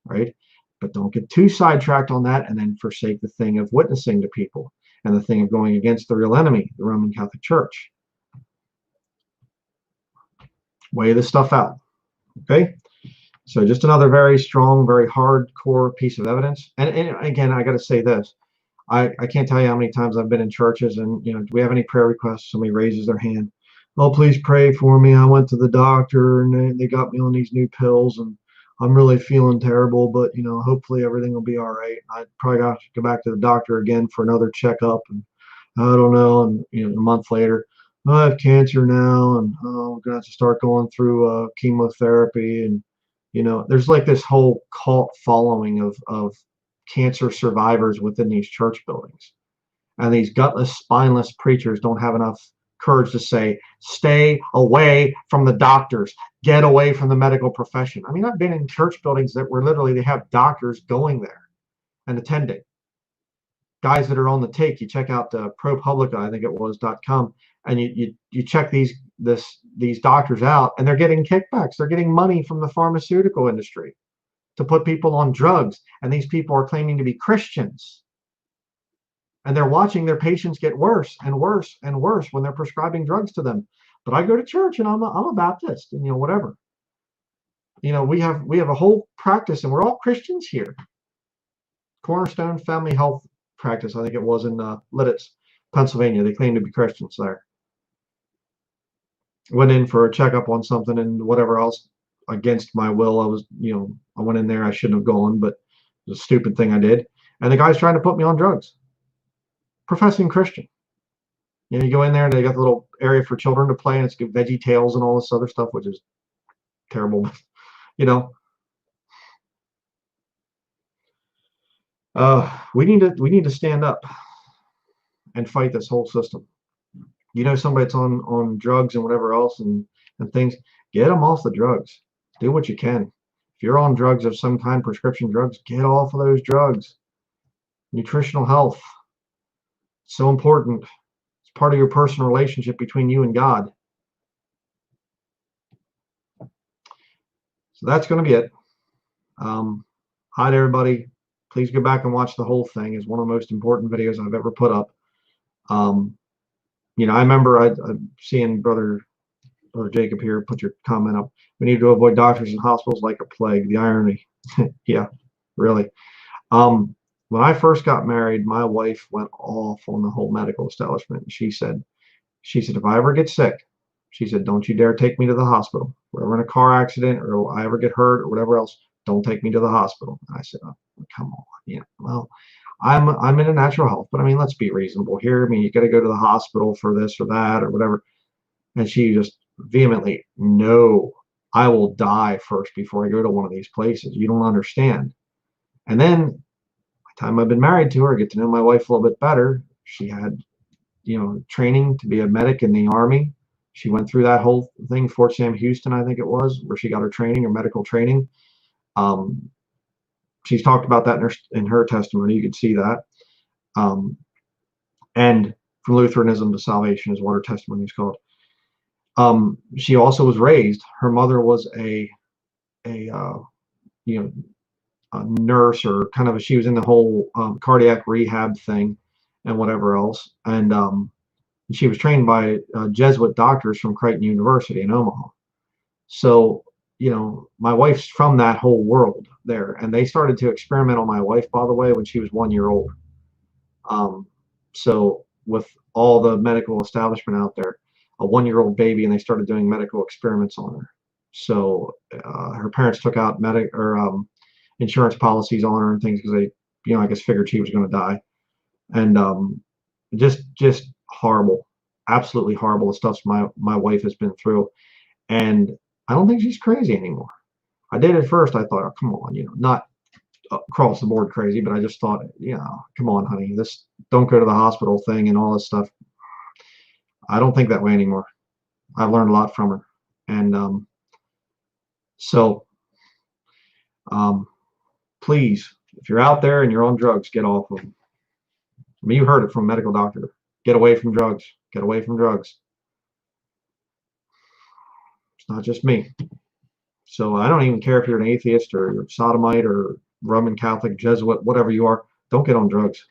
right? But don't get too sidetracked on that and then forsake the thing of witnessing to people and the thing of going against the real enemy, the Roman Catholic Church. Weigh this stuff out. Okay, so just another very strong, very hardcore piece of evidence. And again, I got to say this. I can't tell you how many times I've been in churches and, do we have any prayer requests? Somebody raises their hand. Oh, please pray for me. I went to the doctor and they got me on these new pills and I'm really feeling terrible, but, hopefully everything will be all right. I probably got to go back to the doctor again for another checkup, and I don't know. And, a month later, I have cancer now, and I'm going to have to start going through chemotherapy. And, there's like this whole cult following of cancer survivors within these church buildings. And these gutless, spineless preachers don't have enough courage to say, stay away from the doctors, get away from the medical profession. I mean, I've been in church buildings that were literally, they have doctors going there and attending. Guys that are on the take, you check out ProPublica, I think it was .com, and you check this these doctors out, and they're getting kickbacks. They're getting money from the pharmaceutical industry to put people on drugs, and these people are claiming to be Christians. And they're watching their patients get worse and worse and worse when they're prescribing drugs to them. But I go to church and I'm a Baptist, and whatever. We have a whole practice, and we're all Christians here. Cornerstone Family Health Practice, I think it was in Lidditz, Pennsylvania. They claim to be Christians there. Went in for a checkup on something and whatever else against my will. I went in there. I shouldn't have gone, but it was a stupid thing I did. And the guy's trying to put me on drugs. Professing Christian. You go in there and they got the little area for children to play, and it's Veggie Tales and all this other stuff, which is terrible. We need to stand up and fight this whole system. Somebody that's on drugs and whatever else and things, get them off the drugs. Do what you can. If you're on drugs of some kind, prescription drugs, get off of those drugs. Nutritional health, so important. It's part of your personal relationship between you and God. So that's going to be it. Hi to everybody. Please go back and watch the whole thing. It's one of the most important videos I've ever put up. I remember I seeing brother Jacob here put your comment up. We need to avoid doctors and hospitals like a plague. The irony. Yeah, really. When I first got married, my wife went off on the whole medical establishment. She said, if I ever get sick, she said, don't you dare take me to the hospital. If we're in a car accident or I ever get hurt or whatever else, don't take me to the hospital. And I said, oh, come on. Well, I'm in a natural health, but let's be reasonable here. You got to go to the hospital for this or that or whatever. And she just vehemently, no, I will die first before I go to one of these places. You don't understand. And then by the time I've been married to her, I get to know my wife a little bit better. She had, training to be a medic in the Army. She went through that whole thing, Fort Sam Houston, I think it was, where she got her training, her medical training. She's talked about that in her testimony. You can see that. And from Lutheranism to salvation is what her testimony is called. She also was raised. Her mother was a nurse, or kind of she was in the whole cardiac rehab thing and whatever else. And she was trained by Jesuit doctors from Creighton University in Omaha. So my wife's from that whole world there, and they started to experiment on my wife, by the way, when she was 1 year old. So with all the medical establishment out there, a 1 year old baby, and they started doing medical experiments on her. So her parents took out insurance policies on her and things because they, I guess figured she was going to die. And just horrible, absolutely horrible stuff my wife has been through. And I don't think she's crazy anymore. I did at first. I thought, oh, come on, not across the board crazy, but I just thought, come on, honey, this don't go to the hospital thing and all this stuff. I don't think that way anymore. I've learned a lot from her. And please, if you're out there and you're on drugs, get off of them. You heard it from a medical doctor. Get away from drugs. Get away from drugs. It's not just me. So I don't even care if you're an atheist or you're a sodomite or Roman Catholic, Jesuit, whatever you are. Don't get on drugs.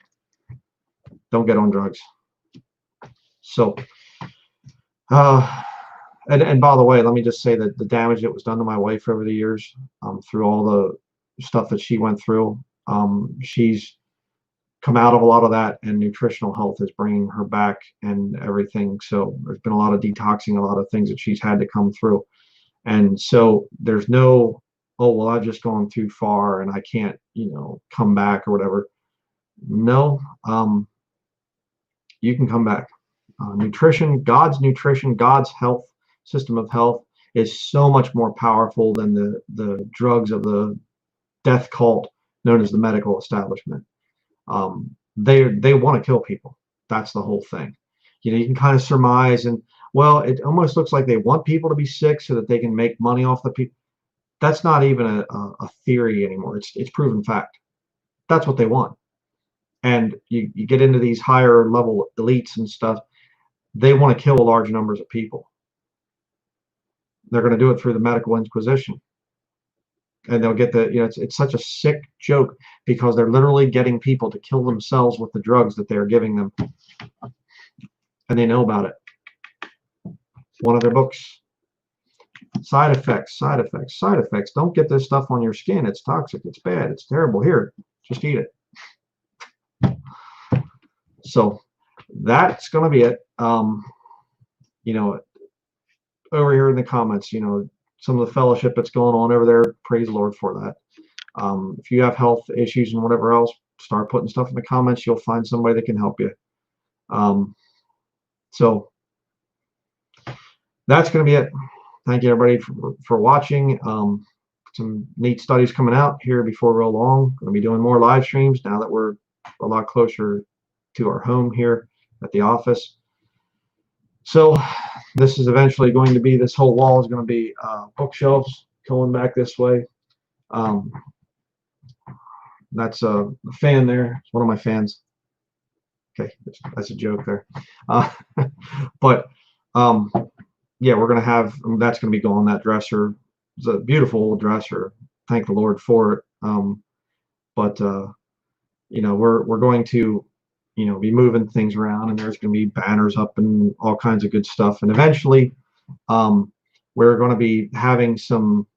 Don't get on drugs. So, and by the way, let me just say that the damage that was done to my wife over the years, through all the stuff that she went through, she's come out of a lot of that, and nutritional health is bringing her back and everything. So there's been a lot of detoxing, a lot of things that she's had to come through. And so there's no, oh, well, I've just gone too far and I can't, come back or whatever. No, you can come back. Nutrition, God's health system of health is so much more powerful than the drugs of the death cult known as the medical establishment. They want to kill people. That's the whole thing. You can kind of surmise, and well, it almost looks like they want people to be sick so that they can make money off the people. That's not even a theory anymore. It's proven fact. That's what they want. And you get into these higher level elites and stuff, they want to kill large numbers of people. they're going to do it through the medical inquisition. And they'll get the, it's such a sick joke because they're literally getting people to kill themselves with the drugs that they're giving them. And they know about it. One of their books. Side effects, side effects, side effects. Don't get this stuff on your skin. It's toxic. It's bad. It's terrible. Here, just eat it. So that's going to be it. Over here in the comments, some of the fellowship that's going on over there, praise the Lord for that. If you have health issues and whatever else, start putting stuff in the comments. You'll find somebody that can help you. So that's going to be it. Thank you, everybody, for watching. Some neat studies coming out here before real long. Going to be doing more live streams now that we're a lot closer to our home here at the office. So this is eventually going to be, this whole wall is going to be bookshelves going back this way. That's a fan there. It's one of my fans. Okay, that's a joke there. But yeah, we're going to have, that's going to be gone, that dresser. It's a beautiful old dresser. Thank the Lord for it. But we're going to, be moving things around, and there's going to be banners up and all kinds of good stuff. And eventually, we're going to be having some,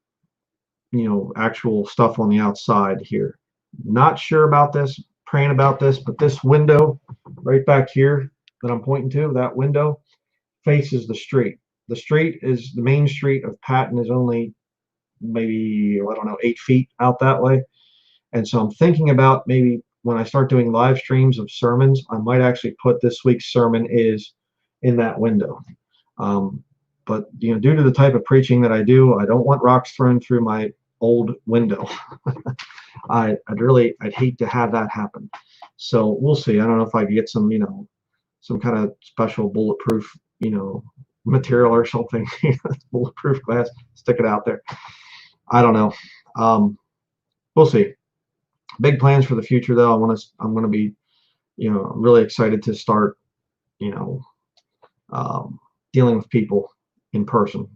actual stuff on the outside here. Not sure about this, praying about this, but this window right back here that I'm pointing to, that window faces the street. The street is, the main street of Patton is only maybe, I don't know, 8 feet out that way. And so I'm thinking about maybe when I start doing live streams of sermons, I might actually put this week's sermon is in that window. But due to the type of preaching that I do, I don't want rocks thrown through my old window. I'd hate to have that happen. So we'll see. I don't know if I can get some, some kind of special bulletproof, material or something, bulletproof glass, stick it out there. I don't know. We'll see. Big plans for the future, though. I'm going to be, really excited to start, dealing with people in person.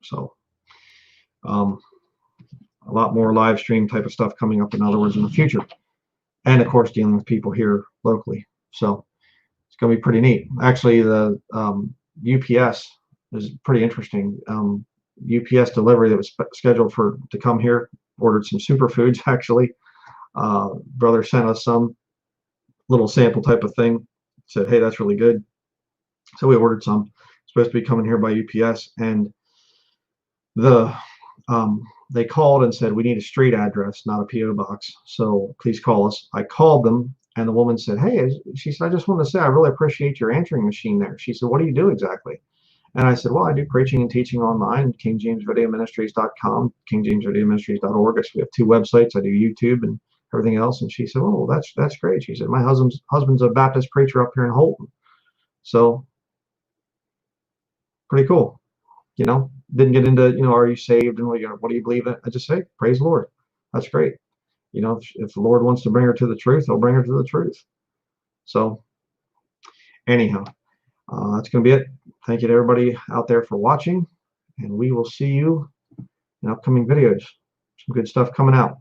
So, a lot more live stream type of stuff coming up, in other words, in the future. And of course, dealing with people here locally. So it's going to be pretty neat. Actually, the UPS is pretty interesting. UPS delivery that was scheduled to come here, ordered some superfoods, actually. Brother sent us some little sample type of thing, said, hey, that's really good. So we ordered some. It's supposed to be coming here by UPS, and they called and said, we need a street address, not a PO box, so please call us. I called them, and the woman said, hey, she said, I just want to say I really appreciate your answering machine there. She said, what do you do exactly? And I said, well, I do preaching and teaching online, KingJamesVideoMinistries.com, KingJamesVideoMinistries.org. So we have 2 websites. I do YouTube and everything else. And she said, oh, that's great. She said, my husband's a Baptist preacher up here in Holton. So pretty cool. Didn't get into, are you saved and what do you believe in? I just say, praise the Lord. That's great. If the Lord wants to bring her to the truth, he'll bring her to the truth. So anyhow, that's going to be it. Thank you to everybody out there for watching, and we will see you in upcoming videos. Some good stuff coming out.